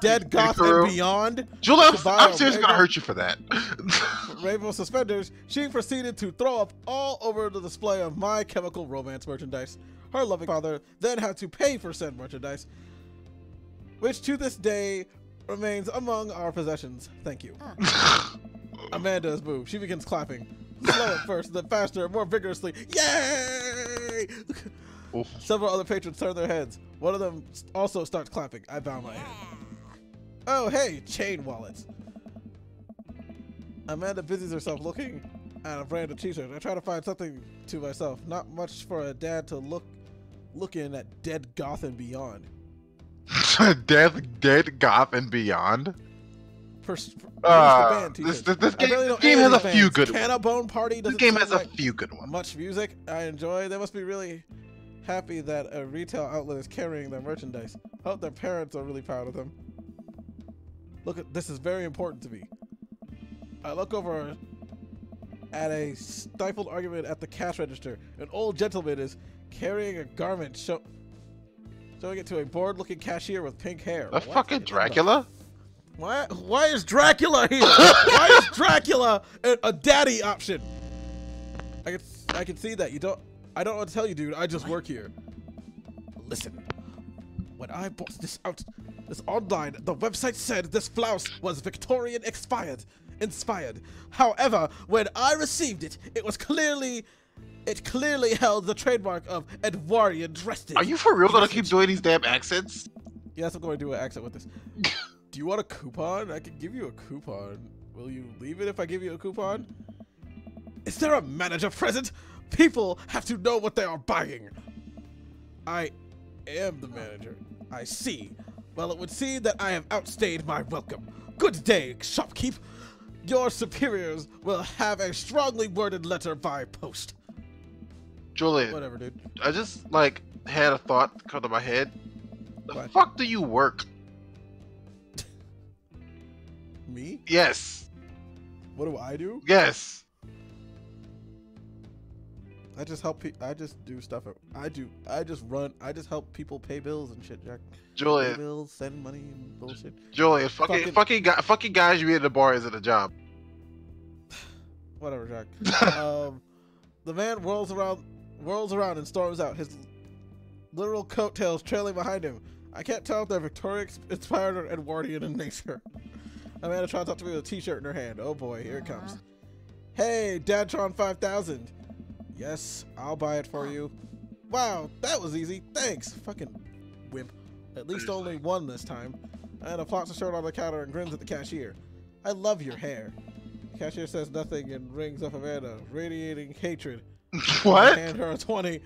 Dead Goth and Beyond, Julian, I'm seriously gonna hurt you for that. rainbow suspenders, she proceeded to throw up all over the display of My Chemical Romance merchandise. Her loving father then had to pay for said merchandise, which to this day remains among our possessions. Thank you. Amanda's moved. She begins clapping. Slow at first, then faster, more vigorously. Yay! Oof. Several other patrons turn their heads. One of them also starts clapping. I bow my head. Oh, hey, chain wallets. Amanda busies herself looking at a brand of t-shirts. I try to find something to myself. Not much for a dad to look in at Dead Goth and Beyond. Dead Goth and Beyond. This game has a few good ones. Cannabone Party. This game has a few good ones. Much music I enjoy. They must be really happy that a retail outlet is carrying their merchandise. Hope their parents are really proud of them. Look at this is very important to me. I look over at a stifled argument at the cash register. An old gentleman is carrying a garment showing it to a bored-looking cashier with pink hair. A fucking Dracula? Why is Dracula here? Why is Dracula a daddy option? I can see that you don't. I don't want to tell you, dude. I just work here. Listen, when I bought this online, the website said this blouse was Victorian inspired. However, when I received it, it clearly held the trademark of Edwardian dressage. Are you for real gonna keep doing these damn accents? Yes, I'm going to do an accent with this. Do you want a coupon? I can give you a coupon. Will you leave it if I give you a coupon? Is there a manager present? People have to know what they are buying. I am the manager. I see. Well, it would seem that I have outstayed my welcome. Good day, shopkeep. Your superiors will have a strongly worded letter by post. Julian. Whatever, dude. I just, had a thought come to my head. The fuck do you work? Me? Yes. What do I do? Yes. I just help I just do stuff. I just help people pay bills and shit, Jack. Julian. Pay bills, send money and bullshit. Julian, fucking guys you meet at the bar isn't a job. Whatever, Jack. The man whirls around and storms out, his literal coattails trailing behind him. I can't tell if they're Victorian-inspired or Edwardian in nature. Amanda tries to talk to me with a t-shirt in her hand. Oh boy, here it comes. Hey, Dadtron 5000. Yes, I'll buy it for you. Wow, that was easy. Thanks. Fucking wimp. At least only one this time. Amanda plops a shirt on the counter and grins at the cashier. I love your hair. The cashier says nothing and rings up Amanda, radiating hatred. What? I hand her a 20.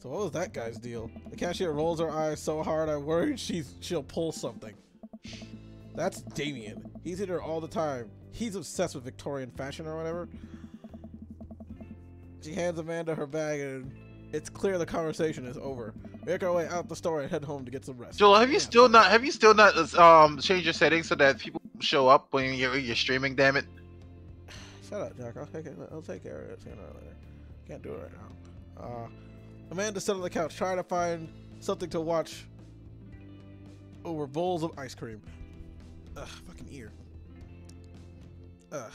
So what was that guy's deal? The cashier rolls her eyes so hard I worry she'll pull something. That's Damien. He's hit her all the time. He's obsessed with Victorian fashion or whatever. She hands Amanda her bag and It's clear the conversation is over. Make our way out the store and head home to get some rest. Joel, have you Yeah. still not changed your settings so that people show up when you're streaming? Damn it! Shut up, Jack. I'll take care of it sooner or later. Can't do it right now. Amanda sat on the couch trying to find something to watch over bowls of ice cream. Ugh, fucking ear. Ugh.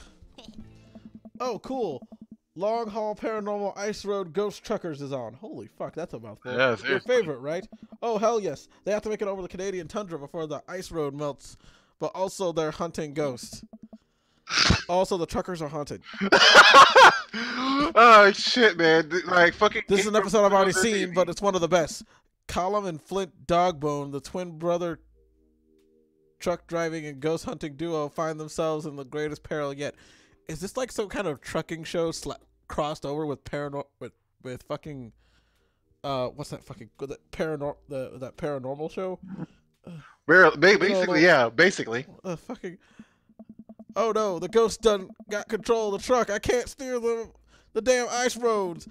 Oh, cool. Long Haul Paranormal Ice Road Ghost Truckers is on. Holy fuck, that's a mouthful. Yeah, Your seriously. favorite, right? Oh, hell yes. They have to make it over the Canadian tundra before the ice road melts, but also they're hunting ghosts. Also, the truckers are haunted. Oh shit, man! Like fucking. This is an episode I've already seen, but it's one of the best. Colum and Flint Dogbone, the twin brother truck driving and ghost hunting duo, find themselves in the greatest peril yet. Is this like some kind of trucking show crossed over with with fucking what's that fucking that paranormal show? Basically, yeah, basically. Fucking. Oh no, the ghost done got control of the truck. I can't steer the damn ice roads.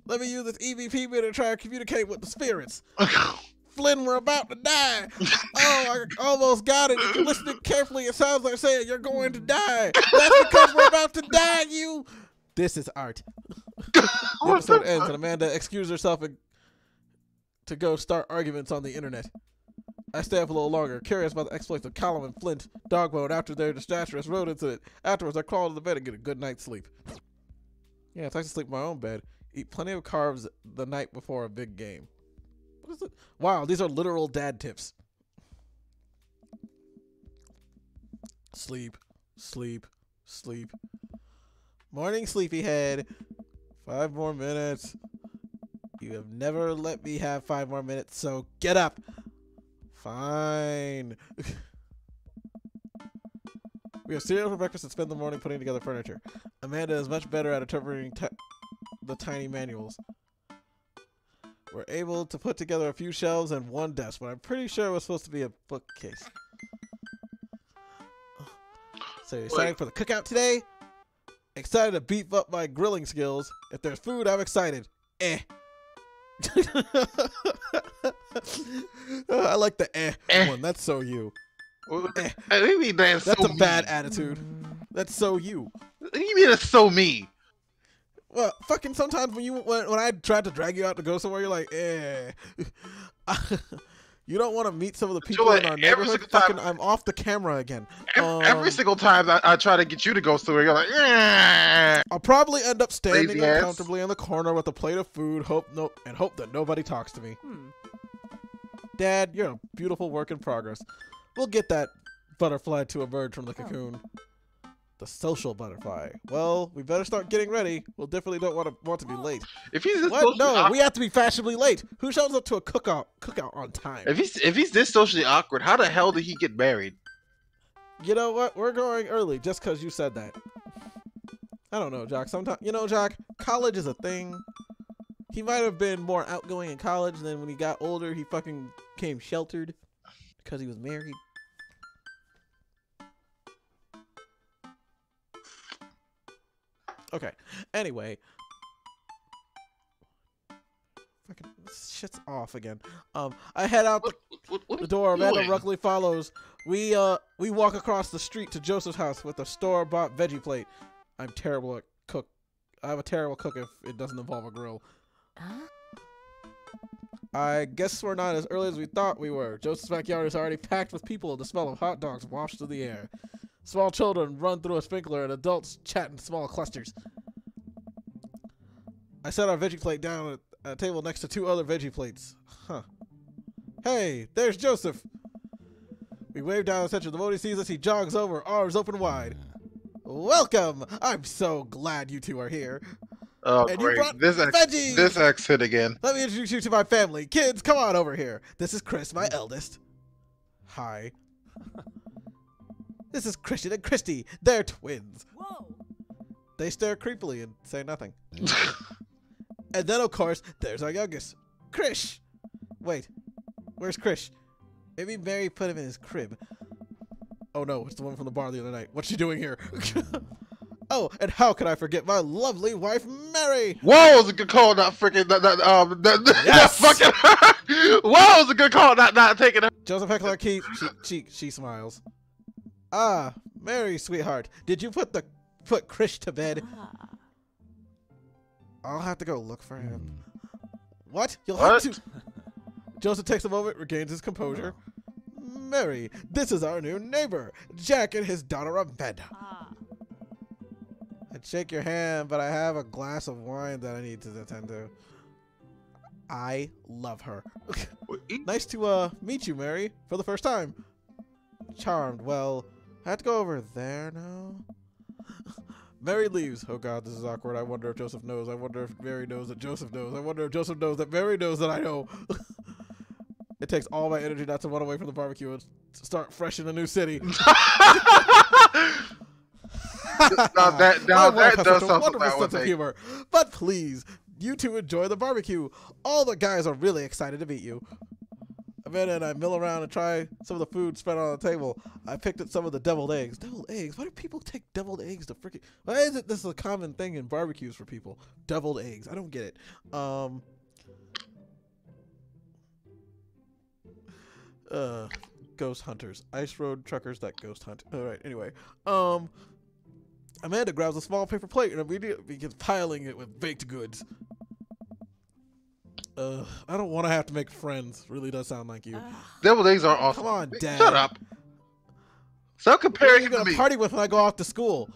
Let me use this EVP bit to try to communicate with the spirits. Flynn, we're about to die. Oh, I almost got it. If you're listening carefully, it sounds like saying you're going to die. That's because we're about to die, you. This is art. The episode ends and Amanda excuses herself to go start arguments on the internet. I stay up a little longer, curious about the exploits of Callum and Flint Dogbone after their disastrous road incident. Afterwards, I crawl to the bed and get a good night's sleep. Yeah, it's nice to sleep in my own bed. Eat plenty of carbs the night before a big game. What is it? Wow, these are literal dad tips. Sleep, sleep, sleep. Morning, sleepyhead. 5 more minutes. You have never let me have 5 more minutes, so get up. Fine. We have cereal for breakfast and spend the morning putting together furniture. Amanda is much better at interpreting the tiny manuals. We're able to put together a few shelves and 1 desk, but I'm pretty sure it was supposed to be a bookcase. So you're excited for the cookout today? Excited to beef up my grilling skills. If there's food, I'm excited. I like the one. That's so you. I mean, that's so a me. bad attitude. That's so you. What do you mean it's so me? Well, fucking sometimes when I tried to drag you out to go somewhere, you're like, You don't want to meet some of the people in our neighborhood? Fucking, I'm off the camera again. Every single time I try to get you to go somewhere, you're like, I'll probably end up standing Lazy ass. uncomfortably in the corner with a plate of food, hope that nobody talks to me. Dad, you're a beautiful work in progress. We'll get that butterfly to emerge from the cocoon. The social butterfly. Well, we better start getting ready. We'll definitely don't want to be late. if he's this What? socially No, awkward, we have to be fashionably late. Who shows up to a cookout on time? if he's this socially awkward, how the hell did he get married? You know what? We're going early just because you said that. I don't know, Jock. Sometimes, Jock, college is a thing. He might have been more outgoing in college, and then when he got older, he fucking became sheltered because he was married. Okay. Anyway. Fucking shit's off again. I head out the door. Amanda luckily follows. We walk across the street to Joseph's house with a store-bought veggie plate. I'm terrible at cook. I'm a terrible cook if it doesn't involve a grill. I guess we're not as early as we thought we were. Joseph's backyard is already packed with people and the smell of hot dogs wafts through the air. Small children run through a sprinkler and adults chat in small clusters. I set our veggie plate down at a table next to 2 other veggie plates. Huh. Hey, there's Joseph. We wave down the center. The moment he sees us, he jogs over, arms open wide. Welcome! I'm so glad you 2 are here. Oh, And great. you brought This veggies! accent again. Let me introduce you to my family. Kids, come on over here. This is Chris, my eldest. Hi. This is Christian and Christy. They're twins. Whoa. They stare creepily and say nothing. And then, of course, there's our youngest, Krish. Wait, where's Krish? Maybe Mary put him in his crib. Oh no, it's the one from the bar the other night. What's she doing here? Oh, and how could I forget my lovely wife, Mary? Whoa, was a good call, not freaking Yes! fucking her. Whoa, was a good call, not taking her. Joseph Heckler Keith, she smiles. Ah, Mary, sweetheart, did you put Krish to bed? I'll have to go look for him. What? You'll have to. Joseph takes a moment, regains his composure. Mary, this is our new neighbor, Jack and his daughter Amanda. I'd shake your hand, but I have a glass of wine that I need to attend to. I love her. Nice to meet you, Mary, for the first time. Charmed. Well, I have to go over there now. Mary leaves. Oh God, this is awkward. I wonder if Joseph knows. I wonder if Mary knows that Joseph knows. I wonder if Joseph knows that Mary knows that I know. It takes all my energy not to run away from the barbecue and start fresh in a new city. that does a sound wonderful sense of humor. But please, you two enjoy the barbecue. All the guys are really excited to meet you. Amanda and I mill around and try some of the food spread on the table. I picked up some of the deviled eggs. Deviled eggs? Why do people take deviled eggs to freaking... Why is it this is a common thing in barbecues for people? Deviled eggs. I don't get it. Ghost hunters. Ice road truckers that ghost hunt. Alright, anyway. Amanda grabs a small paper plate and immediately begins piling it with baked goods. I don't want to have to make friends. Really does sound like you. Deviled eggs are awesome. Come on, Dad. Shut up. Stop comparing You're him to gonna me. party with when I go off to school.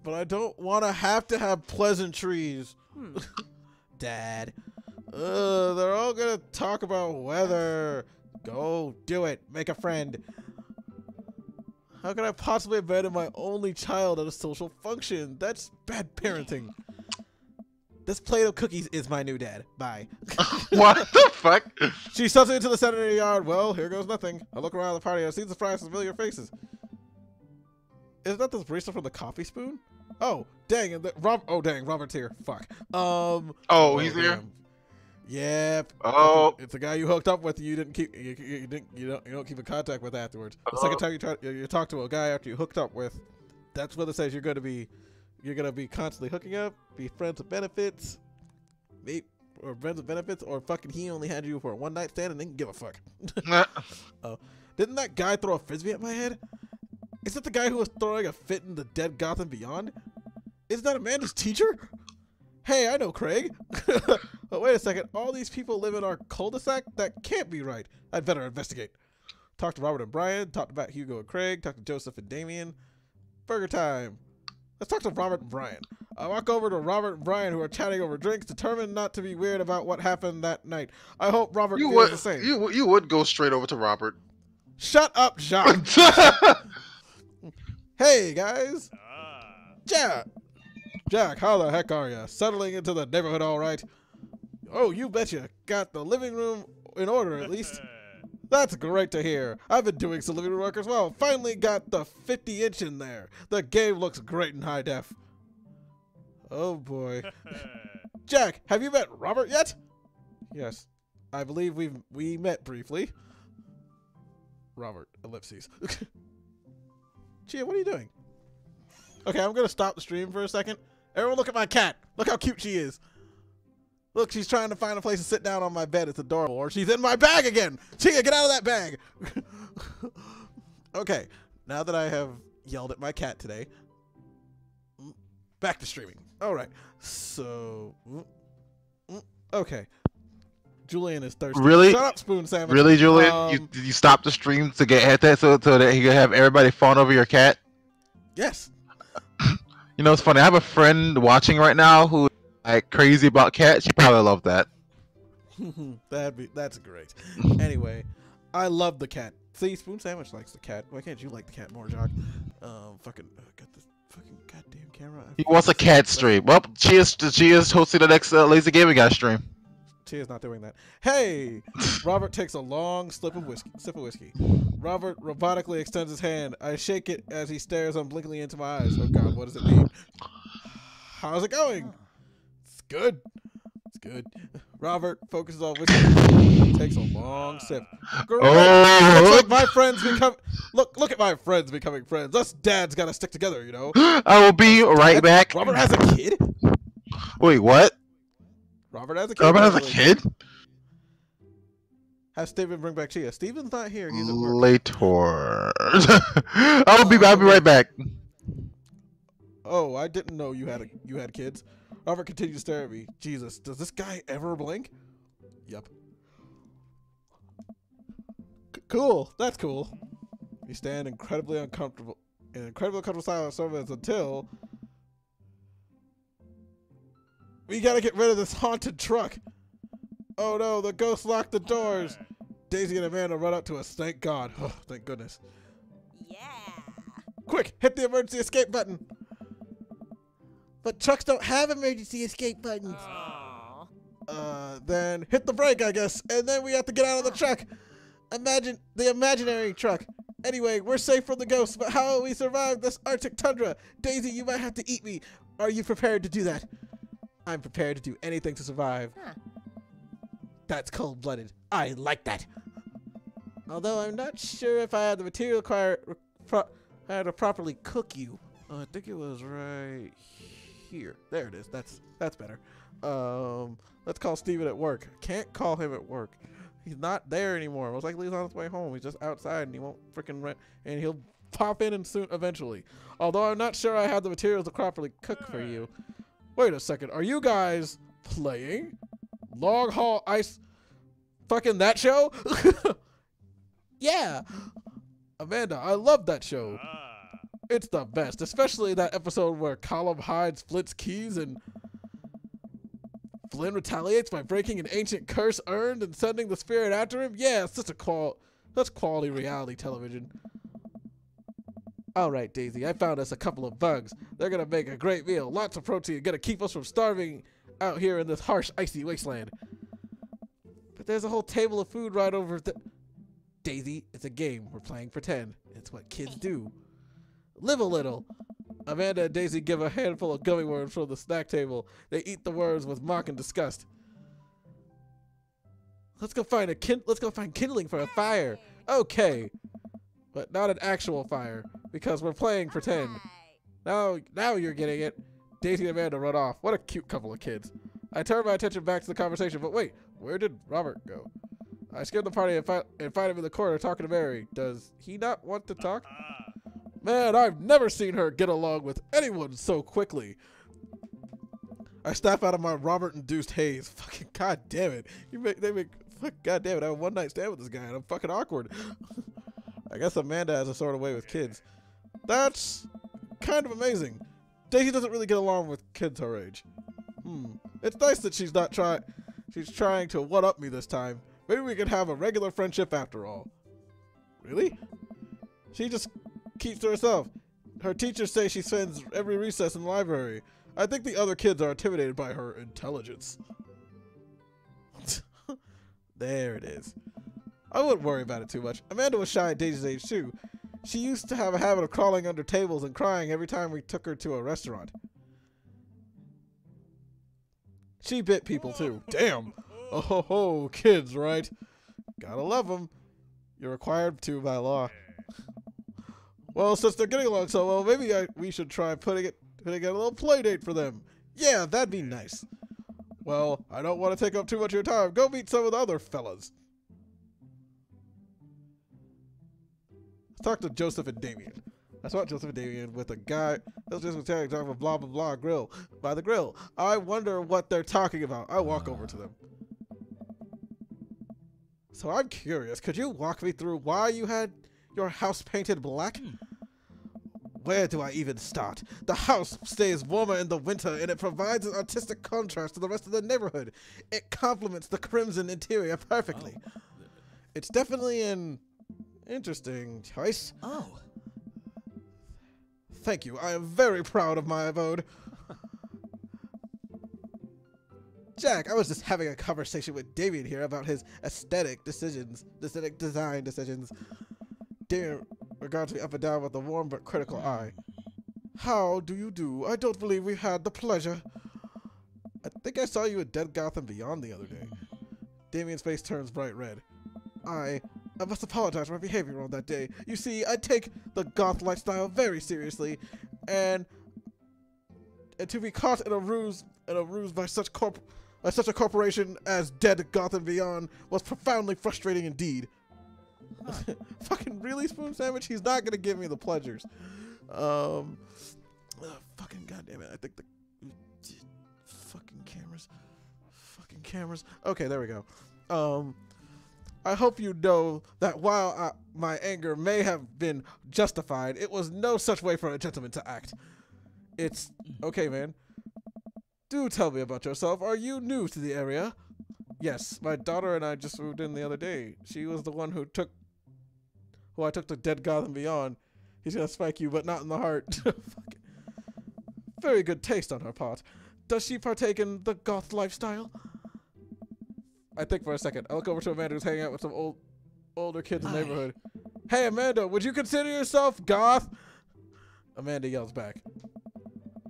But I don't want to have pleasantries. Dad. They're all gonna talk about weather. Go do it. Make a friend. How can I possibly abandon my only child at a social function? That's bad parenting. This plate of cookies is my new dad. Bye. What the fuck? She shoves it into the center of the yard. Well, here goes nothing. I look around the party. I see the surprised familiar faces. Is that the barista from the coffee spoon? Oh, dang. Oh, dang. Robert's here. Fuck. Oh, he's here? Damn. Yep. Oh. It's the guy you hooked up with. You didn't keep. You don't keep in contact with afterwards. The second time you talk to a guy after you hooked up with, that's what it says. You're gonna be constantly hooking up, be friends with benefits, or friends with benefits, or fucking he only had you for a one night stand and didn't give a fuck. Didn't that guy throw a frisbee at my head? Is that the guy who was throwing a fit in the Dead Gotham Beyond? Is that Amanda's teacher? Hey, I know Craig. But wait a second, all these people live in our cul-de-sac? That can't be right. I'd better investigate. Talk to Robert and Brian, talk about Hugo and Craig, talk to Joseph and Damien. Burger time. Let's talk to Robert and Brian. I walk over to Robert and Brian, who are chatting over drinks, determined not to be weird about what happened that night. I hope Robert feels the same. You would go straight over to Robert. Shut up, Jacques. Hey, guys. Jack, how the heck are you? Settling into the neighborhood all right? Oh, you betcha. Got the living room in order, at least. That's great to hear. I've been doing some living room work as well. Finally got the 50-inch in there. The game looks great in high def. Oh, boy. Jack, have you met Robert yet? Yes. I believe we met briefly. Robert, ellipses. Chia, what are you doing? Okay, I'm going to stop the stream for a second. Everyone look at my cat. Look how cute she is. Look, she's trying to find a place to sit down on my bed. It's adorable. Or she's in my bag again. Chia, get out of that bag. Okay, now that I have yelled at my cat today, back to streaming. All right, so, okay. Julian is thirsty. Really? Shut up, Spoon Sandwich. Really, Julian? You stopped the stream to get that so that he could have everybody fawn over your cat? Yes. You know, it's funny. I have a friend watching right now who like crazy about cats. She probably love that. That's great. Anyway, I love the cat. See, Spoon Sandwich likes the cat. Why can't you like the cat more, Jock? Fucking got this fucking goddamn camera. He wants a cat stream. Well, she is hosting the next LazyGamingGuys stream. She is not doing that. Hey, Robert takes a long sip of whiskey. Robert robotically extends his hand. I shake it as he stares unblinkingly into my eyes. Oh God, what does it mean? How's it going? It's good. It's good. Robert focuses on whiskey. Takes a long sip. Great. Oh. Looks like my friends become. Look at my friends becoming friends. Us dads gotta stick together, you know. I will be right back. Robert has a kid. Wait, what? Robert has a kid. Robert has a kid? Have Steven bring back Chia. Steven's not here. He's at work. Later. I'll be right back. Oh, I didn't know you had kids. Robert continues to stare at me. Jesus, does this guy ever blink? Yep. Cool. That's cool. We stand incredibly uncomfortable silence until we gotta get rid of this haunted truck. Oh no, the ghost locked the doors. Daisy and Amanda run up to us. Thank God. Oh, thank goodness. Yeah. Quick, hit the emergency escape button. But trucks don't have emergency escape buttons. Then hit the brake, I guess, and then we have to get out of the truck. Imagine the imaginary truck. Anyway, we're safe from the ghosts, but how will we survive this Arctic tundra? Daisy, you might have to eat me. Are you prepared to do that? I'm prepared to do anything to survive. Huh. That's cold-blooded. I like that. Although I'm not sure if I have the material required to properly cook you. I think it was right here. There it is. That's better. Let's call Steven at work. Can't call him at work. He's not there anymore. Most likely he's on his way home. He's just outside and he won't freaking rent. And he'll pop in and soon eventually. Although I'm not sure I have the materials to properly cook for you. Wait a second. Are you guys playing Long Haul Ice? Fucking that show? Yeah. Amanda, I love that show. It's the best, especially that episode where Colum hides Flint's keys and Flynn retaliates by breaking an ancient curse earned and sending the spirit after him. Yeah, it's just that's quality reality television. All right, Daisy, I found us a couple of bugs. They're gonna make a great meal. Lots of protein, gonna keep us from starving out here in this harsh, icy wasteland. But there's a whole table of food right over the... Daisy, it's a game. We're playing pretend. It's what kids do. Live a little. Amanda and Daisy give a handful of gummy worms from the snack table. They eat the worms with mock and disgust. Let's go find kindling for a fire. Okay, but not an actual fire because we're playing pretend. Now you're getting it. Daisy and Amanda run off. What a cute couple of kids. I turn my attention back to the conversation, but wait, where did Robert go? I skip the party and find him in the corner talking to Mary. Does he not want to talk? Man, I've never seen her get along with anyone so quickly. I snap out of my Robert-induced haze. Fucking god damn it. God damn it, I have a one-night stand with this guy and I'm fucking awkward. I guess Amanda has a sort of way with kids. That's kind of amazing. Daisy doesn't really get along with kids her age. It's nice that she's trying to one-up me this time. Maybe we can have a regular friendship after all. Really? She just keeps to herself. Her teachers say she spends every recess in the library. I think the other kids are intimidated by her intelligence. There it is. I wouldn't worry about it too much. Amanda was shy at Daisy's age too. She used to have a habit of crawling under tables and crying every time we took her to a restaurant. She bit people too. Damn. Oh ho ho, kids, right? Gotta love them. You're required to by law. Well, since they're getting along so well, maybe we should try putting a little play date for them. Yeah, that'd be nice. Well, I don't want to take up too much of your time. Go meet some of the other fellas. Let's talk to Joseph and Damien. I saw Joseph and Damien with a guy that's just talking about blah blah blah grill by the grill. I wonder what they're talking about. I walk over to them. So I'm curious, could you walk me through why you had your house painted black? Where do I even start? The house stays warmer in the winter and it provides an artistic contrast to the rest of the neighborhood. It complements the crimson interior perfectly. It's definitely an interesting choice. Oh. Thank you. I am very proud of my abode. Jack, I was just having a conversation with Damien here about his aesthetic design decisions. Damien regards me up and down with a warm but critical eye. How do you do? I don't believe we had the pleasure. think I saw you at Dead Gotham Beyond the other day. Damien's face turns bright red. I must apologize for my behavior on that day. You see, I take the goth lifestyle very seriously, and to be caught in a ruse by such a corporation as Dead Gotham Beyond was profoundly frustrating indeed. Fucking really, Spoon Sandwich? He's not gonna give me the pleasures. Fucking goddamn it! I think the fucking cameras. Okay, there we go. I hope you know that while my anger may have been justified, it was no such way for a gentleman to act. It's okay, man. Do tell me about yourself. Are you new to the area? Yes, my daughter and I just moved in the other day. She was the one who I took to Dead Gotham Beyond. He's gonna spike you, but not in the heart. Very good taste on her part. Does she partake in the goth lifestyle? I think for a second. I look over to Amanda, who's hanging out with some older kids in the neighborhood. Hey, Amanda, would you consider yourself goth? Amanda yells back.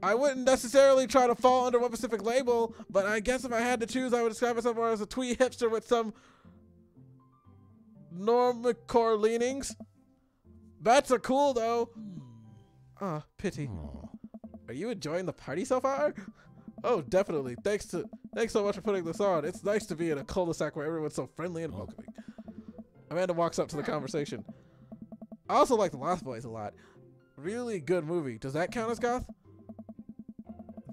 I wouldn't necessarily try to fall under one specific label, but I guess if I had to choose, I would describe myself more as a twee hipster with some normcore leanings. Bats are cool, though. Ah, pity. Are you enjoying the party so far? Oh, definitely. Thanks so much for putting this on. It's nice to be in a cul-de-sac where everyone's so friendly and welcoming. Amanda walks up to the conversation. I also like The Lost Boys a lot. Really good movie. Does that count as goth?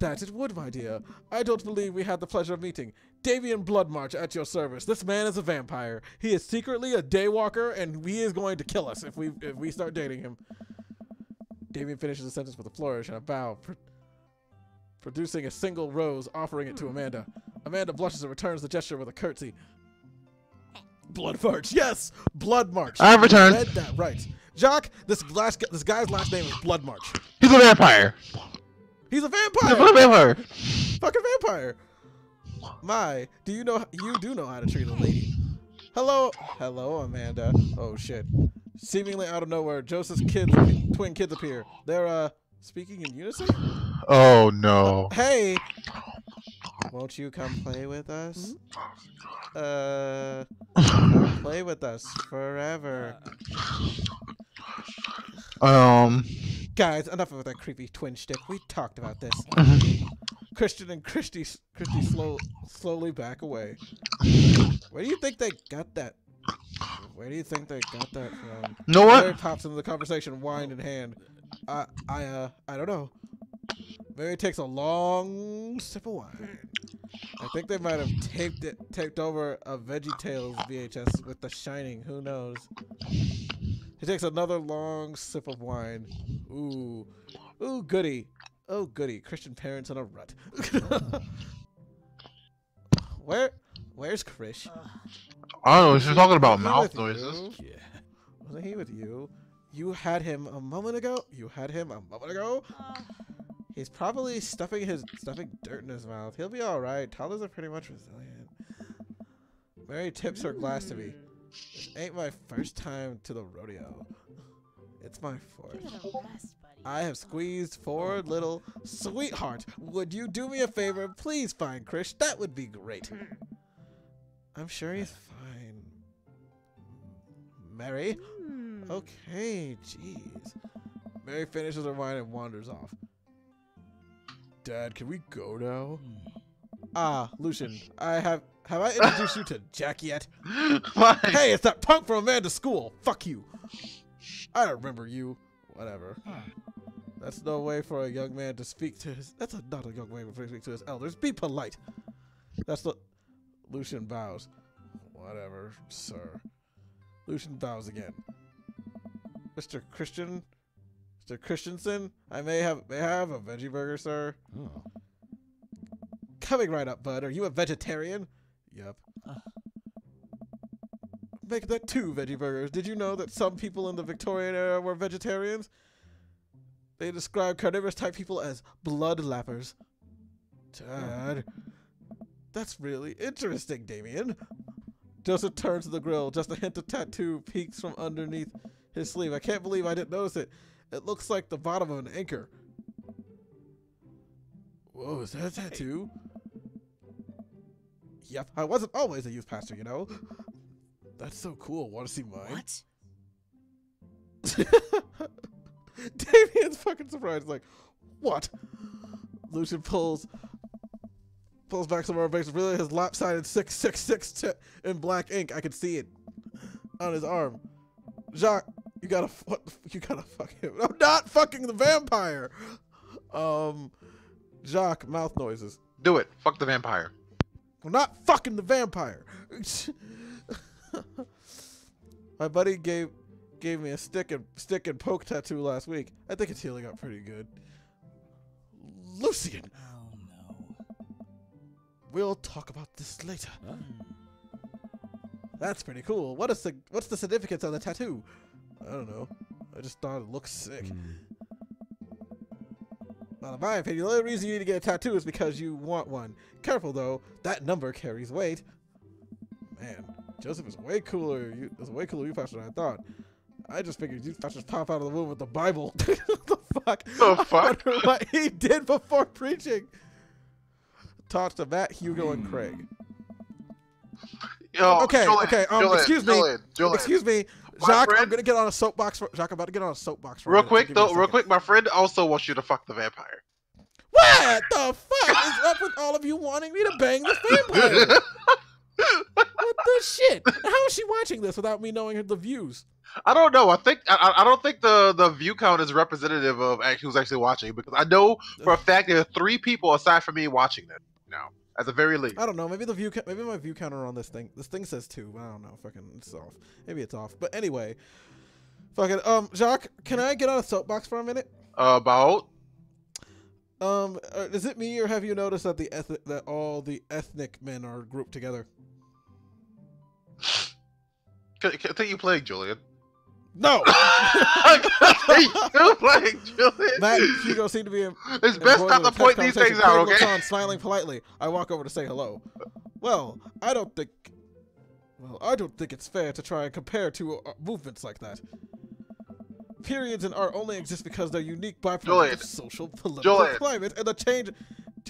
That it would, my dear. I don't believe we had the pleasure of meeting. Damien Bloodmarch at your service. This man is a vampire. He is secretly a daywalker, and he is going to kill us if we start dating him. Damien finishes the sentence with a flourish and a bow, producing a single rose, offering it to Amanda. Amanda blushes and returns the gesture with a curtsy. Bloodmarch, yes, Bloodmarch. I returned. Read that right, Jock. This guy's last name is Bloodmarch. He's a vampire. He's a vampire. He's a vampire. Fucking vampire. You do know how to treat a lady. Hello, Amanda. Oh shit. Seemingly out of nowhere, Joseph's twin kids appear. They're speaking in unison. Oh no. Hey, won't you come play with us? Come play with us forever. Guys, enough of that creepy twin shtick. We talked about this. Christian and Christy slowly back away. Where do you think they got that? Where do you think they got that from? Know what? Mary pops into the conversation, wine in hand. I don't know. Mary takes a long sip of wine. I think they might have taped over a VeggieTales VHS with The Shining. Who knows? He takes another long sip of wine. Ooh, goody. Oh, goody. Christian parents in a rut. Where's Krish? I don't know. She's talking about mouth noises. Yeah. Wasn't he with you? You had him a moment ago? He's probably stuffing dirt in his mouth. He'll be alright. Toddlers are pretty much resilient. Mary tips her glass to me. This ain't my first time to the rodeo. It's my fourth. I have squeezed 4 little sweetheart. Would you do me a favor? Please find Krish. That would be great. I'm sure he's fine. Mary? Okay, jeez. Mary finishes her wine and wanders off. Dad, can we go now? Ah, Lucian, have I introduced you to Jack yet? Why? Hey, it's that punk from Amanda's school. Fuck you. I don't remember you. Whatever. That's no way for a young man to speak to his... not a young man to speak to his elders. Be polite. That's the... Lucian bows. Whatever, sir. Lucian bows again. Mr. Christensen, I may have a veggie burger, sir. Oh. Coming right up, bud. Are you a vegetarian? Yep. Make that 2 veggie burgers. Did you know that some people in the Victorian era were vegetarians? They describe carnivorous type people as blood lappers. Dad, that's really interesting, Damien. Joseph turns to the grill. Just a hint of tattoo peeks from underneath his sleeve. I can't believe I didn't notice it. It looks like the bottom of an anchor. Whoa, is that a tattoo? Yep, I wasn't always a youth pastor, you know. That's so cool. Want to see mine? What? Damien's fucking surprised. Like, what? Lucian pulls back some more base. Really, his lopsided 666 in black ink. I can see it on his arm. Jacques, you gotta fuck him. I'm not fucking the vampire. Jacques, mouth noises. Do it. Fuck the vampire. I'm not fucking the vampire. My buddy gave me a stick and poke tattoo last week. I think it's healing up pretty good. Lucian. Oh no. We'll talk about this later. Huh? That's pretty cool. What's the significance of the tattoo? I don't know. I just thought it looked sick. Well, in my opinion, the only reason you need to get a tattoo is because you want one. Careful though, that number carries weight. Man, Joseph is way cooler. It's a way cooler you pastor than I thought. I just figured you pastors pop out of the womb with the Bible. What the fuck? The fuck? I wonder what he did before preaching. Talk to Matt, Hugo, and Craig. Yo, Okay, Julian, okay. Julian, Excuse me. Julian. Excuse me, My Jacques. I'm friend- gonna get on a soapbox. Jacques, I'm about to get on a soapbox. For a Real minute. quick, Give me a though, real second. quick, my friend also wants you to fuck the vampire. What the fuck is up with all of you wanting me to bang this vampire? What the shit? How is she watching this without me knowing the views? I don't know. I don't think the view count is representative of who's actually watching, because I know for a fact there are 3 people aside from me watching this now, at the very least. I don't know. Maybe maybe my view counter on this thing says 2. But I don't know. Fucking, it's off. Maybe it's off. But anyway, fucking Jacques, can I get on a soapbox for a minute? About Is it me or have you noticed that that all the ethnic men are grouped together? continue playing, Julian. No. Continue playing, Julian. Matt and Hugo seem to be It's best not to point these things out, Craig looks okay? on, smiling politely. I walk over to say hello. Well, I don't think it's fair to try and compare two movements like that. Periods in art only exist because they're unique byproducts Julian. of social, political Julian. climate, and the change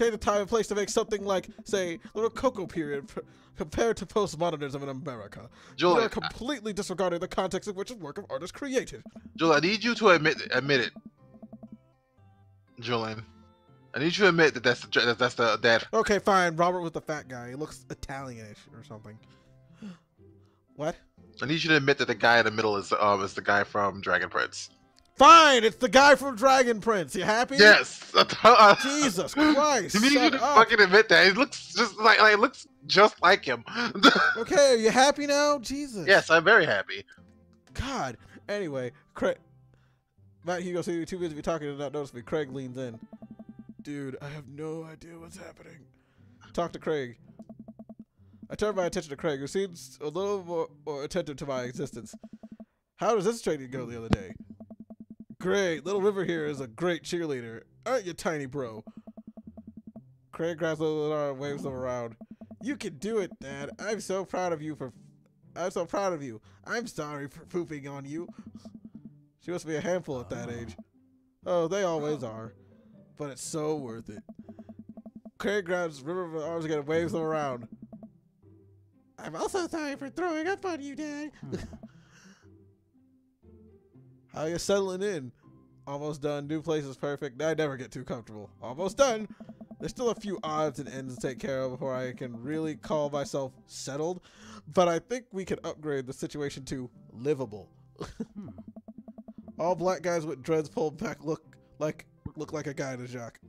of time and place to make something like, say, the Rococo period compared to postmodernism in America. You are Julian, completely disregarding the context in which a work of art is created. Julian, I need you to admit it. Julian, I need you to admit that's the Okay, fine. Robert with the fat guy. He looks Italianish or something. What? I need you to admit that the guy in the middle is the guy from Dragon Prince. Fine, it's the guy from Dragon Prince. You happy? Yes. Jesus Christ. You need you shut to up. fucking admit that. It looks just like him. Okay, are you happy now? Jesus. Yes, I'm very happy. God. Anyway, Craig. Matt Hugo, so you're too busy talking to not notice me. Craig leans in. Dude, I have no idea what's happening. Talk to Craig. I turn my attention to Craig, who seems a little more attentive to my existence. How does this training go the other day? Great. Little River here is a great cheerleader. Aren't you, tiny bro? Craig grabs Little arm and waves them around. You can do it, Dad. I'm so proud of you. I'm sorry for pooping on you. She must be a handful at that age. Oh, they always are. But it's so worth it. Craig grabs River by the arms again and waves them around. I'm also sorry for throwing up on you, Dad. How you settling in? Almost done. New place is perfect. I never get too comfortable. Almost done. There's still a few odds and ends to take care of before I can really call myself settled. But I think we can upgrade the situation to livable. All black guys with dreads pulled back look like a guy in a jock.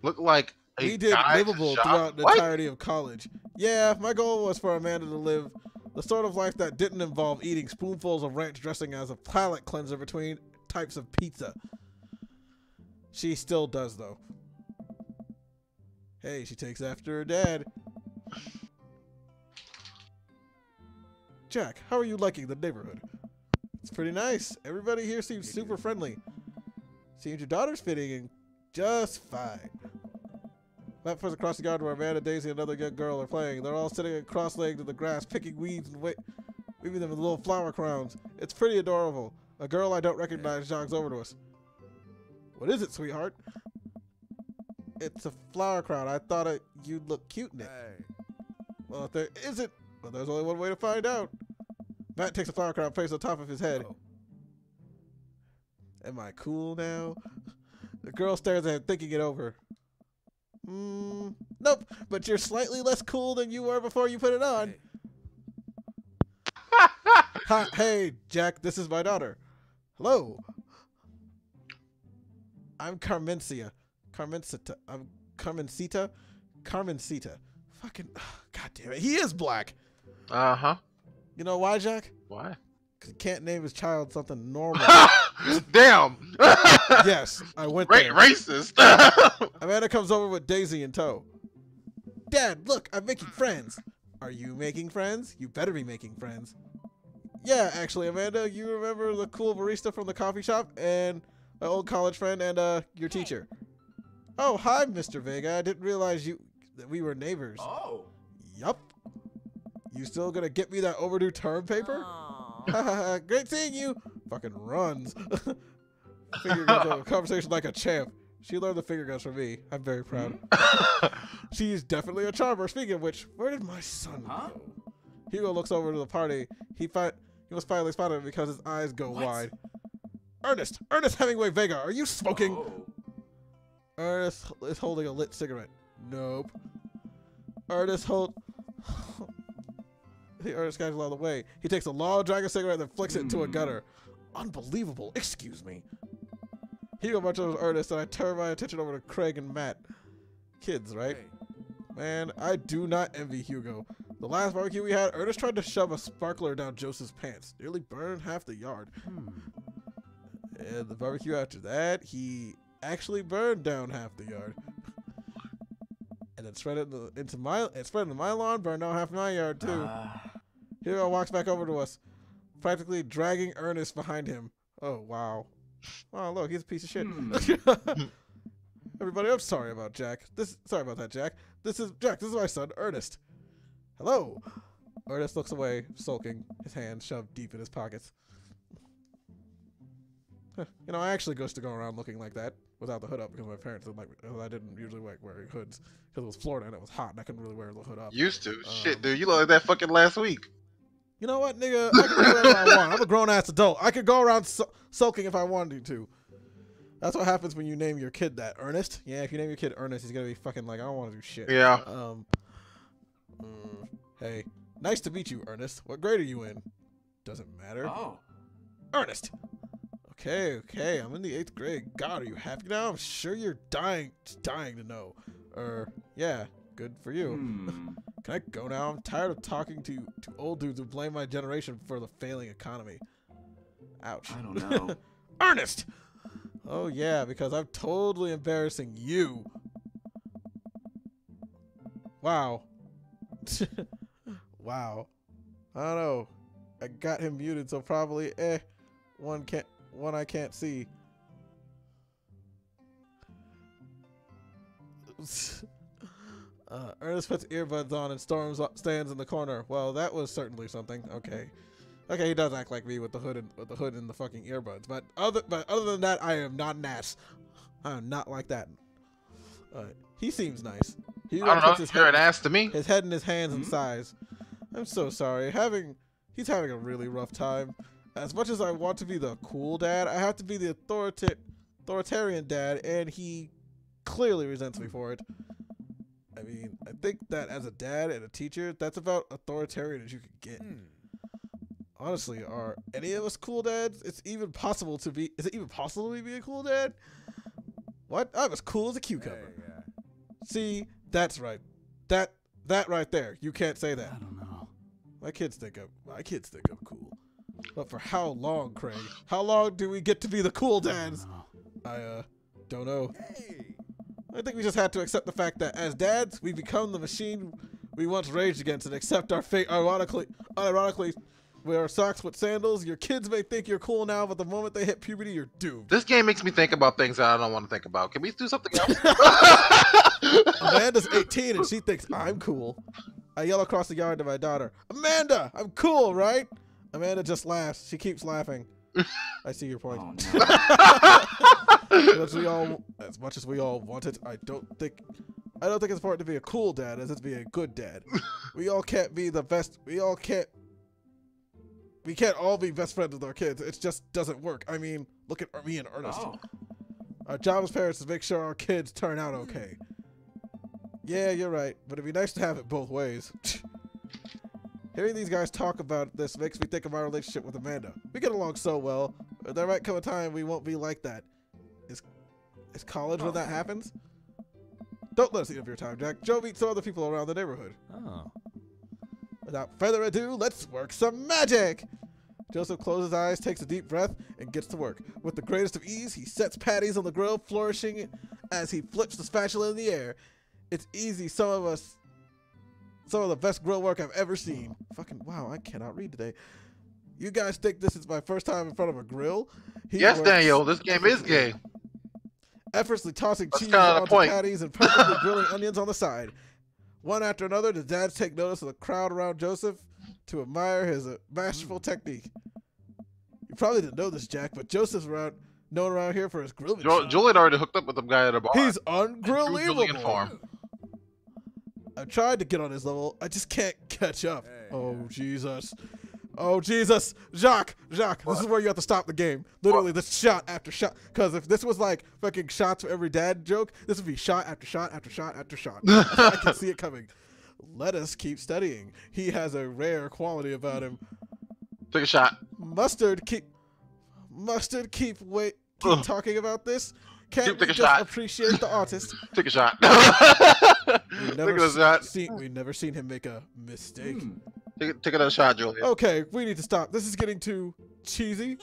Look like a We did guy livable shop. throughout the What? entirety of college. Yeah, my goal was for Amanda to live the sort of life that didn't involve eating spoonfuls of ranch dressing as a palate cleanser between types of pizza. She still does, though. Hey, she takes after her dad. Jack, how are you liking the neighborhood? It's pretty nice. Everybody here seems super friendly. Seems your daughter's fitting in just fine. Matt puts across the yard where Amanda, Daisy, and another young girl are playing. They're all sitting cross-legged in the grass, picking weeds and weaving them in little flower crowns. It's pretty adorable. A girl I don't recognize jogs over to us. What is it, sweetheart? It's a flower crown. I thought you'd look cute in it. Well, if there isn't, well, there's only one way to find out. Matt takes a flower crown, places on top of his head. Oh. Am I cool now? The girl stares at him, thinking it over. Nope, but you're slightly less cool than you were before you put it on. Hey. Hi, hey, Jack, this is my daughter. Hello. I'm Carmencita. I'm Carmencita. Fucking, god damn it. He is black. Uh-huh. You know why, Jack? Why? Because he can't name his child something normal. Damn. Yes, I went there. Racist. Amanda comes over with Daisy in tow. Dad, look, I'm making friends. Are you making friends? You better be making friends. Yeah, actually, Amanda, you remember the cool barista from the coffee shop and my old college friend and your teacher. Oh, hi, Mr. Vega. I didn't realize that we were neighbors. Oh. Yup. You still gonna get me that overdue term paper? Great seeing you. Fucking runs. Figure guns over conversation like a champ. She learned the figure guns from me. I'm very proud. She's definitely a charmer. Speaking of which, where did my son go? Hugo looks over to the party. He was finally spotted because his eyes go wide. Ernest Hemingway Vega, are you smoking? Oh. Ernest is holding a lit cigarette. Nope. Ernest Ernest guys along the way. He takes a long drag of cigarette and flicks it into a gutter. Unbelievable. Excuse me. Hugo marches over to Ernest and I turn my attention over to Craig and Matt. Kids, right? Hey. Man, I do not envy Hugo. The last barbecue we had, Ernest tried to shove a sparkler down Joseph's pants. Nearly burned half the yard. And the barbecue after that, he actually burned down half the yard. And then spread it into my lawn, burned down half my yard too. Hugo walks back over to us, practically dragging Ernest behind him. Oh, wow. Oh, look, he's a piece of shit. Everybody, I'm sorry about Jack. Sorry about that, Jack. This is my son, Ernest. Hello. Ernest looks away, sulking, his hands shoved deep in his pockets. You know, I actually used to go around looking like that without the hood up because my parents didn't like me. I didn't usually like wearing hoods because it was Florida and it was hot and I couldn't really wear the hood up. Used to. Shit, dude. You look like that fucking last week. You know what, nigga? I can do whatever I want. I'm a grown-ass adult. I could go around sulking if I wanted to. That's what happens when you name your kid that. Ernest? Yeah, if you name your kid Ernest, he's going to be fucking like, I don't want to do shit. Yeah. Hey, nice to meet you, Ernest. What grade are you in? Doesn't matter. Oh. Ernest! Okay, I'm in the 8th grade. God, are you happy now? I'm sure you're dying to know. Yeah, good for you. Can I go now? I'm tired of talking to old dudes who blame my generation for the failing economy. Ouch. I don't know. Ernest! Oh yeah, because I'm totally embarrassing you. Wow. Wow. I don't know. I got him muted, so probably one I can't see. Ernest puts earbuds on and stands in the corner. Well, that was certainly something. Okay, he does act like me with the hood and the fucking earbuds. But other than that, I am not an ass. I am not like that. He seems nice. I don't know. You're an ass to me. His head in his hands and sighs. I'm so sorry. He's having a really rough time. As much as I want to be the cool dad, I have to be the authoritarian dad, and he clearly resents me for it. I mean, I think that as a dad and a teacher, that's about authoritarian as you could get. Honestly, are any of us cool dads? Is it even possible to be a cool dad? What? I'm as cool as a cucumber. Hey, yeah. See, that's right. That right there. You can't say that. I don't know. My kids think I'm cool. But for how long, Craig? How long do we get to be the cool dads? I don't know. Hey. I think we just had to accept the fact that as dads, we become the machine we once raged against and accept our fate. Ironically, wear socks with sandals. Your kids may think you're cool now, but the moment they hit puberty, you're doomed. This game makes me think about things that I don't want to think about. Can we do something else? Amanda's 18 and she thinks I'm cool. I yell across the yard to my daughter, Amanda, I'm cool, right? Amanda just laughs. She keeps laughing. I see your point. Oh, no. As much as we all want it, I don't think it's important to be a cool dad as it's be a good dad. We all can't be the best. We can't all be best friends with our kids. It just doesn't work. I mean, look at me and Ernest. Oh. Our job as parents is to make sure our kids turn out okay. Yeah, you're right, but it'd be nice to have it both ways. Hearing these guys talk about this makes me think of my relationship with Amanda. We get along so well, but there might come a time we won't be like that. Is college when that happens? Don't let us eat up your time, Jack. Joe meets some other people around the neighborhood. Oh. Without further ado, let's work some magic! Joseph closes his eyes, takes a deep breath, and gets to work. With the greatest of ease, he sets patties on the grill, flourishing as he flips the spatula in the air. It's easy, some of the best grill work I've ever seen. Fucking wow, I cannot read today. You guys think this is my first time in front of a grill? Yes, Daniel, this game is gay. Effortlessly tossing That's cheese kinda the onto point. patties and perfectly grilling onions on the side. One after another, the dads take notice of the crowd around Joseph to admire his masterful technique. You probably didn't know this, Jack, but Joseph's known around here for his grilling. Julian already hooked up with some guy at a bar. He's Julian ungrillible. farm. I've tried to get on his level. I just can't catch up. Oh, Jesus. Oh, Jesus. Jacques, this is where you have to stop the game. Literally, this shot after shot. Because if this was like fucking shots for every dad joke, this would be shot after shot after shot after shot. I can see it coming. Let us keep studying. He has a rare quality about him. Take a shot. Mustard, keep talking about this. Can't we Take a just shot. appreciate the artist? Take a shot. We've never seen him make a mistake. Take another shot, Julian. Okay, we need to stop. This is getting too cheesy.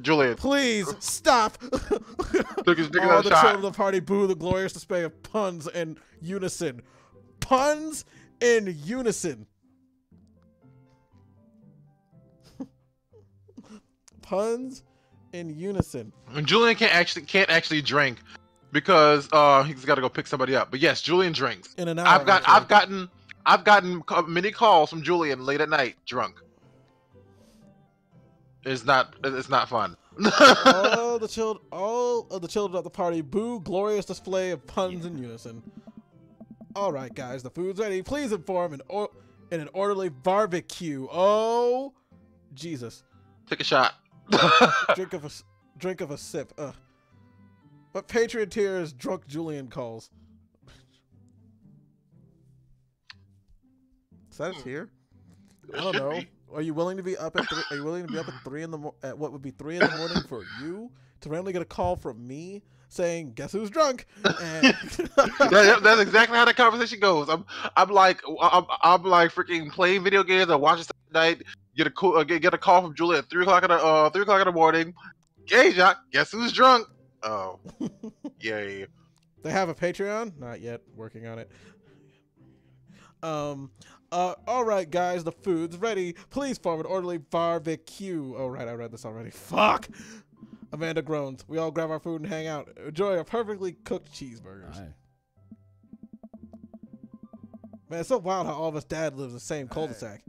Julian. Please stop. Take All another the children shot. of the party boo the glorious display of puns in unison. Puns in unison. Puns in unison. And Julian can't actually drink because he's got to go pick somebody up. But yes, Julian drinks. In an hour. I've gotten many calls from Julian late at night drunk. It's not fun. all of the children at the party boo glorious display of puns in unison. All right, guys, the food's ready. Please inform in an orderly barbecue. Oh, Jesus! Take a shot. drink of a sip. What Patreon tier is drunk Julian calls? Is that a tier? I don't know. Are you willing to be up at 3? Are you willing to be up at 3 in the at what would be 3 in the morning for you to randomly get a call from me saying, "Guess who's drunk?" And That's exactly how the conversation goes. I'm like freaking playing video games or watching stuff at night. Get a call from Julia at 3 o'clock in the morning. Hey, Jacques, guess who's drunk? Oh, yay! They have a Patreon? Not yet. Working on it. All right, guys, the food's ready. Please form an orderly barbecue. Oh, right, I read this already. Fuck. Amanda groans. We all grab our food and hang out. Enjoy our perfectly cooked cheeseburgers. Aye. Man, it's so wild how all of us dad lives in the same cul-de-sac.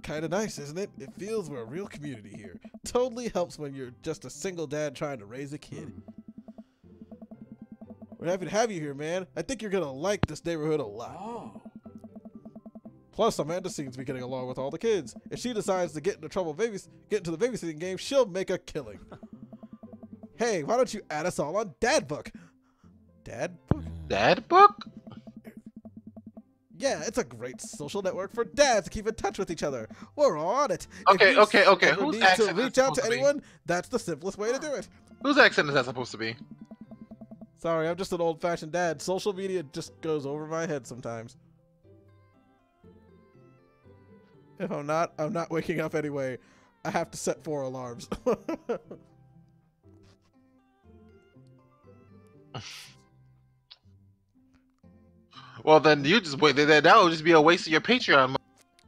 Kinda nice, isn't it? It feels we're a real community here. Totally helps when you're just a single dad trying to raise a kid. We're happy to have you here, man. I think you're gonna like this neighborhood a lot. Oh. Plus, Amanda seems to be getting along with all the kids. If she decides to get into the babysitting game, she'll make a killing. Hey, why don't you add us all on Dad Book? Dad Book? Dad book? Yeah, it's a great social network for dads to keep in touch with each other. We're on it. Okay. If you ever Whose need to accent is reach out supposed to to be? anyone, that's the simplest way to do it. Whose accent is that supposed to be? Sorry, I'm just an old-fashioned dad. Social media just goes over my head sometimes. If I'm not waking up anyway. I have to set 4 alarms. Well, then you just wait. That will just be a waste of your Patreon money.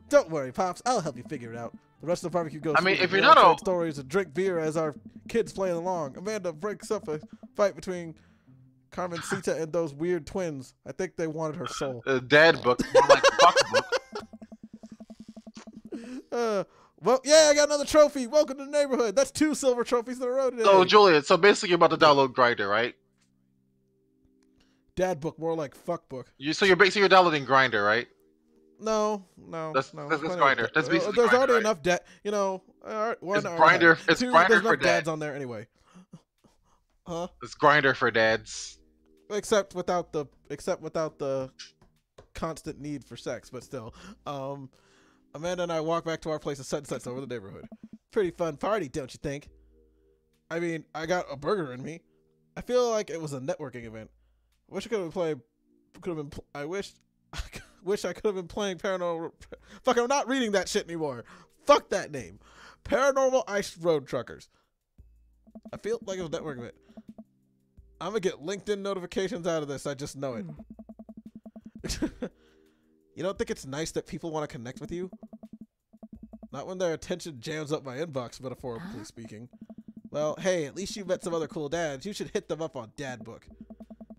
Don't worry, Pops. I'll help you figure it out. The rest of the barbecue goes. I mean, smoothly. if you're We all not trade all- stories and drink beer as our kids playing along. Amanda breaks up a fight between Carmencita and those weird twins. I think they wanted her soul. Dad book, more like fuck book. Well, yeah, I got another trophy. Welcome to the neighborhood. That's 2 silver trophies in a row today. So Julian, so basically you're about to download Grindr, right? Dad book, more like fuck book. You're basically you're downloading Grindr, right? No. That's Grindr. That's basically there's Grindr, already right? enough dad. You know, one It's or Grindr. It's 2, Grindr there's for enough dads dads. on there anyway. Huh? It's Grindr for dads. Except without the constant need for sex, but still. Amanda and I walk back to our place at Sunsets over the neighborhood. Pretty fun party, don't you think? I mean, I got a burger in me. I feel like it was a networking event. I wish I could have been playing. I wish I could have been playing Paranormal. Fuck, I'm not reading that shit anymore. Fuck that name. Paranormal Ice Road Truckers. I feel like it was a networking event. I'm gonna get LinkedIn notifications out of this. I just know it. You don't think it's nice that people want to connect with you? Not when their attention jams up my inbox, metaphorically speaking. Well, hey, at least you met some other cool dads. You should hit them up on Dad Book.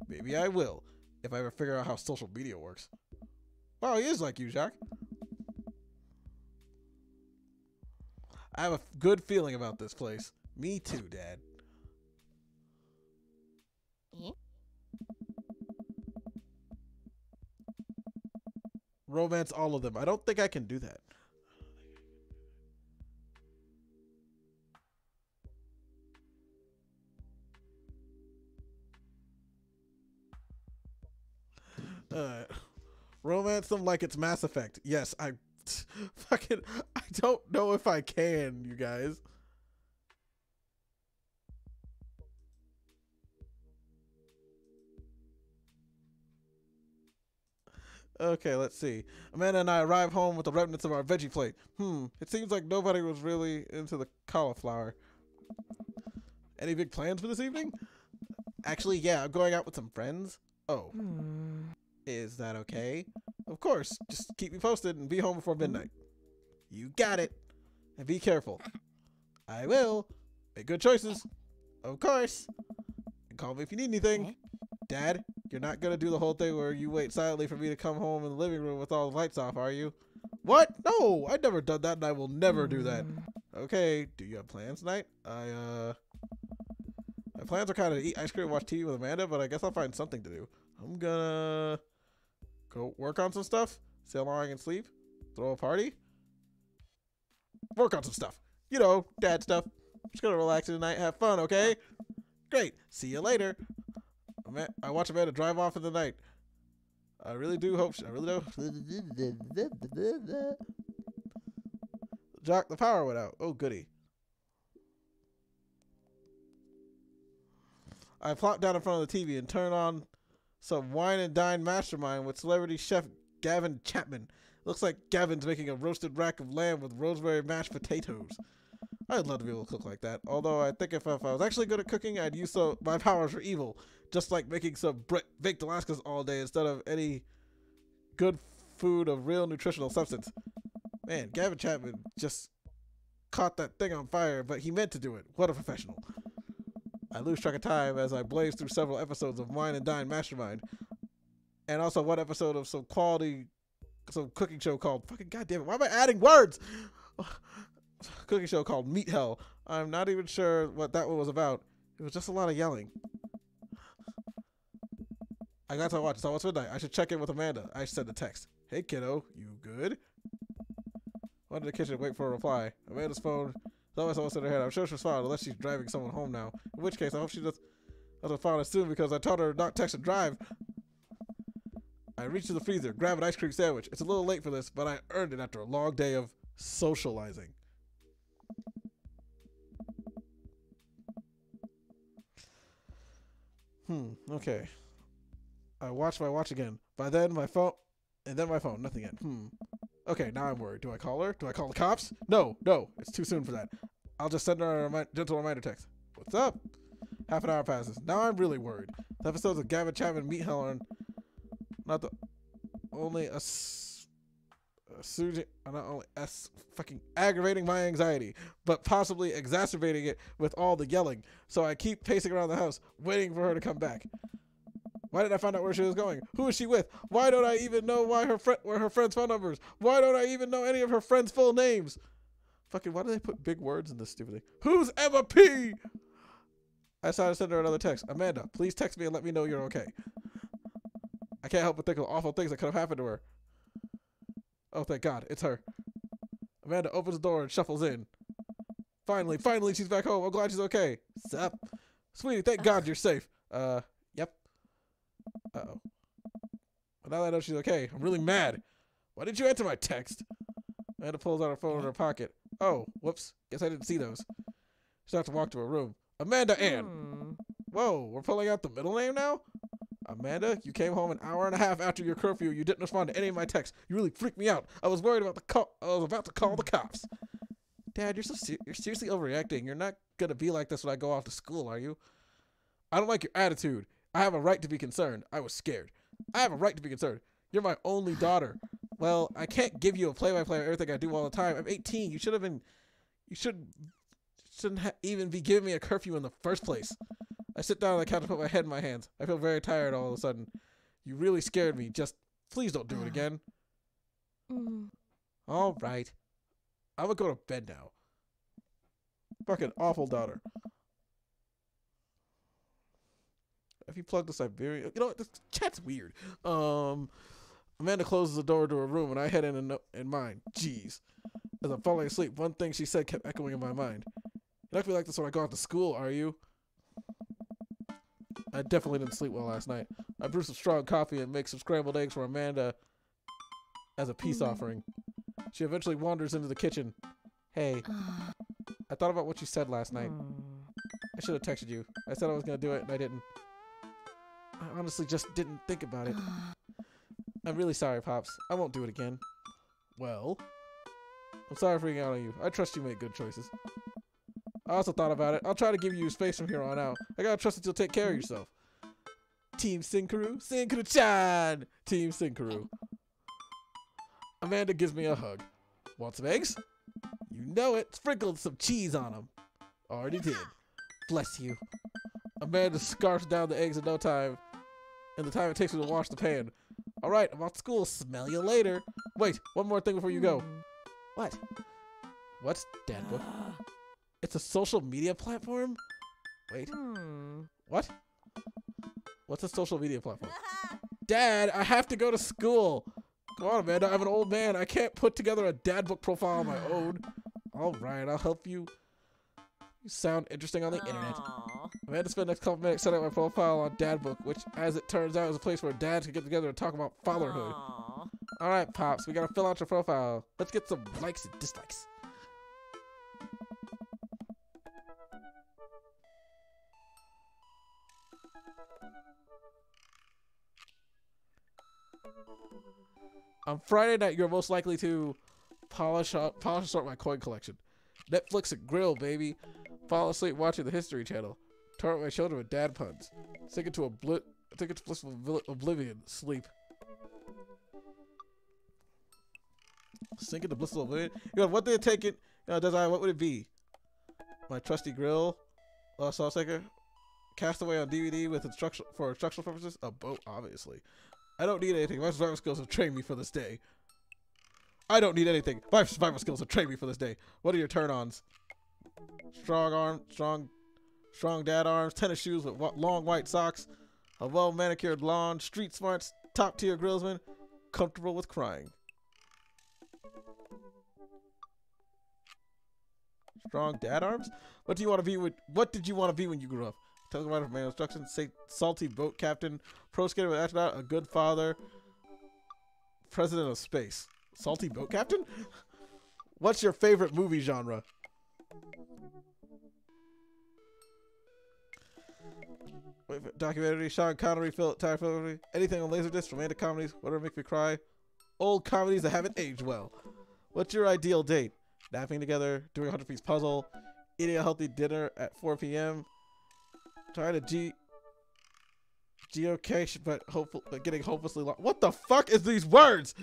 Maybe I will, if I ever figure out how social media works. Wow, he is like you, Jacques. I have a good feeling about this place. Me too, Dad. Romance all of them. I don't think I can do that. Romance them like it's Mass Effect. Yes, I don't know if I can, you guys. Okay, let's see. Amanda and I arrive home with the remnants of our veggie plate. It seems like nobody was really into the cauliflower. Any big plans for this evening? Actually, yeah, I'm going out with some friends. Oh. Is that okay? Of course. Just keep me posted and be home before midnight. You got it. And be careful. I will. Make good choices. Of course. And call me if you need anything. Dad, you're not going to do the whole thing where you wait silently for me to come home in the living room with all the lights off, are you? What? No, I've never done that and I will never do that. Okay, do you have plans tonight? My plans are kind of to eat ice cream and watch TV with Amanda, but I guess I'll find something to do. I'm gonna go work on some stuff, see how long I can sleep, throw a party, work on some stuff. You know, dad stuff. Just gonna relax tonight, have fun, okay? Great. See you later. I watch Amanda drive off in the night. I really do hope I really do. Jock, the power went out. Oh, goody. I plop down in front of the TV and turn on some Wine and Dine Mastermind with celebrity chef Gavin Chapman. Looks like Gavin's making a roasted rack of lamb with rosemary mashed potatoes. I'd love to be able to cook like that. Although I think if I was actually good at cooking, I'd use my powers for evil. Just like making some baked Alaskas all day instead of any good food of real nutritional substance. Man, Gavin Chapman just caught that thing on fire, but he meant to do it. What a professional. I lose track of time as I blaze through several episodes of Wine and Dine Mastermind. And also one episode of some cooking show called, fucking goddamn it, why am I adding words? Cooking show called Meat Hell. I'm not even sure what that one was about. It was just a lot of yelling. I got to watch it. So it's midnight. I should check in with Amanda. I sent a text. Hey kiddo, you good? Went to the kitchen to wait for a reply. Amanda's phone is always almost in her head. I'm sure she's fine unless she's driving someone home now. In which case, I hope she doesn't find us soon because I told her not text and drive. I reach to the freezer, grab an ice cream sandwich. It's a little late for this, but I earned it after a long day of socializing. Okay. I watch my watch again. By then, my phone, nothing yet. Okay, now I'm worried. Do I call her? Do I call the cops? No, it's too soon for that. I'll just send her a gentle reminder text. What's up? Half an hour passes. Now I'm really worried. The episodes of Gavin Chapman Meat Hell are not the only fucking aggravating my anxiety, but possibly exacerbating it with all the yelling. So I keep pacing around the house, waiting for her to come back. Why did I find out where she was going? Who is she with? Why don't I even know where her friends' phone numbers? Why don't I even know any of her friends' full names? Fucking, why do they put big words in this stupid thing? Who's Emma P? I decided to send her another text. Amanda, please text me and let me know you're okay. I can't help but think of awful things that could have happened to her. Oh, thank God, it's her. Amanda opens the door and shuffles in. Finally, she's back home. I'm glad she's okay. Sup? Sweetie, thank God you're safe. Yep. Uh-oh. Well, now that I know she's okay, I'm really mad. Why didn't you answer my text? Amanda pulls out her phone in her pocket. Oh, whoops. Guess I didn't see those. She'll have to walk to her room. Amanda Ann. Whoa, we're pulling out the middle name now? Amanda, you came home an hour and a half after your curfew. You didn't respond to any of my texts. You really freaked me out. I was worried about I was about to call the cops. Dad, you're seriously overreacting. You're not gonna be like this when I go off to school, are you? I don't like your attitude. I have a right to be concerned. I was scared. I have a right to be concerned. You're my only daughter. Well, I can't give you a play-by-play of everything I do all the time. I'm 18. You shouldn't even be giving me a curfew in the first place. I sit down on the couch and put my head in my hands. I feel very tired all of a sudden. You really scared me. Just please don't do it again. All right. I'm gonna go to bed now. Fucking awful daughter. If you plug the Siberian, you know what? This chat's weird. Amanda closes the door to her room, and I head in mine. Jeez. As I'm falling asleep, one thing she said kept echoing in my mind. You're not gonna be like this when I go out to school, are you? I definitely didn't sleep well last night. I brewed some strong coffee and make some scrambled eggs for Amanda as a peace offering. She eventually wanders into the kitchen. Hey, I thought about what you said last night. I should have texted you. I said I was going to do it, and I didn't. I honestly just didn't think about it. I'm really sorry, Pops. I won't do it again. Well, I'm sorry for freaking out on you. I trust you make good choices. I also thought about it. I'll try to give you space from here on out. I gotta trust that you'll take care of yourself. Team Sinkaru? Sinkaru-chan! Team Sinkaru. Amanda gives me a hug. Want some eggs? You know it. Sprinkled some cheese on them. Already did. Bless you. Amanda scarfs down the eggs in no time. And the time it takes me to wash the pan. Alright, I'm off to school. Smell you later. Wait, one more thing before you go. What? What's Dadbook? It's a social media platform? Wait. What? What's a social media platform? Dad, I have to go to school. Come on, Amanda. I'm an old man. I can't put together a Dadbook profile on my own. All right, I'll help you. You sound interesting on the internet. Amanda spent the next couple minutes setting up my profile on Dadbook, which, as it turns out, is a place where dads can get together and talk about fatherhood. All right, Pops, we gotta fill out your profile. Let's get some likes and dislikes. On Friday night, you're most likely to polish and sort my coin collection. Netflix and grill, baby. Fall asleep watching the History Channel. Torment my children with dad puns. Sink into blissful oblivion. Sleep. Sink into blissful oblivion. You know, what did it take it? What would it be? My trusty grill. Lost Sausacre. Castaway on DVD with for instructional purposes. A boat, obviously. I don't need anything. My survival skills have trained me for this day. I don't need anything. My survival skills have trained me for this day. What are your turn-ons? Strong dad arms, tennis shoes with long white socks, a well-manicured lawn, street smarts, top-tier grillsman, comfortable with crying. Strong dad arms? What did you want to be when you grew up? Telegram for manual instructions, say salty boat captain, pro skater with astronaut, a good father, president of space. Salty boat captain? What's your favorite movie genre? Documentary, Sean Connery, Ty Phillips, anything on Laserdisc, romantic comedies, whatever makes me cry. Old comedies that haven't aged well. What's your ideal date? Napping together, doing a 100-piece puzzle, eating a healthy dinner at 4 p.m., trying to geocache, but getting hopelessly lost. What the fuck is these words?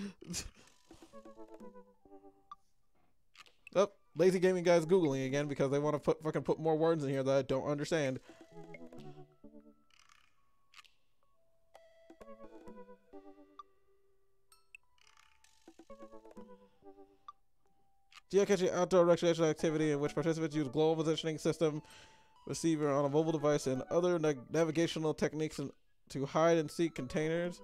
Oh, Lazy Gaming Guys Googling again because they want to put more words in here that I don't understand. Geocaching outdoor recreational activity in which participants use a global positioning system receiver on a mobile device and other navigational techniques to hide and seek containers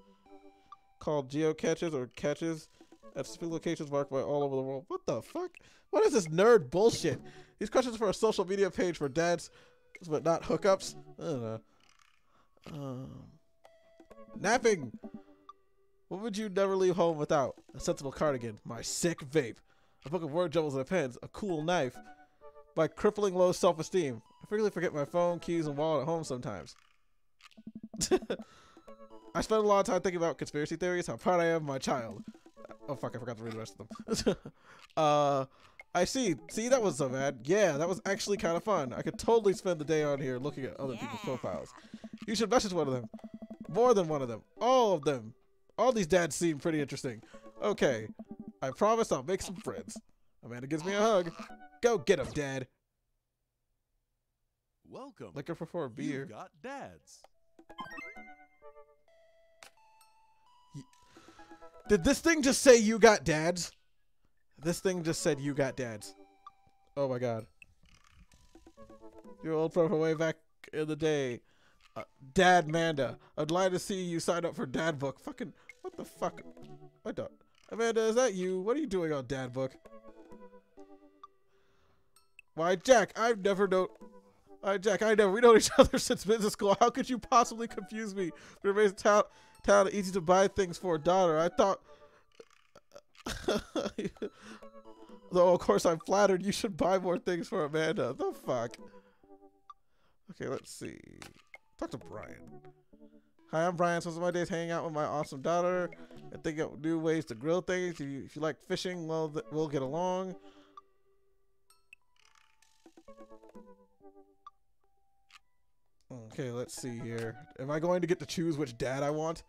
called geocaches or caches at specific locations marked by all over the world. What the fuck? What is this nerd bullshit? These questions for a social media page for dads, but not hookups? I don't know. Napping. What would you never leave home without? A sensible cardigan, my sick vape, a book of word jumbles and pens, a cool knife, my crippling low self-esteem. I frequently forget my phone, keys, and wallet at home sometimes. I spend a lot of time thinking about conspiracy theories, how proud I am of my child. Oh fuck, I forgot to read the rest of them. I see. See, that was so bad. Yeah, that was actually kind of fun. I could totally spend the day on here looking at other people's profiles. You should message one of them. More than one of them. All of them. All these dads seem pretty interesting. Okay. I promise I'll make some friends. Amanda gives me a hug. Go get him, Dad. Welcome. Liquor for a beer. You got dads. Did this thing just say you got dads? This thing just said you got dads. Oh my god. Your old friend from way back in the day. Dad Manda. I'm glad to see you signed up for Dad Book. Fucking, what the fuck? I don't. Amanda, is that you? What are you doing on Dad Book? Why, Jack, I've never known. Jack, I know. We know each other since business school. How could you possibly confuse me? We're raised town easy to buy things for a daughter. I thought. Though, of course, I'm flattered. You should buy more things for Amanda. The fuck? Okay, let's see. Talk to Brian. Hi, I'm Brian. Some of my days hanging out with my awesome daughter and thinking of new ways to grill things. If you like fishing, well, we'll get along. Okay, let's see here. Am I going to get to choose which dad I want?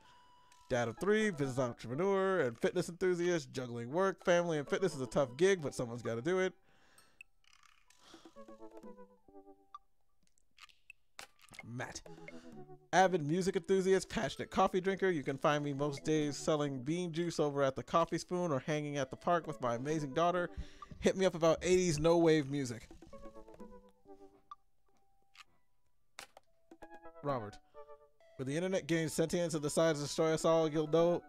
Dad of 3, business entrepreneur, and fitness enthusiast. Juggling work, family, and fitness is a tough gig, but someone's got to do it. Matt. Avid music enthusiast, passionate coffee drinker. You can find me most days selling bean juice over at the Coffee Spoon or hanging at the park with my amazing daughter. Hit me up about 80s no-wave music. Robert. When the internet gains sentience and decides to destroy us all, you'll know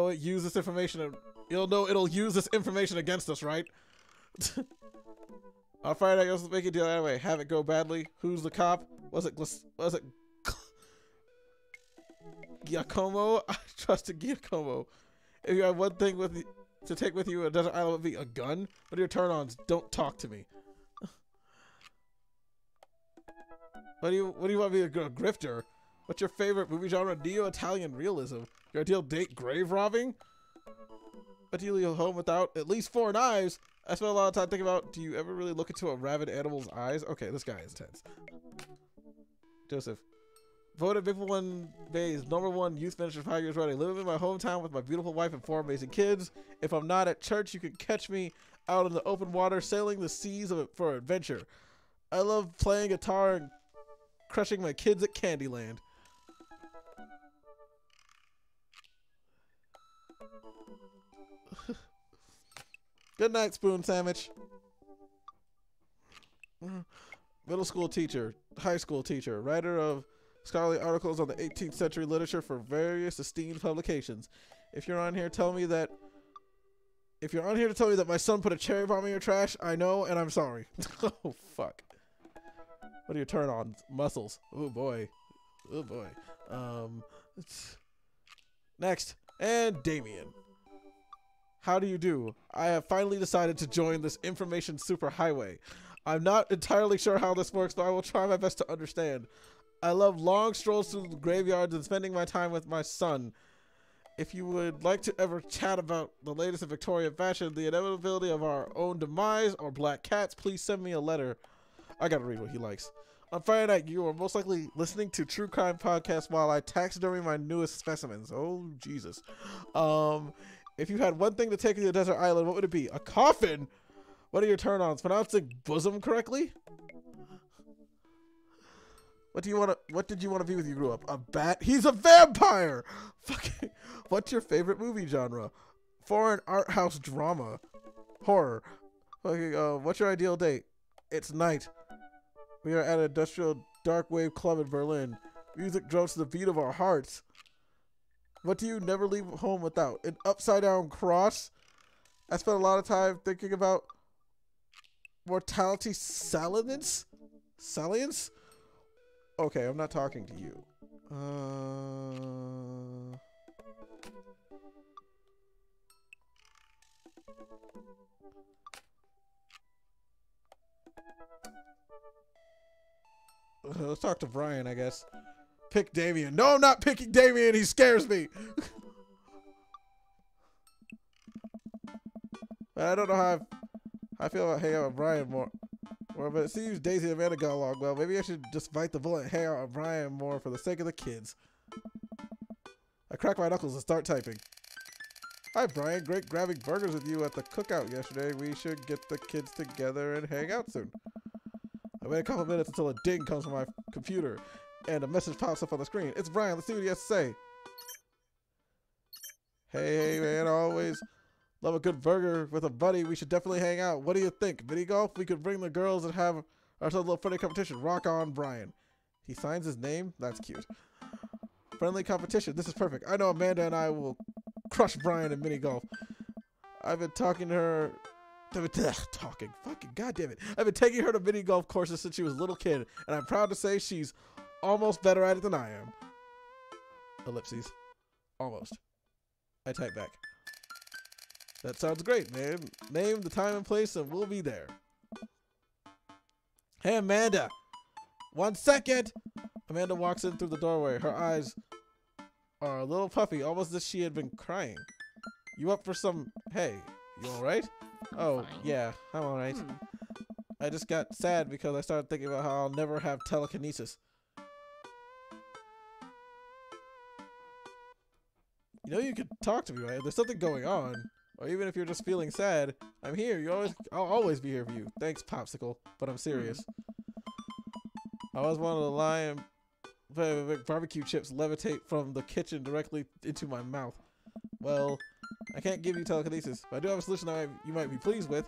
it use this information. You'll know it'll use this information against us, right? On Friday, I also make a deal anyway. Have it go badly. Who's the cop? Was it Giacomo? I trusted Giacomo. If you have one thing to take with you on a desert island, would be a gun. What are your turn-ons? Don't talk to me. What do you want me to go grifter? What's your favorite movie genre? Neo-Italian realism. Your ideal date? Grave robbing? What do you leave home without? At least 4 knives. I spent a lot of time thinking about, do you ever really look into a rabid animal's eyes? Okay, this guy is tense. Joseph. Voted Maple One Bay's #1 youth minister 5 years running. Living in my hometown with my beautiful wife and 4 amazing kids. If I'm not at church, you can catch me out in the open water, sailing the seas for adventure. I love playing guitar and crushing my kids at Candyland. Good night, Spoon Sandwich. Middle school teacher, high school teacher, writer of scholarly articles on the 18th century literature for various esteemed publications. If you're on here to tell me that my son put a cherry bomb in your trash, I know and I'm sorry. Oh fuck. What are your turn-ons? Muscles. Oh boy. Oh boy. Next. And Damien. How do you do? I have finally decided to join this information superhighway. I'm not entirely sure how this works, but I will try my best to understand. I love long strolls through the graveyards and spending my time with my son. If you would like to ever chat about the latest in Victorian fashion, the inevitability of our own demise, or black cats, please send me a letter. I gotta read what he likes. On Friday night, you are most likely listening to True Crime Podcast while I taxidermy my newest specimens. Oh, Jesus. If you had one thing to take to the desert island, what would it be? A coffin? What are your turn-ons? Pronouncing bosom correctly? What did you want to be when you grew up? A bat? He's a vampire! Fucking. What's your favorite movie genre? Foreign art house drama. horror. Fucking, what's your ideal date? It's night. We are at an industrial dark wave club in Berlin. Music drums to the beat of our hearts. What do you never leave home without? An upside down cross? I spent a lot of time thinking about mortality salience? Salience? Okay, I'm not talking to you. Let's talk to Brian, I guess. Pick Damien. No, I'm not picking Damien. He scares me. I don't know how I feel about hanging out with Brian more. But it seems Daisy and Amanda got along well. Maybe I should just bite the bullet and hang out with Brian more for the sake of the kids. I crack my knuckles and start typing. Hi, Brian. Great grabbing burgers with you at the cookout yesterday. We should get the kids together and hang out soon. I wait a couple minutes until a ding comes from my computer and a message pops up on the screen. It's Brian. Let's see what he has to say. Hey, man. I always love a good burger with a buddy. We should definitely hang out. What do you think? Mini golf? We could bring the girls and have ourselves a little funny competition. Rock on, Brian. He signs his name? That's cute. Friendly competition. This is perfect. I know Amanda and I will crush Brian in mini golf. I've been talking to her. Fucking goddamn it. I've been taking her to mini golf courses since she was a little kid, and I'm proud to say she's almost better at it than I am. Ellipses. Almost. I type back. That sounds great, man. Name the time and place and we'll be there. Hey, Amanda. 1 second. Amanda walks in through the doorway. Her eyes are a little puffy, almost as if she had been crying. You up for some... Hey, you alright? Oh, fine. Yeah, I'm alright. I just got sad because I started thinking about how I'll never have telekinesis. You know you could talk to me, right? If there's something going on, or even if you're just feeling sad, I'm here. I'll always be here for you. Thanks, Popsicle, but I'm serious. I always wanted to lie and barbecue chips levitate from the kitchen directly into my mouth. Well, I can't give you telekinesis, but I do have a solution that you might be pleased with.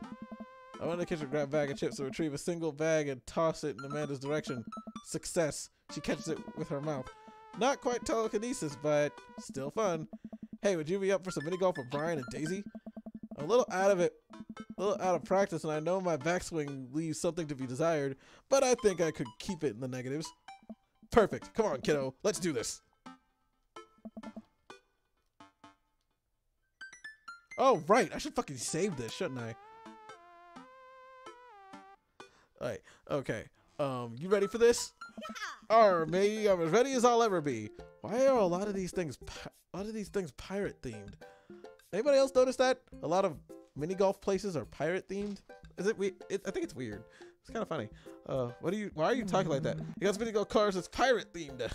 I went to the kitchen to grab a bag of chips to retrieve a single bag and toss it in Amanda's direction. Success. She catches it with her mouth. Not quite telekinesis, but still fun. Hey, would you be up for some mini golf with Brian and Daisy? I'm a little out of practice, and I know my backswing leaves something to be desired, but I think I could keep it in the negatives. Perfect. Come on, kiddo. Let's do this. Oh, right. I should fucking save this, shouldn't I? Alright, okay. You ready for this? Me, I'm as ready as I'll ever be. Why are a lot of these things pirate themed? Anybody else notice that? A lot of mini golf places are pirate themed. Is it I think it's weird. It's kind of funny. Why are you talking like that? Because mini golf cars is pirate themed.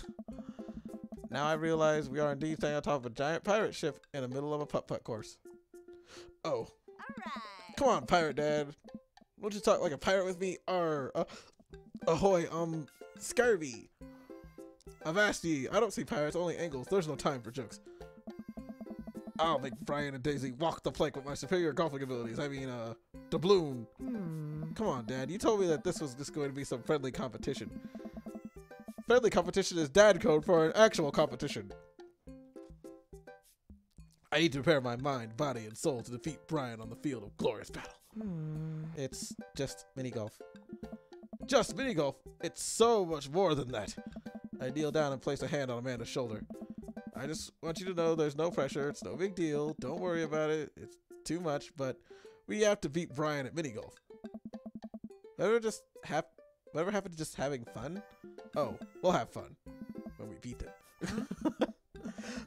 Now I realize we are indeed standing on top of a giant pirate ship in the middle of a putt-putt course. Oh. All right. Come on, pirate dad. Won't you talk like a pirate with me? Ahoy, scurvy. Avasti. I don't see pirates, only angles. There's no time for jokes. I'll make Brian and Daisy walk the plank with my superior golfing abilities. I mean, doubloon. Come on, Dad. You told me that this was just going to be some friendly competition. Friendly competition is dad code for an actual competition. I need to prepare my mind, body, and soul to defeat Brian on the field of glorious battle. It's just mini golf. Just mini golf? It's so much more than that. I kneel down and place a hand on Amanda's shoulder. I just want you to know there's no pressure. It's no big deal. Don't worry about it. It's too much, but we have to beat Brian at mini golf. Whatever happened to just having fun? Oh, we'll have fun when we beat them.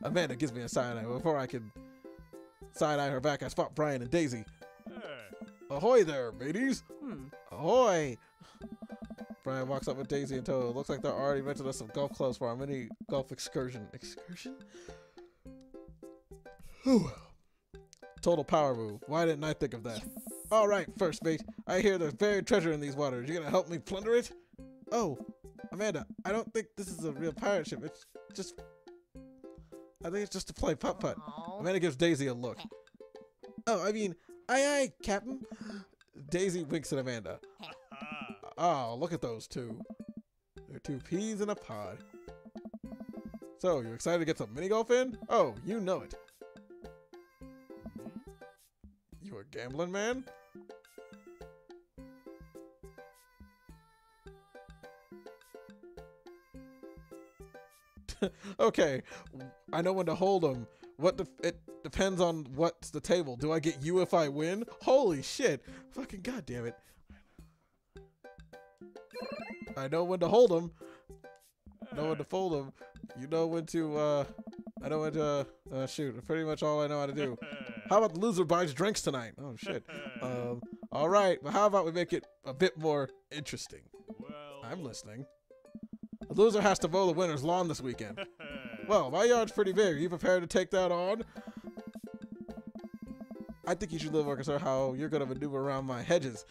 Amanda gives me a side eye. Before I can side eye her back, I spot Brian and Daisy. Ahoy there, mateys! Ahoy! Brian walks up with Daisy in tow. Looks like they're already rented us some golf clubs for our mini golf excursion. Excursion? Whew. Total power move. Why didn't I think of that? Yes. All right, first mate. I hear there's buried treasure in these waters. You gonna help me plunder it? Oh, Amanda, I don't think this is a real pirate ship. It's just... I think it's just to play putt-putt. Amanda gives Daisy a look. Oh, I mean, Aye, Captain. Daisy winks at Amanda. Oh, look at those two. They're two peas in a pod. So, you excited to get some mini golf in? Oh, you know it. You a gambling man? Okay, I know when to hold them. It depends on what's the table. Do I get you if I win? Holy shit! Fucking goddamn it! I know when to hold them. Know when to fold them. You know when to. I know when to shoot. Pretty much all I know how to do. How about the loser buys drinks tonight? Oh shit. All right, but how about we make it a bit more interesting? I'm listening. The loser has to mow the winner's lawn this weekend. Well, my yard's pretty big. Are you prepared to take that on? I think you should live work sir how you're gonna maneuver around my hedges.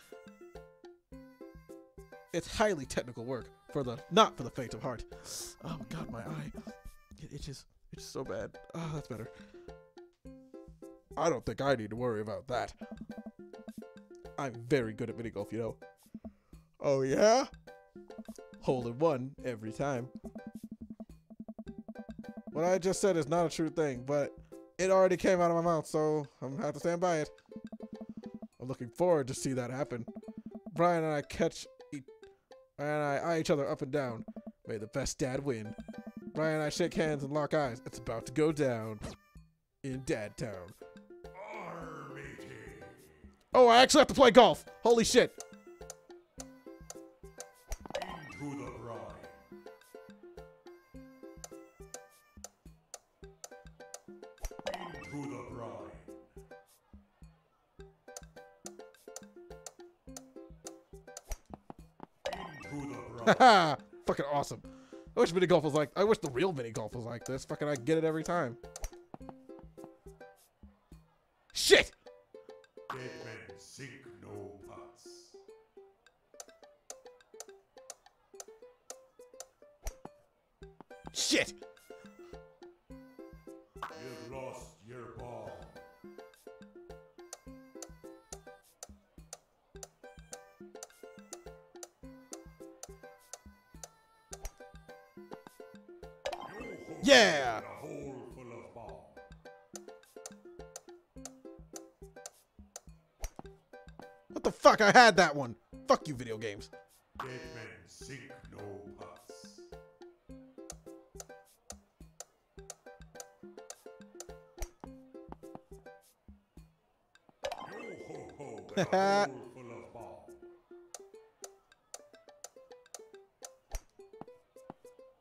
It's highly technical work not for the faint of heart. Oh my god, my eye. It itches. It's so bad. Oh, that's better. I don't think I need to worry about that. I'm very good at mini golf, you know. Oh yeah? Hole in one every time. What I just said is not a true thing, but it already came out of my mouth, so I'm gonna have to stand by it. I'm looking forward to see that happen. Brian and I eye each other up and down. May the best dad win. Brian and I shake hands and lock eyes. It's about to go down in Dad Town. Oh, I actually have to play golf. Holy shit. Into the brine. Into the brine. Into the brine. Haha. Fucking awesome. I wish mini golf was like. I wish the real mini golf was like this. Fucking I get it every time. Shit. Dead men sink no putts. Shit. You've lost your ball. Yeah. A hole full of ball. What the fuck? I had that one. Fuck you, video games. Dead men sink no putts. Yo ho ho, and a hole full of ball.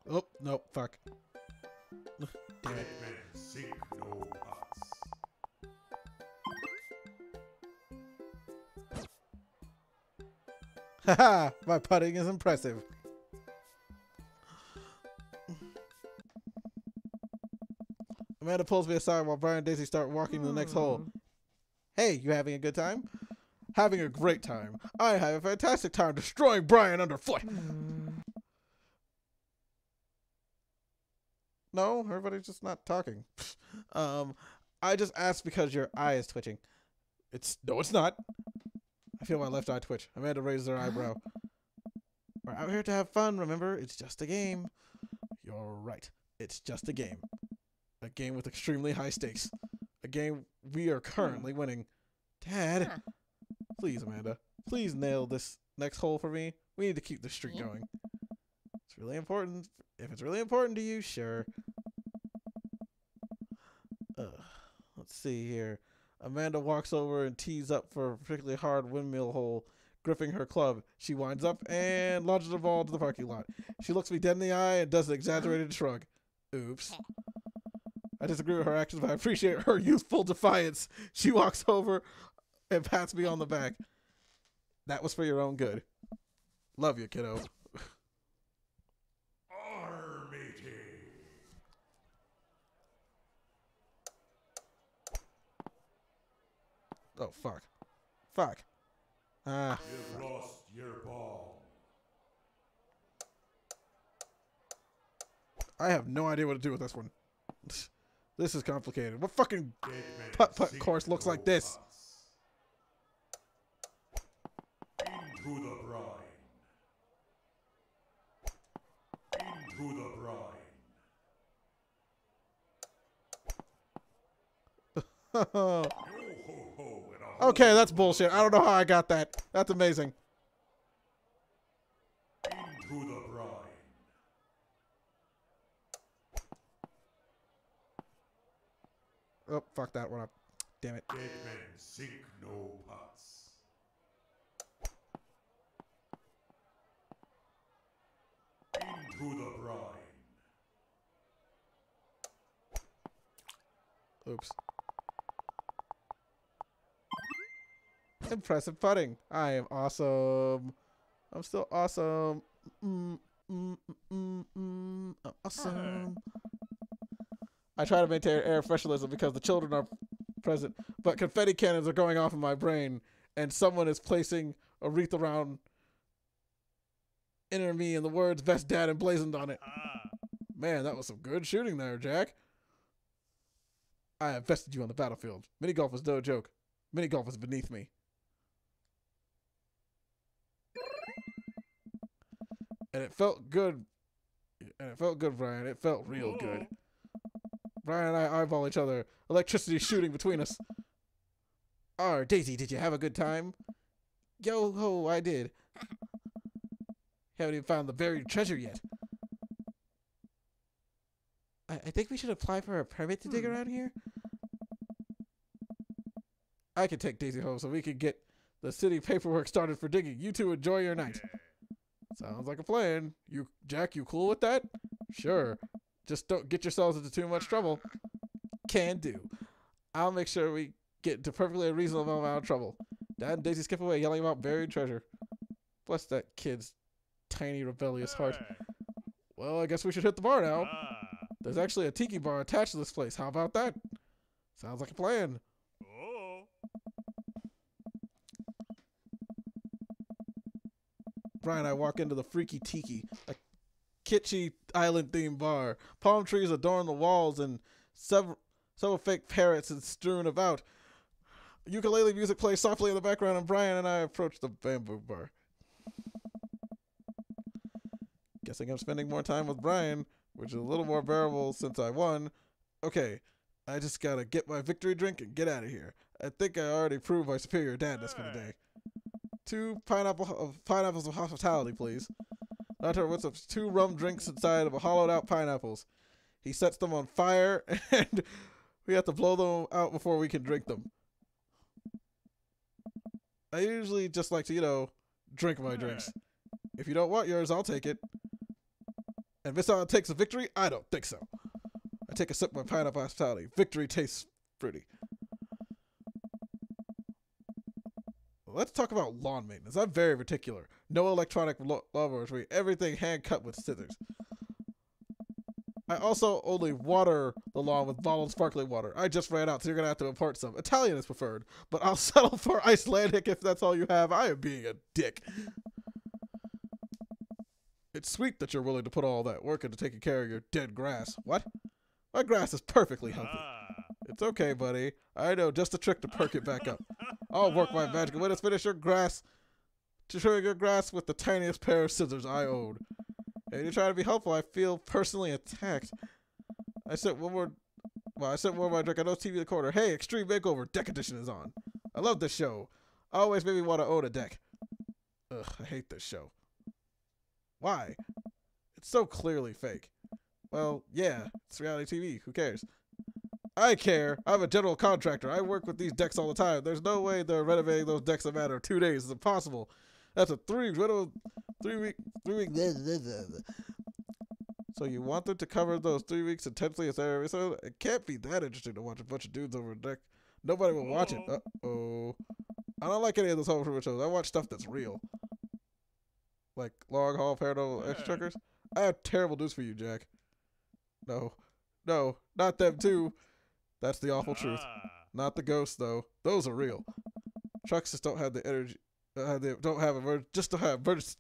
Oh, no, fuck. Damn Dead it. men sink no putts. Haha, my putting is impressive. Amanda pulls me aside while Brian and Daisy start walking to the next hole. Hey, you having a good time? Having a great time. I have a fantastic time destroying Brian underfoot. No, everybody's just not talking. I just asked because your eye is twitching. No, it's not. I feel my left eye twitch. Amanda raises her eyebrow. We're out here to have fun, remember? It's just a game. You're right. It's just a game. A game with extremely high stakes. A game we are currently winning. Dad, please, Amanda. Please nail this next hole for me. We need to keep this streak going. It's really important. If it's really important to you, sure. Let's see here. Amanda walks over and tees up for a particularly hard windmill hole. Gripping her club, she winds up and launches the ball to the parking lot. She looks me dead in the eye and does an exaggerated shrug. Oops. I disagree with her actions, but I appreciate her youthful defiance. She walks over and pats me on the back. That was for your own good. Love you, kiddo. Armatey. Oh, fuck. Fuck. Ah. You've lost your ball. I have no idea what to do with this one. This is complicated. What fucking Dead men putt-putt sink course looks no like this? putts. Into the brine. Into the brine. Yo ho ho and a Okay, that's bullshit. I don't know how I got that. That's amazing. into the brine. Oh, fuck that one up. Damn it. Dead men sink no pots. Into the brine. Oops. Impressive putting. I am awesome. I'm still awesome. Awesome. I try to maintain air professionalism because the children are present, but confetti cannons are going off in my brain, and someone is placing a wreath around inner me and the words "Best Dad" emblazoned on it. Man, that was some good shooting there, Jack. I have vested you on the battlefield. Mini golf is no joke. Mini golf is beneath me. And it felt good. And it felt good, Brian. It felt real good. Brian and I eyeball each other. Electricity shooting between us. Daisy, did you have a good time? Yo ho, I did. Haven't even found the buried treasure yet. I think we should apply for a permit to dig around here. I can take Daisy home so we can get the city paperwork started for digging. You two enjoy your night. Sounds like a plan. Jack, you cool with that? Sure. Just don't get yourselves into too much trouble. Can do. I'll make sure we get into perfectly a reasonable amount of trouble. Dad and Daisy skip away yelling about buried treasure. Bless that kid's tiny rebellious heart. Well, I guess we should hit the bar now. There's actually a tiki bar attached to this place. How about that? Sounds like a plan. Brian and I walk into the Freaky Tiki, a kitschy island-themed bar. Palm trees adorn the walls and several fake parrots are strewn about. Ukulele music plays softly in the background, and Brian and I approach the bamboo bar. Guessing I'm spending more time with Brian, which is a little more bearable since I won. Okay, I just gotta get my victory drink and get out of here. I think I already proved my superior dadness for the day. 2 pineapples of hospitality, please. Doctor whips up 2 rum drinks inside of a hollowed out pineapples. He sets them on fire, and we have to blow them out before we can drink them. I usually just like to, drink my drinks. If you don't want yours, I'll take it. And Miss Allen takes a victory? I don't think so. I take a sip of my pineapple hospitality. Victory tastes fruity. Let's talk about lawn maintenance. I'm very particular. No electronic lawnmowers. Everything hand cut with scissors. I also only water the lawn with bottled sparkling water. I just ran out, so you're going to have to import some. Italian is preferred, but I'll settle for Icelandic if that's all you have. I am being a dick. It's sweet that you're willing to put all that work into taking care of your dead grass. What? My grass is perfectly healthy. It's okay, buddy. I know just a trick to perk it back up. I'll work my magic way to finish your grass. To show your grass with the tiniest pair of scissors I own. Hey, you try to be helpful. I feel personally attacked. I said one more drink. I know TV in the corner. Hey, Extreme Makeover Deck Edition is on. I love this show. Always made me want to own a deck. Ugh, I hate this show. Why? It's so clearly fake. Well, yeah, it's reality TV. Who cares? I care. I'm a general contractor. I work with these decks all the time. There's no way they're renovating those decks in a matter of 2 days. It's impossible. That's a 3 week. So you want them to cover those 3 weeks intensely as every episode? It can't be that interesting to watch a bunch of dudes over a deck. Nobody will watch it. Uh-oh. I don't like any of those home improvement shows. I watch stuff that's real. Like Long Haul Paranormal Extra-Truckers. I have terrible news for you, Jack. No, not them too. That's the awful truth. Not the ghosts, though. Those are real. Trucks just don't have the energy.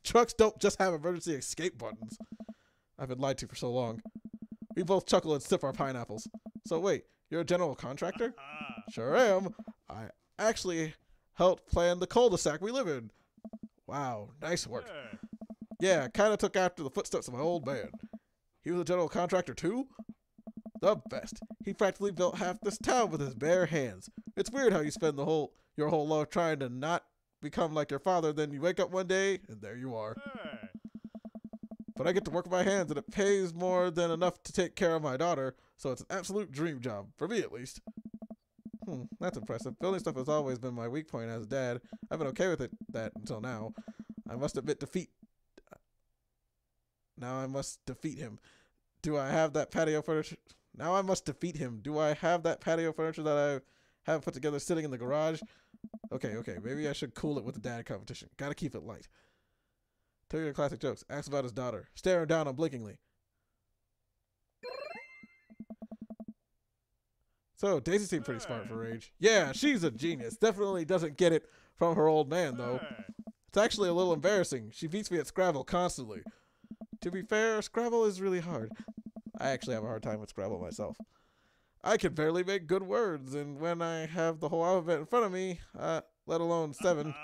Trucks don't just have emergency escape buttons. I've been lied to for so long. We both chuckle and sip our pineapples. So wait, you're a general contractor? Sure am. I actually helped plan the cul-de-sac we live in. Wow, nice work. Yeah, kind of took after the footsteps of my old man. He was a general contractor too? The best. He practically built half this town with his bare hands. It's weird how you spend your whole life trying to not become like your father, then you wake up one day, and there you are. But I get to work with my hands, and it pays more than enough to take care of my daughter, so it's an absolute dream job, for me at least. That's impressive. Building stuff has always been my weak point as a dad. I've been okay with that until now. I must defeat him. Do I have that patio furniture? Now I must defeat him. Do I have that patio furniture that I haven't put together sitting in the garage? Okay. Maybe I should cool it with the dad competition. Gotta keep it light. Tell your classic jokes. Asks about his daughter. Staring down unblinkingly. So, Daisy seemed pretty smart for her age. Yeah, she's a genius. Definitely doesn't get it from her old man, though. It's actually a little embarrassing. She beats me at Scrabble constantly. To be fair, Scrabble is really hard. I actually have a hard time with Scrabble myself. I can barely make good words, and when I have the whole alphabet in front of me, let alone 7.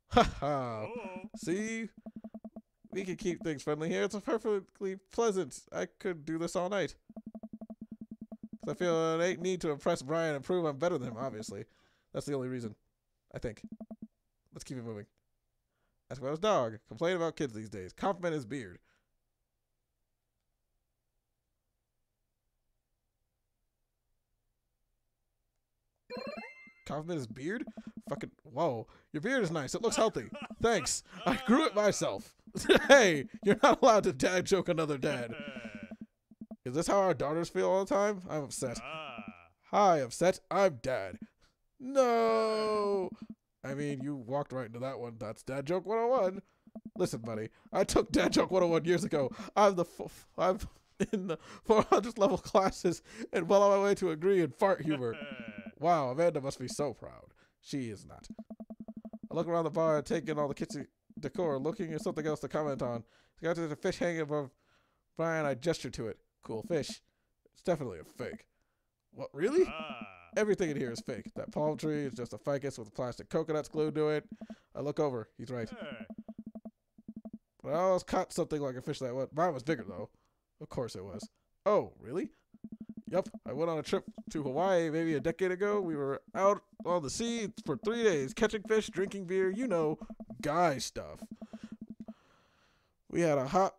Haha. See? We can keep things friendly here. It's perfectly pleasant. I could do this all night. I feel an ain't need to impress Brian and prove I'm better than him, obviously. That's the only reason, I think. Let's keep it moving. Ask about his dog. Complain about kids these days. Compliment his beard. Compliment his beard? Fucking, whoa. Your beard is nice. It looks healthy. Thanks. I grew it myself. Hey, you're not allowed to dad joke another dad. Is this how our daughters feel all the time? I'm upset. Hi, upset. I'm dad. No. I mean, you walked right into that one. That's Dad Joke 101. Listen, buddy. I took Dad Joke 101 years ago. I'm in the 400th level classes and well on my way to agree in fart humor. Wow, Amanda must be so proud. She is not. I look around the bar, taking all the kitchen decor, looking at something else to comment on. I got to the fish hanging above Brian. I gestured to it. Cool fish. It's definitely a fake. What, really? Everything in here is fake. That palm tree is just a ficus with plastic coconuts glued to it. I look over. He's right. But I almost caught something like a fish that one. Mine was bigger, though. Of course it was. Oh, really? Yup. I went on a trip to Hawaii maybe a decade ago. We were out on the sea for 3 days, catching fish, drinking beer, you know, guy stuff. We had a hot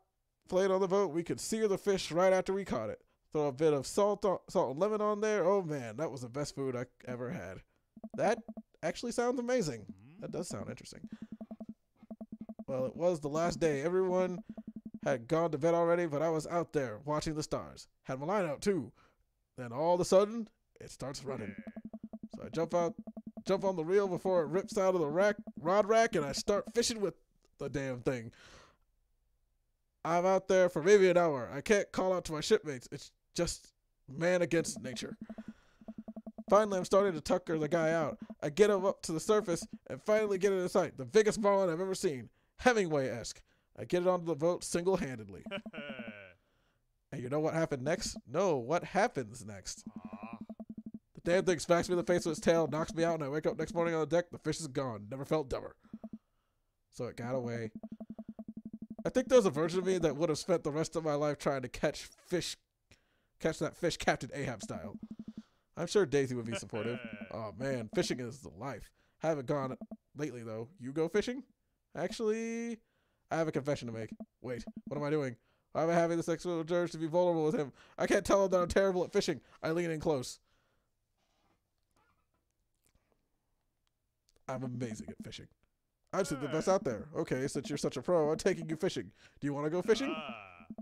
plate on the boat. We could sear the fish right after we caught it. Throw a bit of salt and lemon on there. Oh, man, that was the best food I ever had. That actually sounds amazing. That does sound interesting. Well, it was the last day. Everyone had gone to bed already, but I was out there watching the stars. Had my line out, too. Then all of a sudden, it starts running. So I jump on the reel before it rips out of the rod rack, and I start fishing with the damn thing. I'm out there for maybe an hour. I can't call out to my shipmates. It's just man against nature. Finally, I'm starting to tucker the guy out. I get him up to the surface and finally get it in sight. The biggest marlin I've ever seen. Hemingway-esque. I get it onto the boat single-handedly. And you know what happened next? No, what happens next? The damn thing smacks me in the face with its tail, knocks me out, and I wake up next morning on the deck. The fish is gone. Never felt dumber. So it got away. I think there's a version of me that would have spent the rest of my life trying to catch that fish Captain Ahab style. I'm sure Daisy would be supportive. Oh man, fishing is the life. I haven't gone lately though. You go fishing? Actually, I have a confession to make. Wait, what am I doing? Why am I having the sexual urge to be vulnerable with him? I can't tell him that I'm terrible at fishing. I lean in close. I'm amazing at fishing. I'm the best out there. Okay, since you're such a pro, I'm taking you fishing. Do you want to go fishing?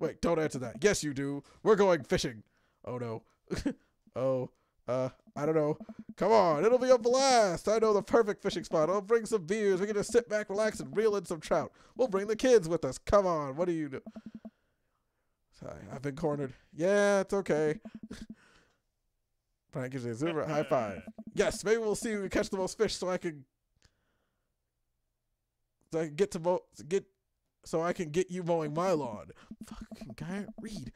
Wait, don't answer that. Yes, you do. We're going fishing. Oh, no. I don't know. Come on, it'll be a blast. I know the perfect fishing spot. I'll bring some beers. We can just sit back, relax, and reel in some trout. We'll bring the kids with us. Come on, what do you do? Sorry, I've been cornered. Yeah, it's okay. Brian gives you a super high five. Yes, maybe we'll see if we catch the most fish so I can get you mowing my lawn. Fucking guy, read.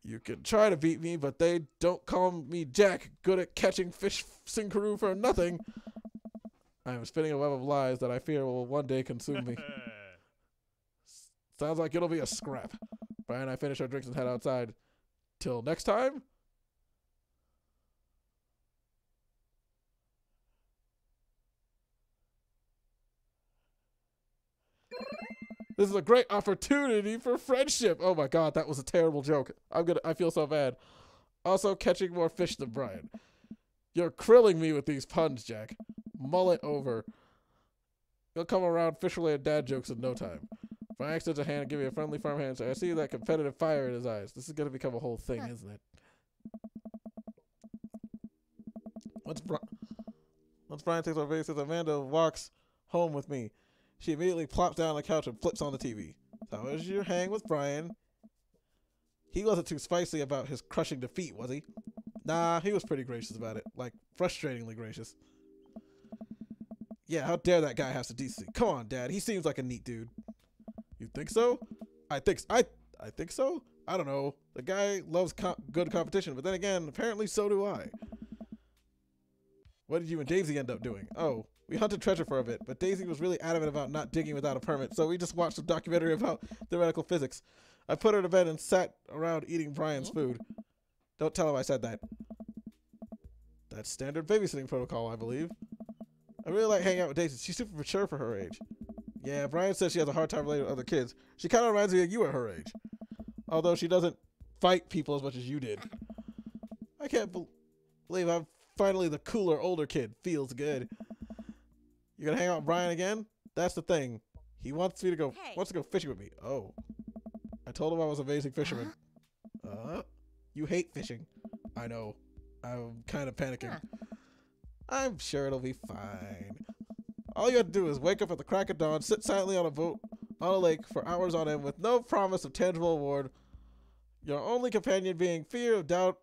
You can try to beat me, but they don't call me Jack. Good at catching fish sinkaroo for nothing. I am spinning a web of lies that I fear will one day consume me. Sounds like it'll be a scrap. Brian and I finish our drinks and head outside. Till next time? This is a great opportunity for friendship. Oh my god, that was a terrible joke. I feel so bad. Also catching more fish than Brian. You're krilling me with these puns, Jack. Mull it over. You'll come around fish-related dad jokes in no time. Brian extends a hand and give you a friendly, firm hand. So I see that competitive fire in his eyes. This is going to become a whole thing, isn't it? Once Brian takes our vases, Amanda walks home with me. She immediately plops down on the couch and flips on the TV. So how was your hang with Brian? He wasn't too spicy about his crushing defeat, was he? Nah, he was pretty gracious about it. Like, frustratingly gracious. Yeah, how dare that guy have some decency? Come on, Dad. He seems like a neat dude. You think so? I think so? I don't know. The guy loves good competition, but then again, apparently so do I. What did you and Daisy end up doing? Oh, we hunted treasure for a bit, but Daisy was really adamant about not digging without a permit, so we just watched a documentary about theoretical physics. I put her to bed and sat around eating Brian's food. Don't tell him I said that. That's standard babysitting protocol, I believe. I really like hanging out with Daisy. She's super mature for her age. Yeah, Brian says she has a hard time relating to other kids. She kind of reminds me of you at her age. Although she doesn't fight people as much as you did. I can't believe I'm finally the cooler, older kid. Feels good. You gonna hang out with Brian again? That's the thing. He wants me to go. Wants to go fishing with me. Oh, I told him I was an amazing fisherman. You hate fishing. I know. I'm kind of panicking. I'm sure it'll be fine. All you have to do is wake up at the crack of dawn, sit silently on a boat on a lake for hours on end with no promise of tangible reward. Your only companion being fear of doubt,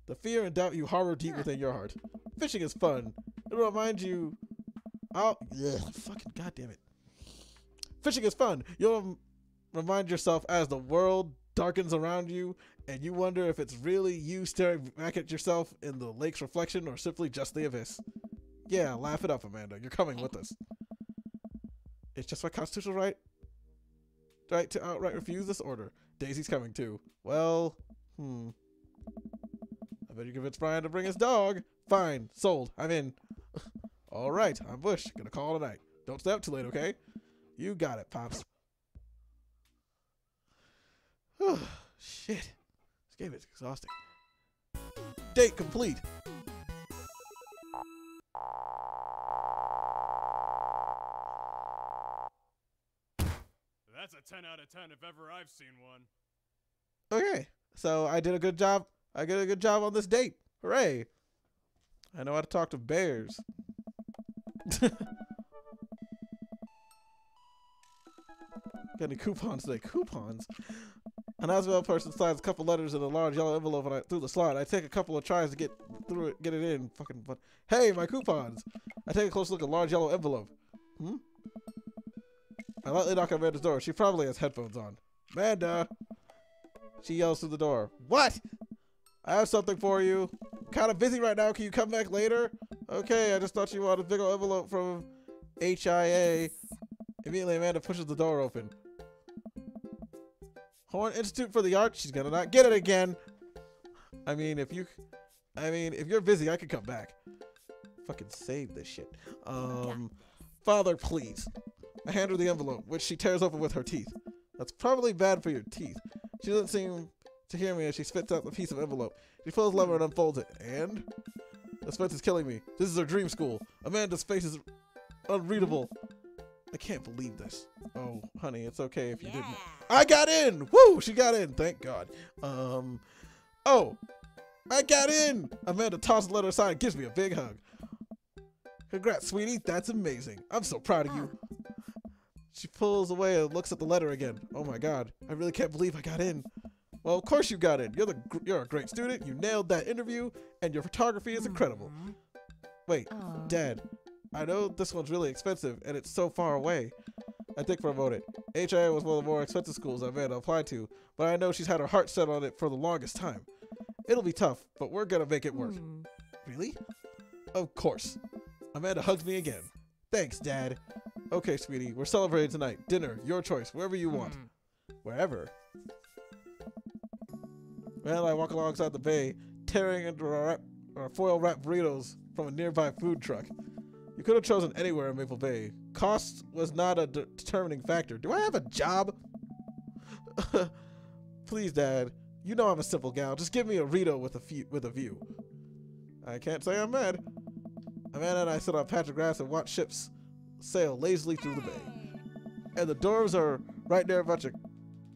the fear and doubt you harbor deep within your heart. Fishing is fun. It'll remind you. Fucking goddamn it. Fishing is fun. You'll remind yourself as the world darkens around you and you wonder if it's really you staring back at yourself in the lake's reflection or simply just the abyss. Yeah, laugh it up, Amanda. You're coming with us. It's just my constitutional right to outright refuse this order. Daisy's coming too. Well, I bet you convinced Brian to bring his dog. Fine, sold. I'm in. All right, I'm Bush. Gonna call it a night. Don't stay up too late, okay? You got it, Pops. Shit. This game is exhausting. Date complete. That's a 10 out of 10 if ever I've seen one. Okay, so I did a good job. I did a good job on this date. Hooray. I know how to talk to bears. Got any coupons today? Coupons? An Aswell person slides a couple letters in a large yellow envelope and through the slide. I take a couple of tries to get through it, get it in. Fucking fun. Hey, my coupons! I take a close look at a large yellow envelope. I lightly knock on Amanda's door. She probably has headphones on. Amanda! She yells through the door. What? I have something for you. I'm kind of busy right now. Can you come back later? Okay, I just thought you wanted a big old envelope from HIA. Immediately, Amanda pushes the door open. Horn Institute for the Arts. She's gonna not get it again. I mean, if you're busy, I can come back. Fucking save this shit. Father, please. I hand her the envelope, which she tears open with her teeth. That's probably bad for your teeth. She doesn't seem to hear me as she spits out the piece of envelope. She pulls the lever and unfolds it. And? The suspense is killing me. This is her dream school. Amanda's face is unreadable. I can't believe this. Oh, honey, it's okay if you didn't. I got in! Woo! She got in. Thank God. Oh! I got in! Amanda tosses the letter aside and gives me a big hug. Congrats, sweetie. That's amazing. I'm so proud of you. She pulls away and looks at the letter again. Oh my God. I really can't believe I got in. Well, of course you got in. You're a great student. You nailed that interview, and your photography is incredible. Wait, Dad. I know this one's really expensive, and it's so far away. I think for a moment. HIA was one of the more expensive schools Amanda applied to, but I know she's had her heart set on it for the longest time. It'll be tough, but we're gonna make it work. Really? Of course. Amanda hugs me again. Thanks, Dad. Okay, sweetie, we're celebrating tonight. Dinner, your choice, wherever you want. Wherever. Well, I walk alongside the bay, tearing into our foil wrapped burritos from a nearby food truck. You could have chosen anywhere in Maple Bay. Cost was not a determining factor. Do I have a job? Please, Dad. You know I'm a simple gal. Just give me a Rito with a view. I can't say I'm mad. Amanda and I sit on a patch of grass and watch ships sail lazily through the bay. And the doors are right near a bunch of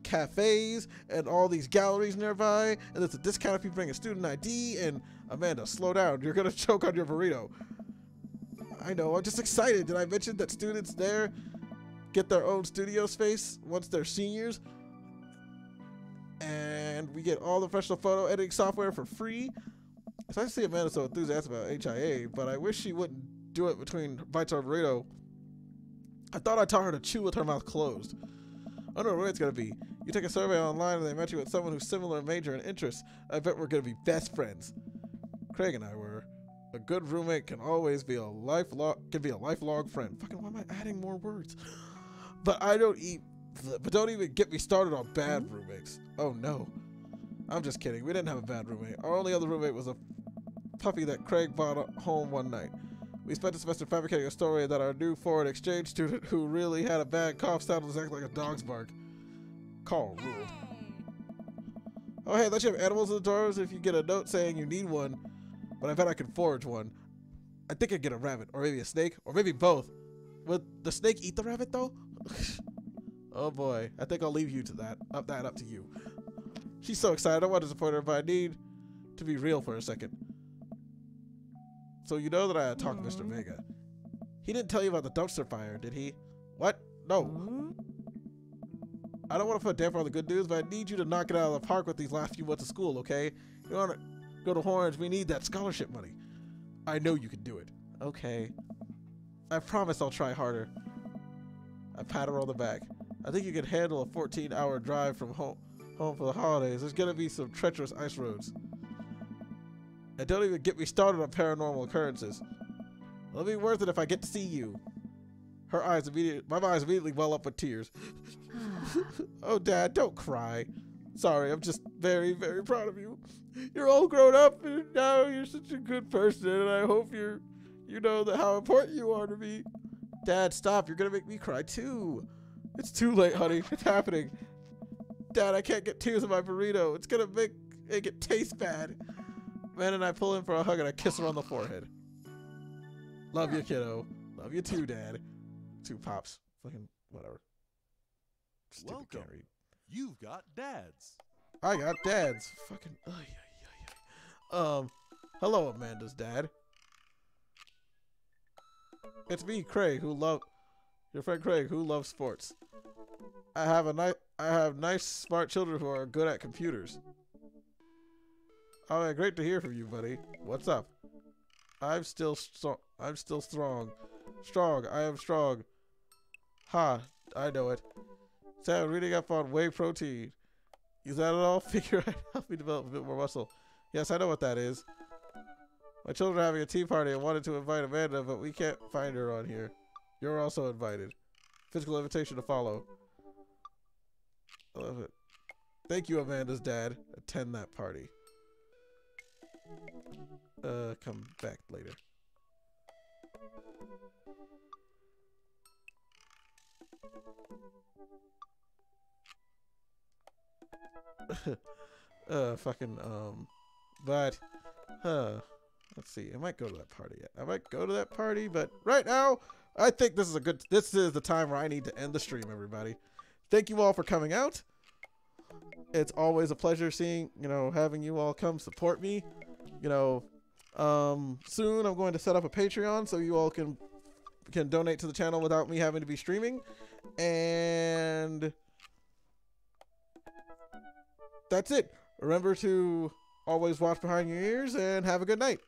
cafes and all these galleries nearby. And there's a discount if you bring a student ID. And Amanda, slow down. You're going to choke on your burrito. I know. I'm just excited. Did I mention that students there get their own studio space once they're seniors? And we get all the professional photo editing software for free. It's nice to see Amanda so enthusiastic about HIA, but I wish she wouldn't do it between bites of her burrito. I thought I taught her to chew with her mouth closed. I don't know where it's going to be. You take a survey online and they match you with someone who's similar in major and interests. I bet we're going to be best friends. Craig and I were. A good roommate can always be a lifelong friend. Fucking, why am I adding more words? But don't even get me started on bad roommates. Oh no. I'm just kidding. We didn't have a bad roommate. Our only other roommate was a puppy that Craig brought home one night. We spent the semester fabricating a story that our new foreign exchange student who really had a bad cough sounded exactly like a dog's bark. Carl ruled. Oh hey, let you have animals in the doors if you get a note saying you need one. But I bet I can forage one. I think I'd get a rabbit, or maybe a snake, or maybe both. Would the snake eat the rabbit though? Oh boy, I think I'll leave you to that. Up to you. She's so excited. I want to support her, but I need to be real for a second. So you know that I talked to Mr. Vega. He didn't tell you about the dumpster fire, did he? What? No. I don't want to put a damper on the good news, but I need you to knock it out of the park with these last few months of school, okay? You want to go to Orange, we need that scholarship money. I know you can do it. Okay. I promise I'll try harder. I pat her on the back. I think you can handle a 14-hour drive from home for the holidays. There's gonna be some treacherous ice roads. And don't even get me started on paranormal occurrences. It'll be worth it if I get to see you. My eyes immediately well up with tears. Oh, Dad, don't cry. Sorry, I'm just very, very proud of you. You're all grown up, and now you're such a good person, and I hope you know how important you are to me. Dad, stop. You're gonna make me cry, too. It's too late, honey. It's happening. Dad, I can't get tears in my burrito. It's gonna make it taste bad. Man and I pull in for a hug, and I kiss her on the forehead. Love you, kiddo. Love you, too, Dad. 2 pops. Fucking whatever. Stupid, Welcome. can't read. You've got dads. I got dads. Fucking. Hello, Amanda's dad. It's me, Craig, your friend Craig, who loves sports. I have nice, smart children who are good at computers. Oh, great to hear from you, buddy. What's up? I'm still strong. I am strong. Ha, I know it. Sam, reading up on whey protein. Is that at all? Figure out help me develop a bit more muscle. Yes, I know what that is. My children are having a tea party. I wanted to invite Amanda, but we can't find her on here. You're also invited. Physical invitation to follow. I love it. Thank you, Amanda's dad. Attend that party. Come back later. Let's see. I might go to that party. But right now, I think this is the time where I need to end the stream, everybody. Thank you all for coming out. It's always a pleasure having you all come support me. Soon I'm going to set up a Patreon so you all can donate to the channel without me having to be streaming. And that's it. Remember to always watch behind your ears and have a good night.